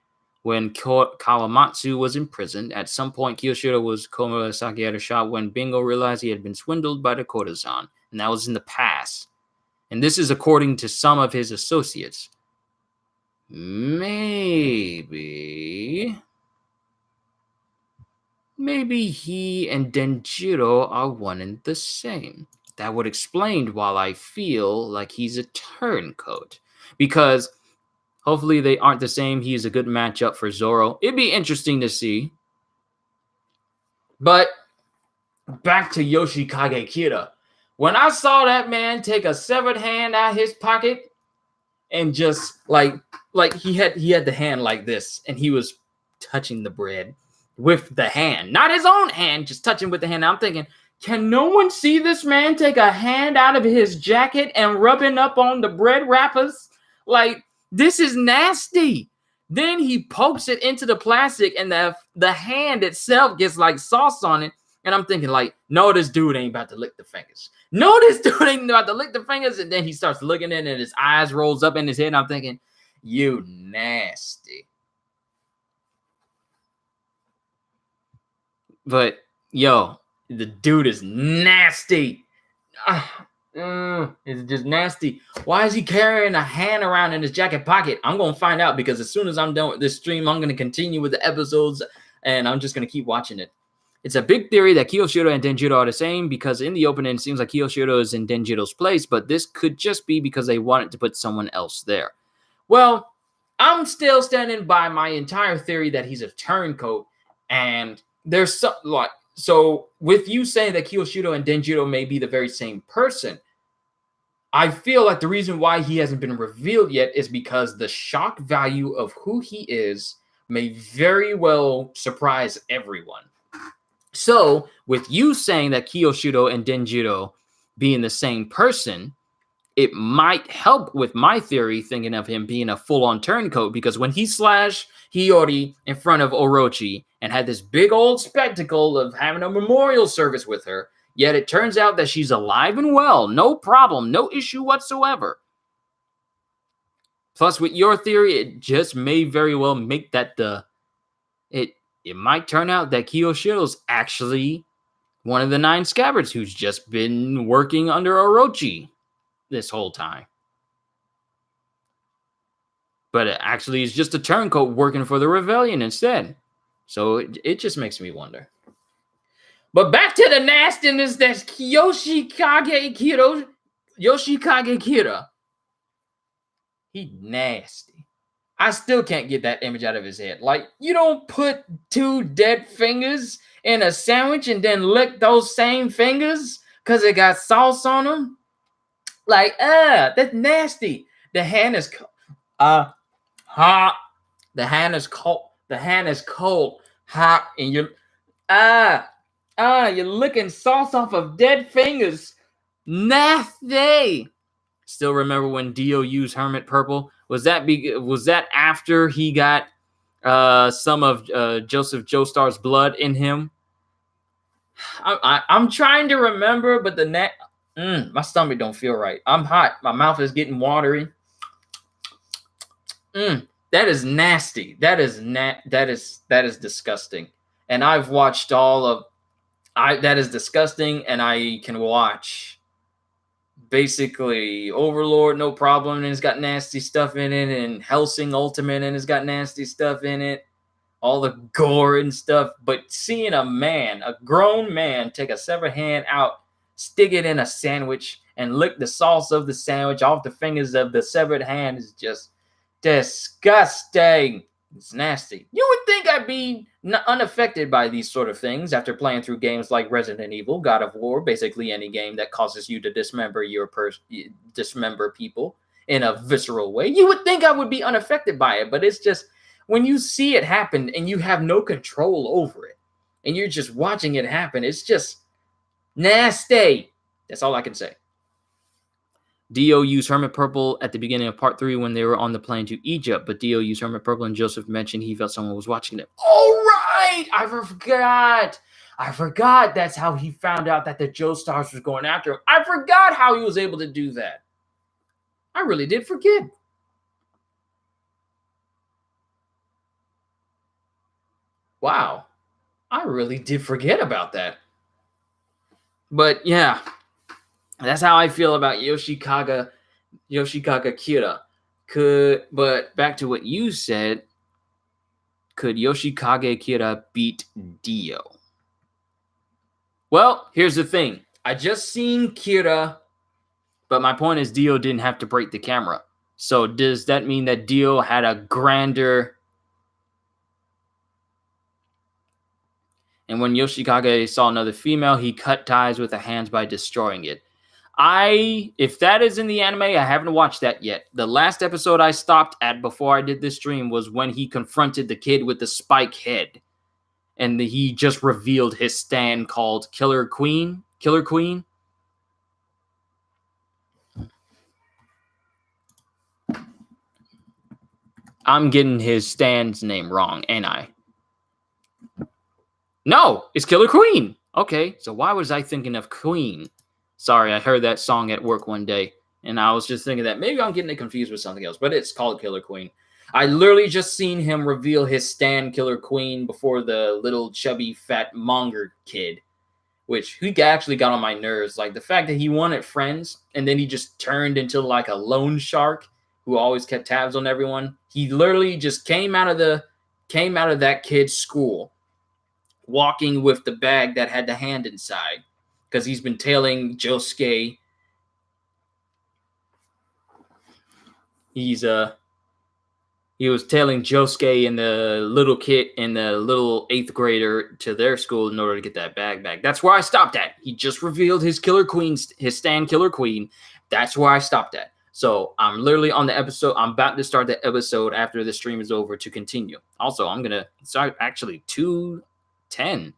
S1: When Kawamatsu was imprisoned, at some point Kiyoshiro was Komurasaki at a shop when Bingo realized he had been swindled by the courtesan, and that was in the past. And this is according to some of his associates. Maybe he and Denjiro are one and the same. That would explain why I feel like he's a turncoat. Because hopefully they aren't the same. He is a good matchup for Zoro. It'd be interesting to see. But back to Yoshikage Kira. When I saw that man take a severed hand out of his pocket and just like he had the hand like this and he was touching the bread with the hand, not his own hand, just touching with the hand. I'm thinking, Can no one see this man take a hand out of his jacket and rubbing up on the bread wrappers? Like, this is nasty. Then he pokes it into the plastic and the hand itself gets like sauce on it. And I'm thinking like, no, this dude ain't about to lick the fingers. No, this dude ain't about to lick the fingers. And then he starts looking at it and his eyes rolls up in his head. And I'm thinking, you nasty. But yo, the dude is nasty. It's just nasty. Why is he carrying a hand around in his jacket pocket? I'm going to find out because as soon as I'm done with this stream, I'm going to continue with the episodes and I'm just going to keep watching it. It's a big theory that Kiyoshiro and Denjiro are the same because in the opening, it seems like Kiyoshiro is in Denjiro's place, but this could just be because they wanted to put someone else there. Well, I'm still standing by my entire theory that he's a turncoat, and there's something like, so with you saying that Kiyoshiro and Denjiro may be the very same person, I feel like the reason why he hasn't been revealed yet is because the shock value of who he is may very well surprise everyone. So with you saying that Kiyoshiro and Denjiro being the same person, it might help with my theory thinking of him being a full-on turncoat, because when he slashed Hiyori in front of Orochi and had this big old spectacle of having a memorial service with her, yet it turns out that she's alive and well, no problem, no issue whatsoever. Plus, with your theory, it just may very well make that it might turn out that Kiyoshiro's actually one of the 9 scabbards who's just been working under Orochi this whole time. But it actually is just a turncoat working for the rebellion instead. So it just makes me wonder. But back to the nastiness that's Yoshikage Kira. He nasty. I still can't get that image out of his head. Like, you don't put 2 dead fingers in a sandwich and then lick those same fingers because it got sauce on them. Like, that's nasty. The hand is hot. The hand is cold. The hand is cold, hot, and you're you're licking sauce off of dead fingers. Nasty. Still remember when Dio used Hermit Purple? Was that after he got some of Joseph Joestar's blood in him? I'm trying to remember, but my stomach don't feel right. I'm hot. My mouth is getting watery. That is nasty. That is disgusting. And I've watched that is disgusting, and I can watch basically Overlord, no problem, and it's got nasty stuff in it, and Hellsing Ultimate, and it's got nasty stuff in it, all the gore and stuff. But seeing a grown man, take a severed hand out, stick it in a sandwich, and lick the sauce of the sandwich off the fingers of the severed hand is just disgusting. It's nasty. You would think I'd be unaffected by these sort of things after playing through games like Resident Evil, God of War, basically any game that causes you to dismember people in a visceral way. You would think I would be unaffected by it, but it's just when you see it happen and you have no control over it and you're just watching it happen, it's just nasty. That's all I can say. Dio used Hermit Purple at the beginning of part 3 when they were on the plane to Egypt, but Dio used Hermit Purple and Joseph mentioned he felt someone was watching them. All right! I forgot that's how he found out that the Joestars was going after him. I forgot how he was able to do that. I really did forget. Wow. I really did forget about that. But yeah. That's how I feel about Yoshikage Kira. But back to what you said, could Yoshikage Kira beat Dio? Well, here's the thing. I just seen Kira, but my point is Dio didn't have to break the camera. So does that mean that Dio had a grander... And when Yoshikage saw another female, he cut ties with the hands by destroying it. If that is in the anime, I haven't watched that yet. The last episode I stopped at before I did this stream was when he confronted the kid with the spike head. And he just revealed his stand called Killer Queen. Killer Queen? I'm getting his stand's name wrong, ain't I? No, it's Killer Queen. Okay, so why was I thinking of Queen? Sorry, I heard that song at work one day, and I was just thinking that maybe I'm getting it confused with something else, but it's called Killer Queen. I literally just seen him reveal his stand Killer Queen before the little chubby fat monger kid, which he actually got on my nerves. Like the fact that he wanted friends and then he just turned into like a loan shark who always kept tabs on everyone. He literally just came out of that kid's school walking with the bag that had the hand inside because he's been tailing Josuke. He was tailing Josuke and the little kid and the little 8th grader to their school in order to get that bag back. That's where I stopped at. He just revealed his stand Killer Queen. That's where I stopped at. So I'm literally on the episode. I'm about to start the episode after the stream is over to continue. Also, I'm going to start actually 2:10.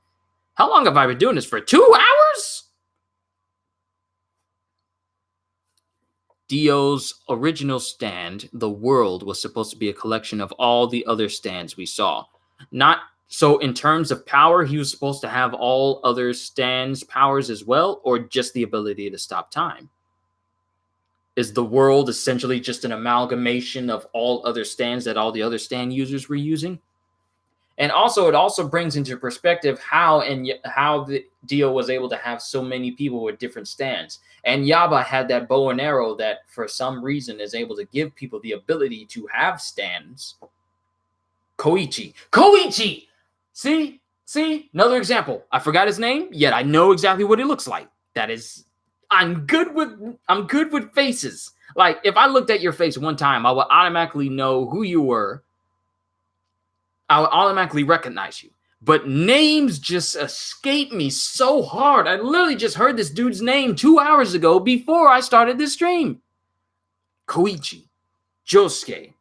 S1: How long have I been doing this for? 2 hours? Dio's original stand, the world, was supposed to be a collection of all the other stands we saw. Not so in terms of power, he was supposed to have all other stands' powers as well, or just the ability to stop time. Is the world essentially just an amalgamation of all other stands that all the other stand users were using? And also, it also brings into perspective how the Dio was able to have so many people with different stands. And Yaba had that bow and arrow that, for some reason, is able to give people the ability to have stands. Koichi. See, another example. I forgot his name, yet I know exactly what he looks like. That is, I'm good with faces. Like if I looked at your face one time, I would automatically know who you were. I would automatically recognize you. But names just escape me so hard. I literally just heard this dude's name 2 hours ago before I started this stream. Koichi, Josuke,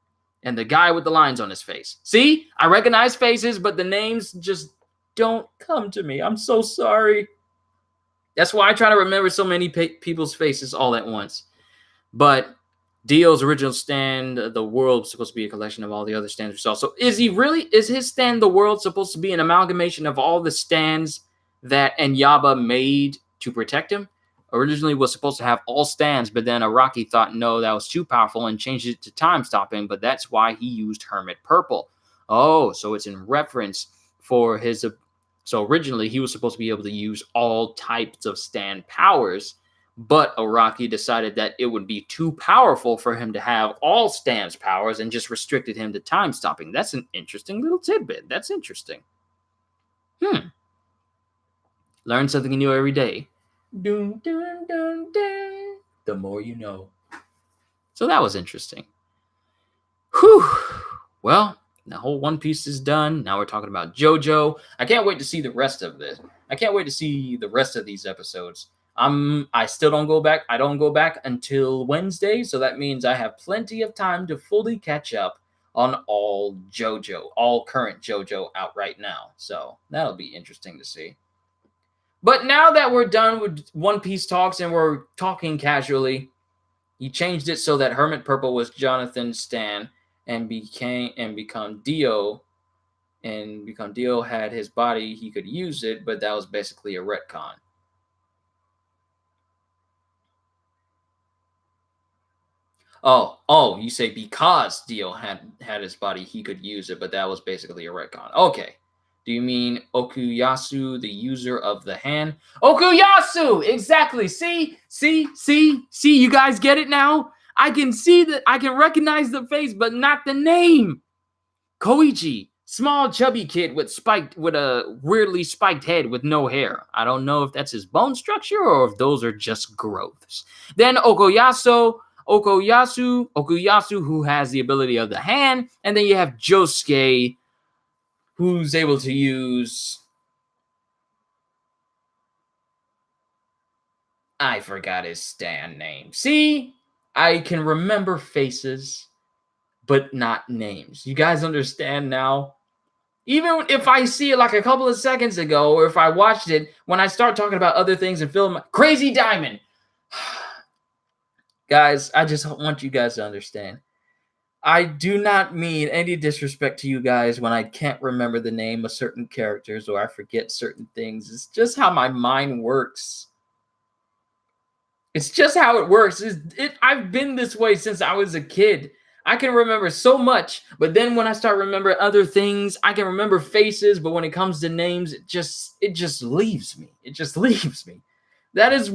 S1: and the guy with the lines on his face. See, I recognize faces, but the names just don't come to me. I'm so sorry. That's why I try to remember so many people's faces all at once. But Dio's original stand, the world, supposed to be a collection of all the other stands we saw. So is his stand, the world, supposed to be an amalgamation of all the stands that Yaba made to protect him? Originally was supposed to have all stands, but then Araki thought, no, that was too powerful and changed it to time stopping, but that's why he used Hermit Purple. Oh, so it's in reference for his... So originally he was supposed to be able to use all types of stand powers, but Araki decided that it would be too powerful for him to have all stands powers and just restricted him to time stopping. That's an interesting little tidbit. That's interesting. Learn something new every day. Dun, dun, dun, dun. The more you know. So that was interesting. Whew. Well, the whole One Piece is done. Now we're talking about JoJo. I can't wait to see the rest of this. I can't wait to see the rest of these episodes. I still don't go back. I don't go back until Wednesday, so that means I have plenty of time to fully catch up on all current JoJo out right now. So that'll be interesting to see. But now that we're done with One Piece talks and we're talking casually, he changed it so that Hermit Purple was Jonathan Stan and become Dio. And become Dio had his body, he could use it, but that was basically a retcon. Oh, you say because Dio had his body, he could use it, but that was basically a retcon. Okay. Do you mean Okuyasu, the user of the hand? Okuyasu! Exactly. See, you guys get it now? I can see that, I can recognize the face, but not the name. Koichi, small chubby kid with a weirdly spiked head with no hair. I don't know if that's his bone structure or if those are just growths. Then Okuyasu, who has the ability of the hand, and then you have Josuke, who's able to use... I forgot his stand name. See? I can remember faces, but not names. You guys understand now? Even if I see it like a couple of seconds ago, or if I watched it, when I start talking about other things and film, Crazy Diamond. Guys, I just want you guys to understand. I do not mean any disrespect to you guys when I can't remember the name of certain characters or I forget certain things. It's just how my mind works. It's just how it works. I've been this way since I was a kid. I can remember so much, but then when I start remembering other things, I can remember faces, but when it comes to names, it just leaves me. It just leaves me. That is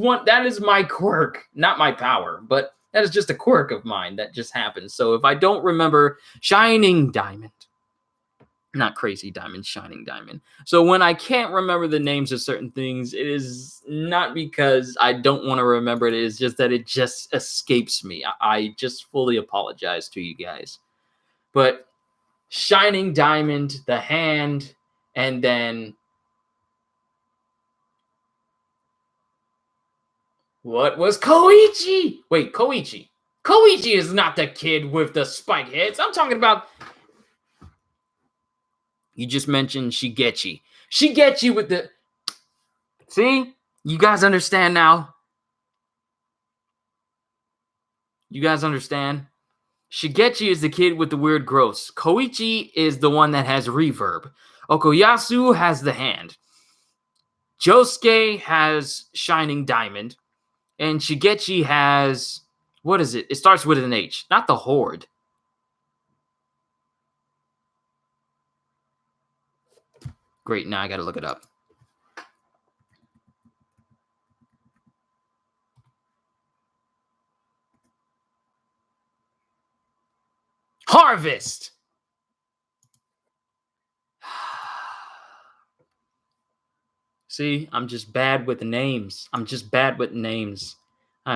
S1: my quirk, not my power, but that is just a quirk of mine that just happens. So if I don't remember Shining Diamond, not Crazy Diamond, Shining Diamond. So when I can't remember the names of certain things, it is not because I don't want to remember it. It is just that it just escapes me. I just fully apologize to you guys. But Shining Diamond, the hand, and then what was Koichi? Wait, Koichi. Koichi is not the kid with the spike heads. I'm talking about. You just mentioned Shigechi. Shigechi with the. See? You guys understand now? You guys understand? Shigechi is the kid with the weird growths. Koichi is the one that has reverb. Okuyasu has the hand. Josuke has Shining Diamond. And Shigechi has. What is it? It starts with an H, not the Horde. Great, now I gotta look it up. Harvest! See, I'm just bad with the names. I'm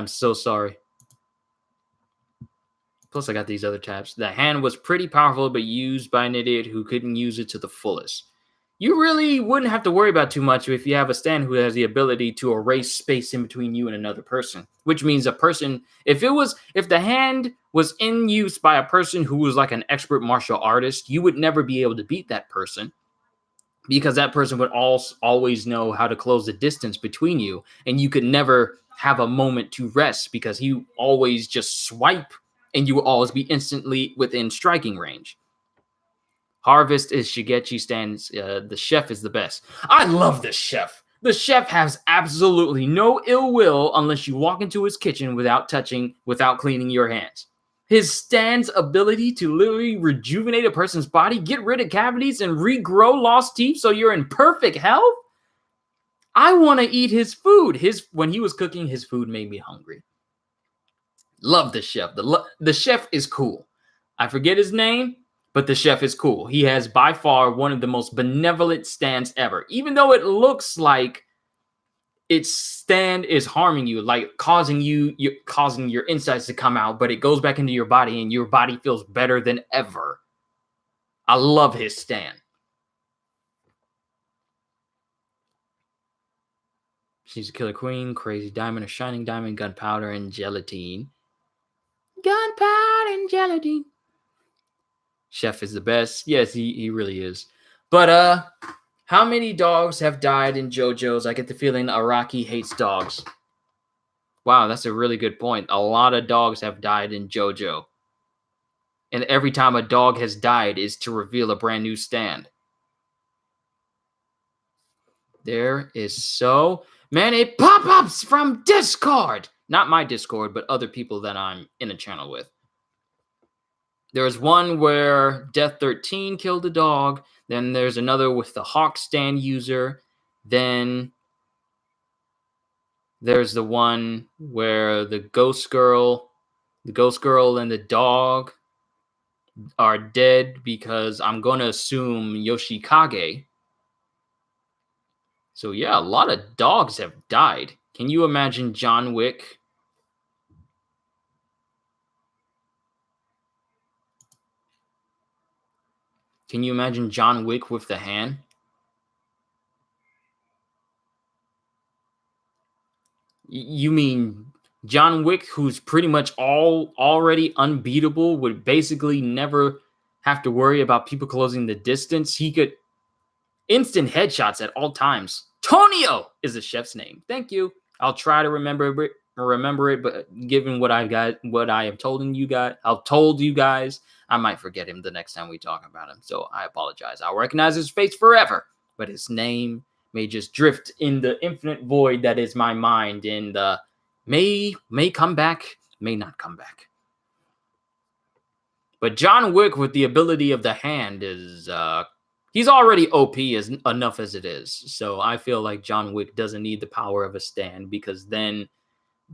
S1: so sorry. Plus, I got these other tabs. The hand was pretty powerful, but used by an idiot who couldn't use it to the fullest. You really wouldn't have to worry about too much if you have a stand who has the ability to erase space in between you and another person. Which means a person, if the hand was in use by a person who was like an expert martial artist, you would never be able to beat that person. Because that person would always know how to close the distance between you, and you could never have a moment to rest because he always just swipe, and you will always be instantly within striking range. Harvest is Shigechi stands. The chef is the best. I love the chef. The chef has absolutely no ill will unless you walk into his kitchen without cleaning your hands. His stand's ability to literally rejuvenate a person's body, get rid of cavities, and regrow lost teeth so you're in perfect health? I want to eat his food. When he was cooking, his food made me hungry. Love the chef. The chef is cool. I forget his name, but the chef is cool. He has by far one of the most benevolent stands ever. Even though it looks like its stand is harming you, like causing your insides to come out, but it goes back into your body and your body feels better than ever. I love his stand. She's a Killer Queen, Crazy Diamond, a Shining Diamond, Gunpowder, and Gelatine. Gunpowder and Gelatine. Chef is the best. Yes, he really is. But how many dogs have died in JoJo's? I get the feeling Araki hates dogs. Wow, that's a really good point. A lot of dogs have died in JoJo. And every time a dog has died is to reveal a brand new stand. There is so many pop-ups from Discord. Not my Discord, but other people that I'm in a channel with. There's one where Death 13 killed a dog. Then there's another with the Hawk stand user. Then there's the one where the ghost girl and the dog are dead because I'm going to assume Yoshikage. So yeah, a lot of dogs have died. Can you imagine John Wick? Can you imagine John Wick with the hand? You mean John Wick, who's pretty much already unbeatable, would basically never have to worry about people closing the distance? He could Instant headshots at all times. Tonio is the chef's name. Thank you. I'll try to remember it, but given what I have told you guys, I might forget him the next time we talk about him. So I apologize. I'll recognize his face forever, but his name may just drift in the infinite void that is my mind, and may come back, may not come back. But John Wick with the ability of the hand is he's already OP enough as it is. So I feel like John Wick doesn't need the power of a stand, because then,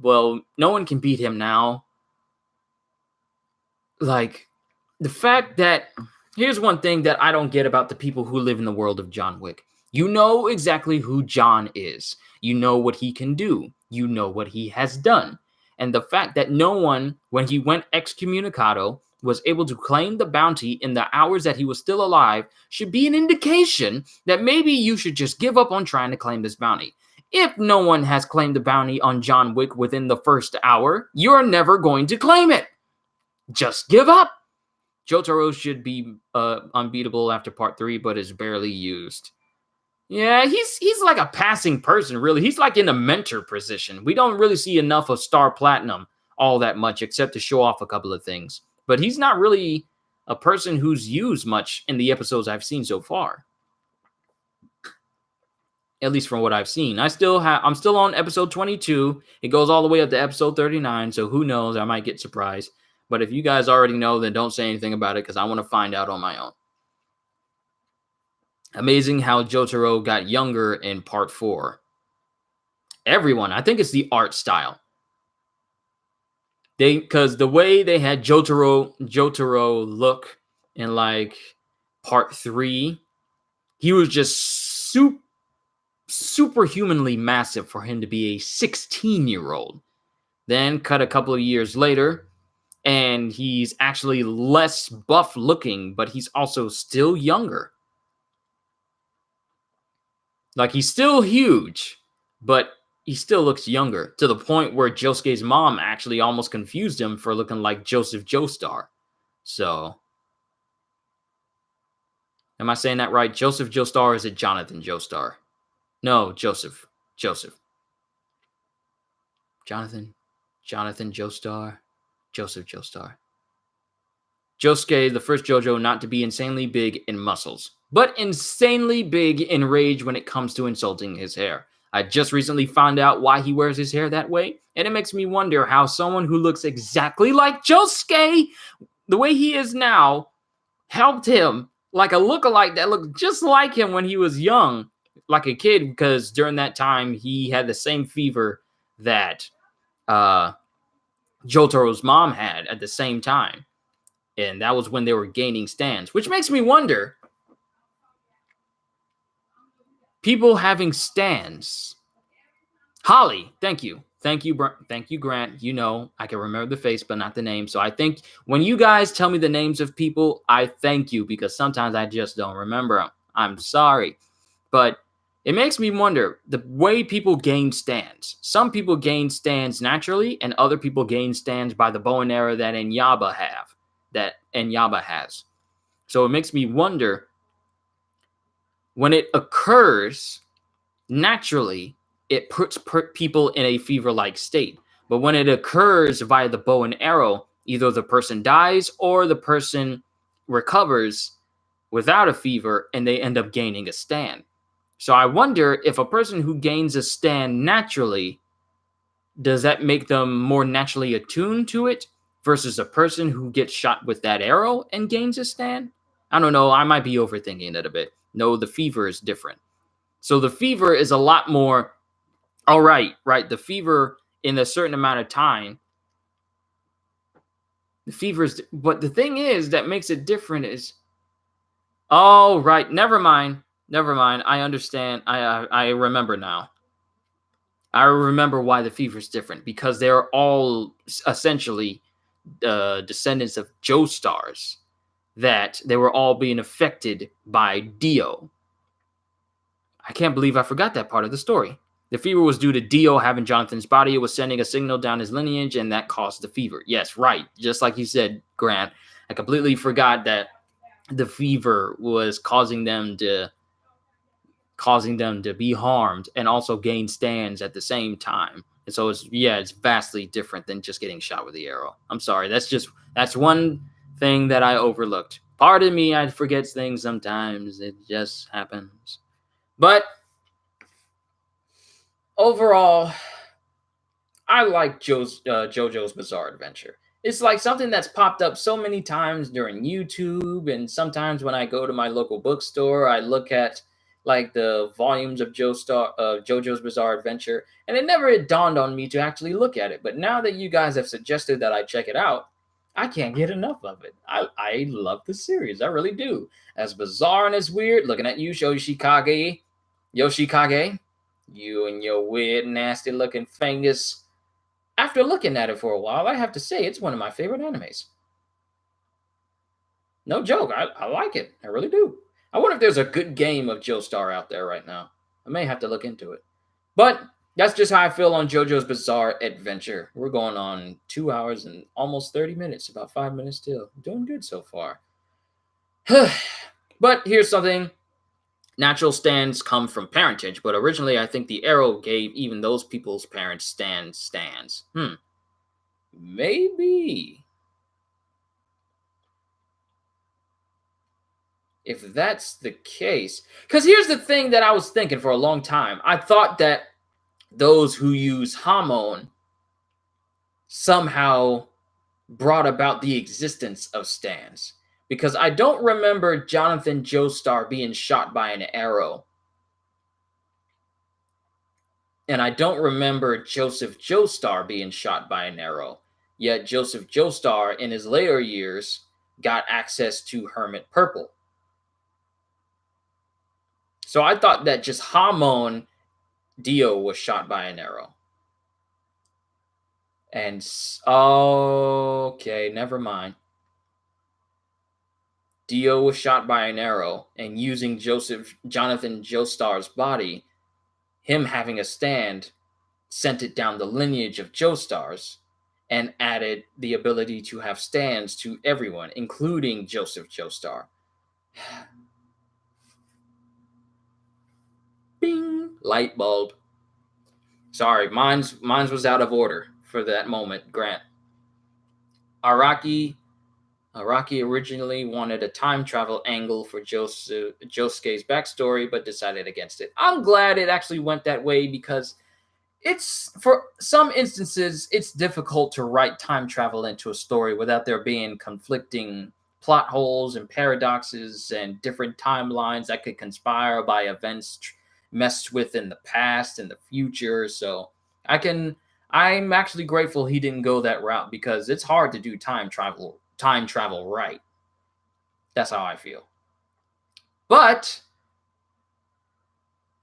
S1: well, no one can beat him now. Like, the fact that, here's one thing that I don't get about the people who live in the world of John Wick. You know exactly who John is. You know what he can do. You know what he has done. And the fact that no one, when he went excommunicado, was able to claim the bounty in the hours that he was still alive should be an indication that maybe you should just give up on trying to claim this bounty. If no one has claimed the bounty on John Wick within the first hour, you're never going to claim it. Just give up. Jotaro should be unbeatable after part 3, but is barely used. Yeah, he's like a passing person, really. He's like in a mentor position. We don't really see enough of Star Platinum all that much, except to show off a couple of things. But he's not really a person who's used much in the episodes I've seen so far. At least from what I've seen. I'm still on episode 22. It goes all the way up to episode 39, so who knows? I might get surprised. But if you guys already know, then don't say anything about it, because I want to find out on my own. Amazing how Jotaro got younger in part 4. Everyone, I think it's the art style. Because the way they had Jotaro look in like part 3, he was just superhumanly massive for him to be a 16-year-old. Then cut a couple of years later, and he's actually less buff looking, but he's also still younger. Like, he's still huge, but he still looks younger, to the point where Josuke's mom actually almost confused him for looking like Joseph Joestar. So, am I saying that right? Joseph Joestar, or is it Jonathan Joestar? No, Joseph. Jonathan Joestar. Joseph Joestar. Josuke, the first JoJo not to be insanely big in muscles, but insanely big in rage when it comes to insulting his hair. I just recently found out why he wears his hair that way, and it makes me wonder how someone who looks exactly like Josuke, the way he is now, helped him, like a lookalike that looked just like him when he was young, like a kid, because during that time he had the same fever that Jotaro's mom had at the same time. And that was when they were gaining stands, which makes me wonder, people having stands. Holly, thank you. Thank you, Grant. You know, I can remember the face, but not the name. So I think when you guys tell me the names of people, I thank you, because sometimes I just don't remember them. I'm sorry. But it makes me wonder the way people gain stands. Some people gain stands naturally, and other people gain stands by the bow and arrow that Enyaba has. So it makes me wonder, when it occurs naturally, it puts people in a fever-like state. But when it occurs via the bow and arrow, either the person dies or the person recovers without a fever, and they end up gaining a stand. So I wonder if a person who gains a stand naturally, does that make them more naturally attuned to it versus a person who gets shot with that arrow and gains a stand? I don't know. I might be overthinking it a bit. No, the fever is different. So the fever is a lot more, all right. The fever in a certain amount of time, the fever is, but the thing is that makes it different is, oh, right. Never mind. I understand. I remember now. I remember why the fever is different, because they're all essentially descendants of Joestars, that they were all being affected by Dio. I can't believe I forgot that part of the story. The fever was due to Dio having Jonathan's body. It was sending a signal down his lineage, and that caused the fever. Yes, right. Just like you said, Grant. I completely forgot that the fever was causing them to causing them to be harmed and also gain stands at the same time. And so it's vastly different than just getting shot with the arrow. I'm sorry, that's one thing that I overlooked. Pardon me, I forget things sometimes. It just happens. But overall, I like JoJo's Bizarre Adventure. It's like something that's popped up so many times during YouTube, and sometimes when I go to my local bookstore, I look at like the volumes of JoJo's Bizarre Adventure, and it never dawned on me to actually look at it. But now that you guys have suggested that I check it out, I can't get enough of it. I love the series, I really do. As bizarre and as weird, looking at you, Yoshikage, you and your weird, nasty looking fingers. After looking at it for a while, I have to say it's one of my favorite animes. No joke, I like it. I really do. I wonder if there's a good game of Joestar out there right now. I may have to look into it. But that's just how I feel on JoJo's Bizarre Adventure. We're going on 2 hours and almost 30 minutes, about 5 minutes still. Doing good so far. But here's something. Natural stands come from parentage, but originally I think the arrow gave even those people's parents stands. Maybe. If that's the case. Because here's the thing that I was thinking for a long time. I thought that those who use Hamon somehow brought about the existence of stands. Because I don't remember Jonathan Joestar being shot by an arrow. And I don't remember Joseph Joestar being shot by an arrow. Yet Joseph Joestar, in his later years, got access to Hermit Purple. So I thought that just Hamon Dio was shot by an arrow. And okay, never mind. Dio was shot by an arrow, and using Jonathan Joestar's body, him having a stand sent it down the lineage of Joestars and added the ability to have stands to everyone, including Joseph Joestar. Bing! Light bulb. Sorry, mine's was out of order for that moment, Grant. Araki originally wanted a time travel angle for Josuke's backstory, but decided against it. I'm glad it actually went that way because it's, for some instances, it's difficult to write time travel into a story without there being conflicting plot holes and paradoxes and different timelines that could conspire by events messed with in the past and the future. So I'm actually grateful he didn't go that route because it's hard to do time travel right. That's how I feel. But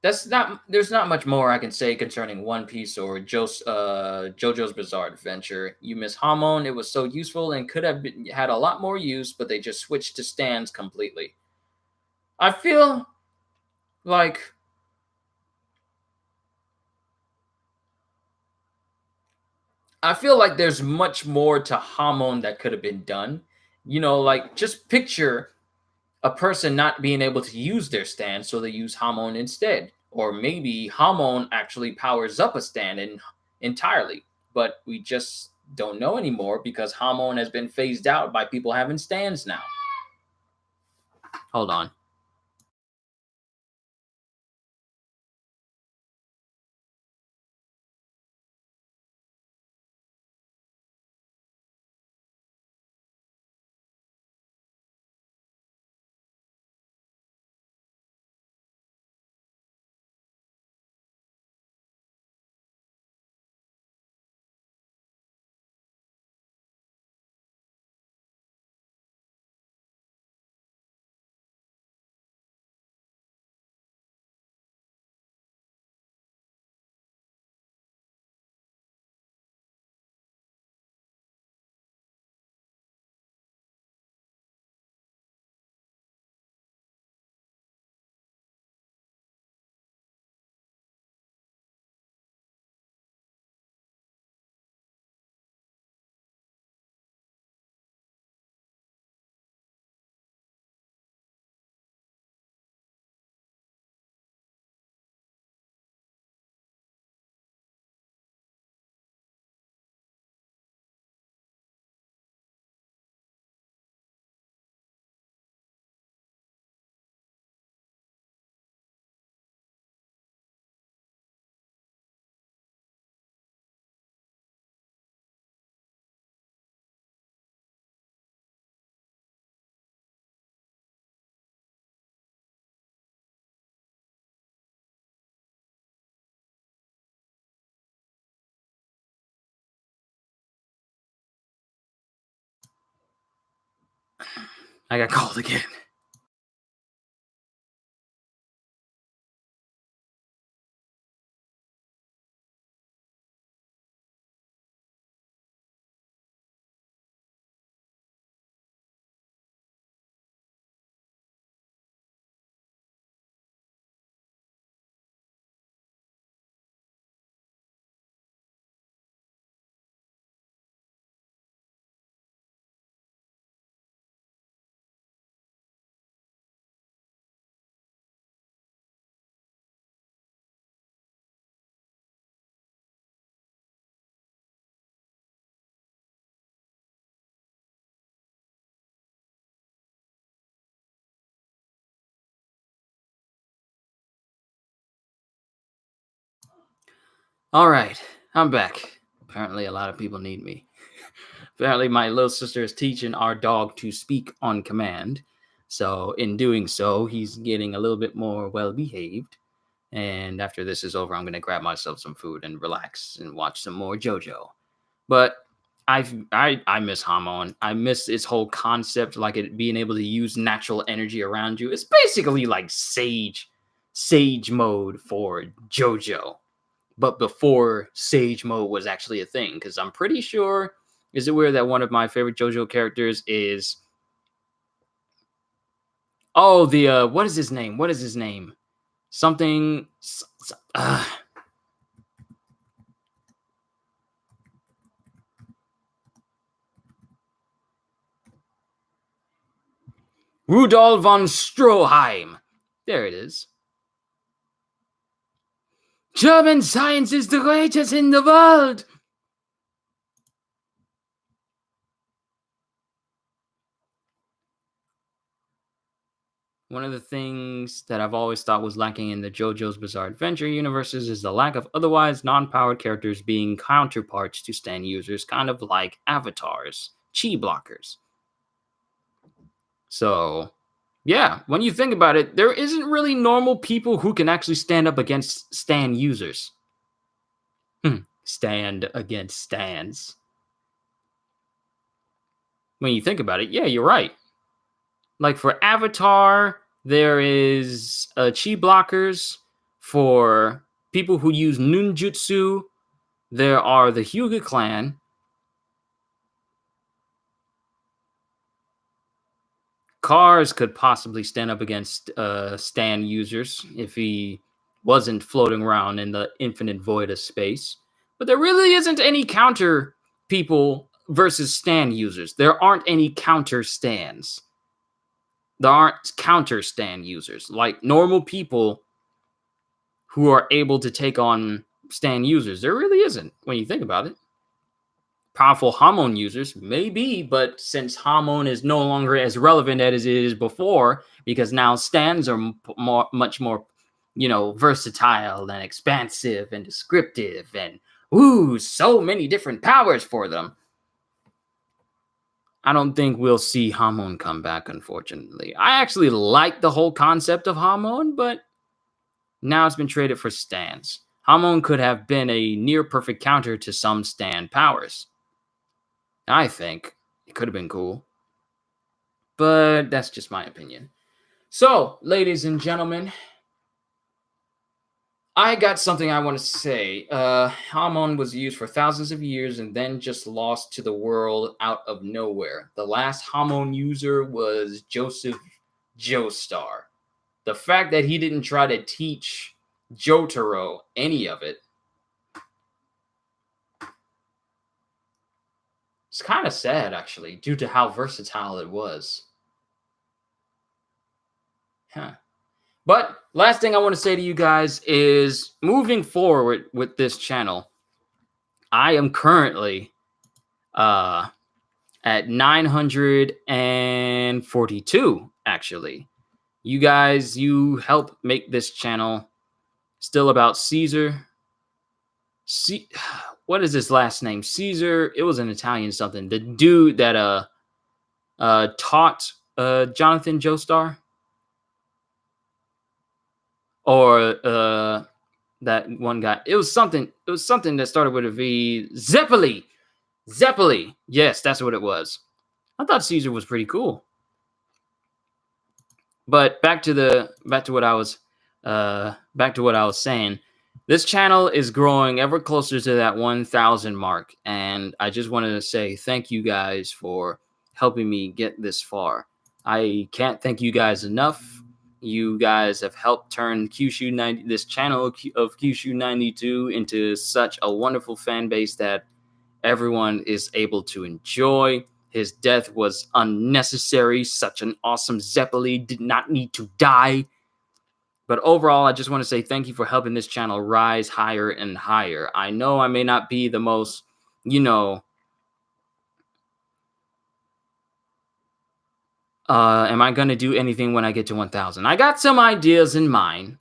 S1: there's not much more I can say concerning One Piece or JoJo's Bizarre Adventure. You miss Hamon. It was so useful and could have had a lot more use, but they just switched to stands completely. I feel like there's much more to Hamon that could have been done. Like just picture a person not being able to use their stand, so they use Hamon instead. Or maybe Hamon actually powers up a stand entirely, but we just don't know anymore because Hamon has been phased out by people having stands now. Hold on. I got called again. All right, I'm back. Apparently, a lot of people need me. Apparently, my little sister is teaching our dog to speak on command. So, in doing so, he's getting a little bit more well behaved. And after this is over, I'm going to grab myself some food and relax and watch some more JoJo. But I miss Hamon. I miss its whole concept, like it being able to use natural energy around you. It's basically like Sage mode for JoJo, but before Sage mode was actually a thing. Because I'm pretty sure, is it weird that one of my favorite JoJo characters is the what is his name? What is his name? Something. Rudolf von Stroheim. There it is. German science is the greatest in the world. One of the things that I've always thought was lacking in the JoJo's Bizarre Adventure universes is the lack of otherwise non-powered characters being counterparts to stand users, kind of like avatars, chi blockers. So, yeah, when you think about it, there isn't really normal people who can actually stand up against stand users. Stand against stands. When you think about it, yeah, you're right. Like for Avatar, there is chi blockers. For people who use ninjutsu, there are the Hyuga clan. Cars could possibly stand up against Stan users if he wasn't floating around in the infinite void of space. But there really isn't any counter people versus Stan users. There aren't any counter stands. There aren't counter stand users. Like normal people who are able to take on stand users. There really isn't when you think about it. Powerful Hamon users, maybe, but since Hamon is no longer as relevant as it is before, because now stands are much more, versatile and expansive and descriptive, and so many different powers for them. I don't think we'll see Hamon come back, unfortunately. I actually like the whole concept of Hamon, but now it's been traded for stands. Hamon could have been a near perfect counter to some stand powers. I think it could have been cool. But that's just my opinion. So, ladies and gentlemen, I got something I want to say. Hamon was used for thousands of years and then just lost to the world out of nowhere. The last Hamon user was Joseph Joestar. The fact that he didn't try to teach Jotaro any of it, it's kind of sad, actually, due to how versatile it was. Huh. But last thing I want to say to you guys is moving forward with this channel, I am currently at 942, actually. You guys, you help make this channel still about Caesar. What is his last name? Caesar. It was an Italian something. The dude that taught Jonathan Joestar. Or that one guy. It was something that started with a V. Zeppeli. Yes, that's what it was. I thought Caesar was pretty cool. But back to what I was saying. This channel is growing ever closer to that 1,000 mark, and I just wanted to say thank you guys for helping me get this far. I can't thank you guys enough. You guys have helped turn Kyushu 90, this channel of Kyushu 92, into such a wonderful fan base that everyone is able to enjoy. His death was unnecessary. Such an awesome Zeppeli did not need to die. But overall, I just want to say thank you for helping this channel rise higher and higher. I know I may not be the most, am I going to do anything when I get to 1,000? I got some ideas in mind.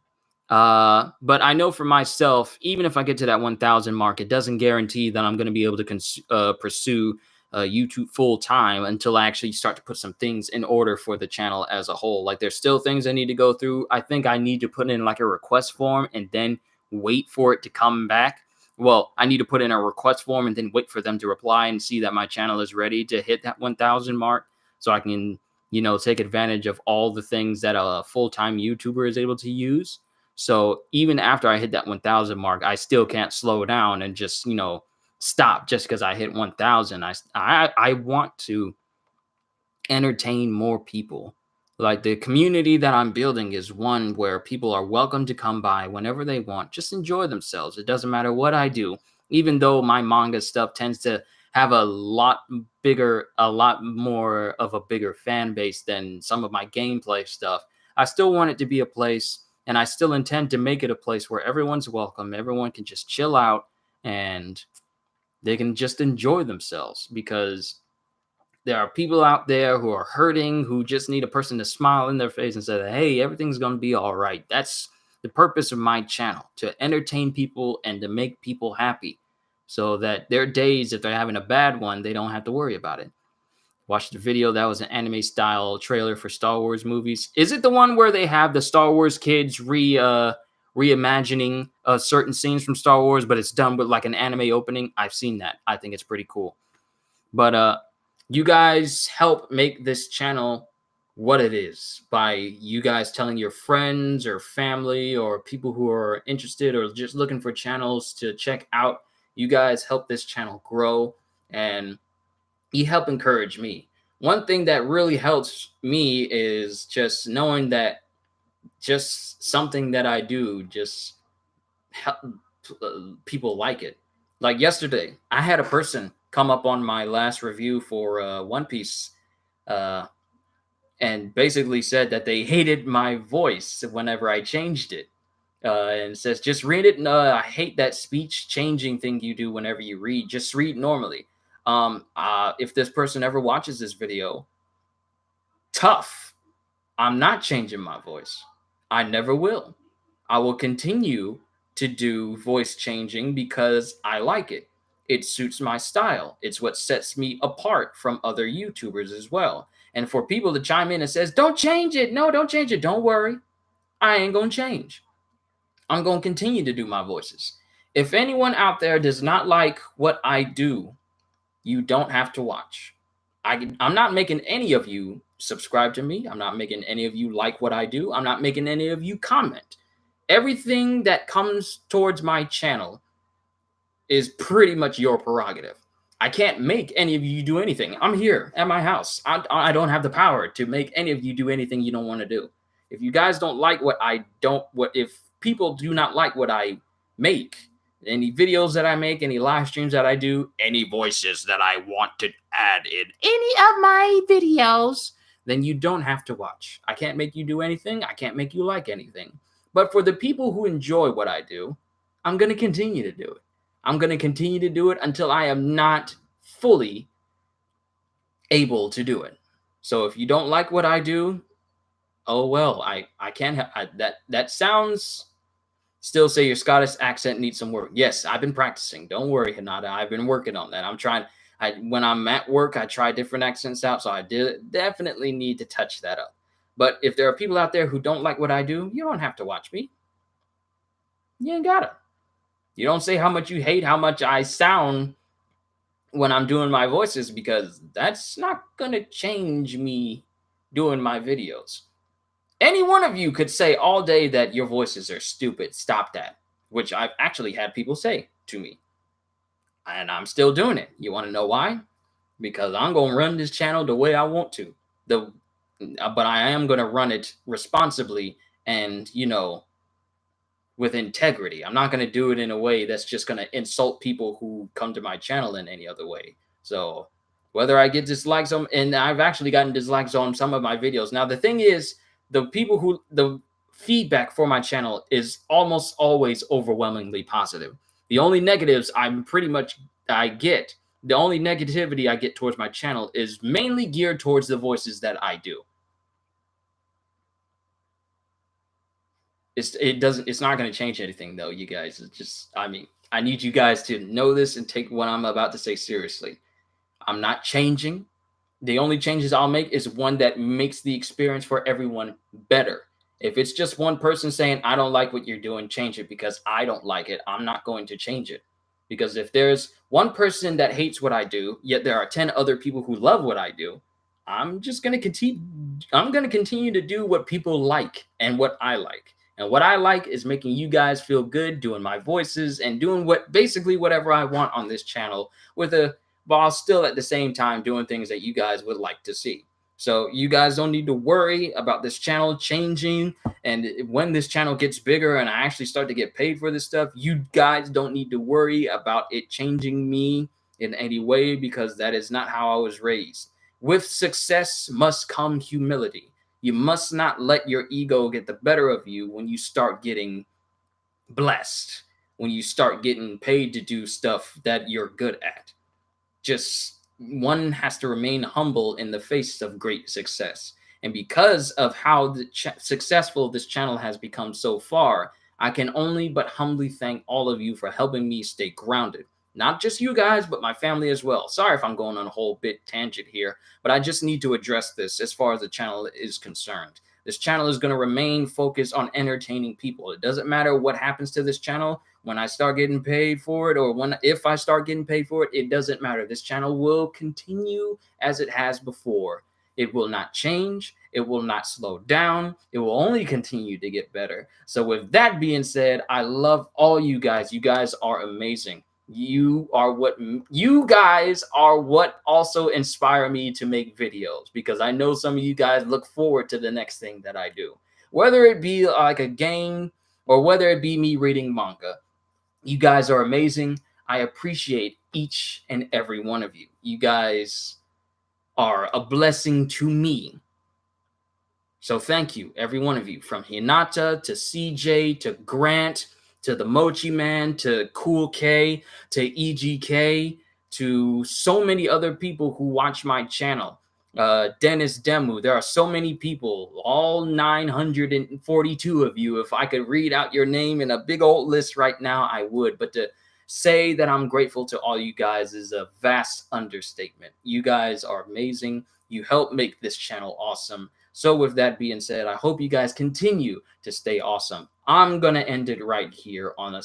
S1: But I know for myself, even if I get to that 1,000 mark, it doesn't guarantee that I'm going to be able to pursue YouTube full time until I actually start to put some things in order for the channel as a whole. Like there's still things I need to go through. I think I need to put in like a request form and then wait for it to come back. Well, I need to put in a request form and then wait for them to reply and see that my channel is ready to hit that 1,000 mark so I can, take advantage of all the things that a full-time YouTuber is able to use. So even after I hit that 1,000 mark, I still can't slow down and just, stop just because I hit 1,000. I want to entertain more people. Like the community that I'm building is one where people are welcome to come by whenever they want, just enjoy themselves. It doesn't matter what I do, even though my manga stuff tends to have a lot more of a bigger fan base than some of my gameplay stuff. I still want it to be a place, and I still intend to make it a place where everyone's welcome. Everyone can just chill out and they can just enjoy themselves, because there are people out there who are hurting, who just need a person to smile in their face and say, hey, everything's going to be all right. That's the purpose of my channel, to entertain people and to make people happy so that their days, if they're having a bad one, they don't have to worry about it. Watched the video. That was an anime style trailer for Star Wars movies. Is it the one where they have the Star Wars kids reimagining certain scenes from Star Wars, but it's done with like an anime opening? I've seen that. I think it's pretty cool. But you guys help make this channel what it is by you guys telling your friends or family or people who are interested or just looking for channels to check out. You guys help this channel grow, and you help encourage me. One thing that really helps me is just knowing that just something that I do just help, people like it. Like yesterday, I had a person come up on my last review for One Piece and basically said that they hated my voice whenever I changed it. And says, just read it. No, I hate that speech changing thing you do whenever you read. Just read normally. If this person ever watches this video, tough. I'm not changing my voice. I never will. I will continue to do voice changing because I like it. It suits my style. It's what sets me apart from other YouTubers as well. And for people to chime in and says, don't change it. No, don't change it. Don't worry. I ain't going to change. I'm going to continue to do my voices. If anyone out there does not like what I do, you don't have to watch. I'm not making any of you subscribe to me. I'm not making any of you like what I do. I'm not making any of you comment. Everything that comes towards my channel is pretty much your prerogative. I can't make any of you do anything. I'm here at my house. I don't have the power to make any of you do anything you don't want to do. If you guys don't like if people do not like what I make, any videos that I make, any live streams that I do, any voices that I want to add in any of my videos, then you don't have to watch. I can't make you do anything. I can't make you like anything. But for the people who enjoy what I do, I'm going to continue to do it. I'm going to continue to do it until I am not fully able to do it. So if you don't like what I do, oh well, I can't that sounds. Still say your Scottish accent needs some work. Yes, I've been practicing. Don't worry, Hinata. I've been working on that. I'm trying. When I'm at work, I try different accents out, so I definitely need to touch that up. But if there are people out there who don't like what I do, you don't have to watch me. You ain't gotta. You don't say how much you hate how much I sound when I'm doing my voices, because that's not gonna change me doing my videos. Any one of you could say all day that your voices are stupid. Stop that. Which I've actually had people say to me. And I'm still doing it. You want to know why? Because I'm going to run this channel the way I want to. But I am going to run it responsibly and, with integrity. I'm not going to do it in a way that's just going to insult people who come to my channel in any other way. So whether I get dislikes on, and I've actually gotten dislikes on some of my videos. Now, the thing is, the feedback for my channel is almost always overwhelmingly positive. The only negatives the only negativity I get towards my channel is mainly geared towards the voices that I do. It's not going to change anything though, you guys. It's just, I need you guys to know this and take what I'm about to say seriously. I'm not changing. The only changes I'll make is one that makes the experience for everyone better. If it's just one person saying, I don't like what you're doing, change it because I don't like it, I'm not going to change it. Because if there's one person that hates what I do, yet there are 10 other people who love what I do, I'm going to continue to do what people like and what I like. And what I like is making you guys feel good, doing my voices and doing basically whatever I want on this channel while still at the same time doing things that you guys would like to see. So you guys don't need to worry about this channel changing. And when this channel gets bigger and I actually start to get paid for this stuff, you guys don't need to worry about it changing me in any way, because that is not how I was raised. With success must come humility. You must not let your ego get the better of you when you start getting blessed, when you start getting paid to do stuff that you're good at. Just one has to remain humble in the face of great success. And because of how successful this channel has become so far, I can only but humbly thank all of you for helping me stay grounded. Not just you guys, but my family as well. Sorry if I'm going on a whole bit tangent here, but I just need to address this as far as the channel is concerned. This channel is going to remain focused on entertaining people. It doesn't matter what happens to this channel when I start getting paid for it, or if I start getting paid for it, it doesn't matter. This channel will continue as it has before. It will not change. It will not slow down. It will only continue to get better. So with that being said, I love all you guys. You guys are amazing. You guys are what also inspire me to make videos, because I know some of you guys look forward to the next thing that I do, whether it be like a game or whether it be me reading manga. You guys are amazing. I appreciate each and every one of you. You guys are a blessing to me. So thank you, every one of you, from Hinata to CJ to Grant to the Mochi Man to Cool K to EGK to so many other people who watch my channel. Dennis Demu. There are so many people, all 942 of you. If I could read out your name in a big old list right now, I would. But to say that I'm grateful to all you guys is a vast understatement. You guys are amazing. You help make this channel awesome. So with that being said, I hope you guys continue to stay awesome. I'm going to end it right here on a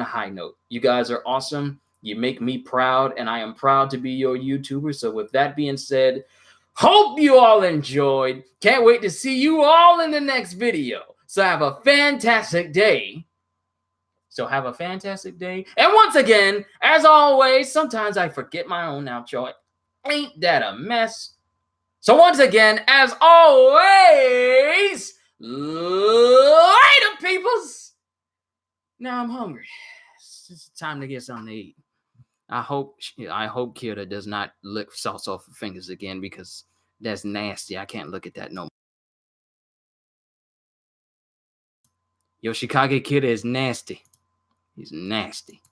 S1: high note. You guys are awesome. You make me proud, and I am proud to be your YouTuber. So with that being said, hope you all enjoyed. Can't wait to see you all in the next video. So have a fantastic day. And once again, as always, sometimes I forget my own outro. Ain't that a mess? So once again, as always, later, peoples. Now I'm hungry. It's time to get something to eat. I hope Kira does not lick sauce off her fingers again, because that's nasty. I can't look at that no more. Yoshikage Kira is nasty. He's nasty.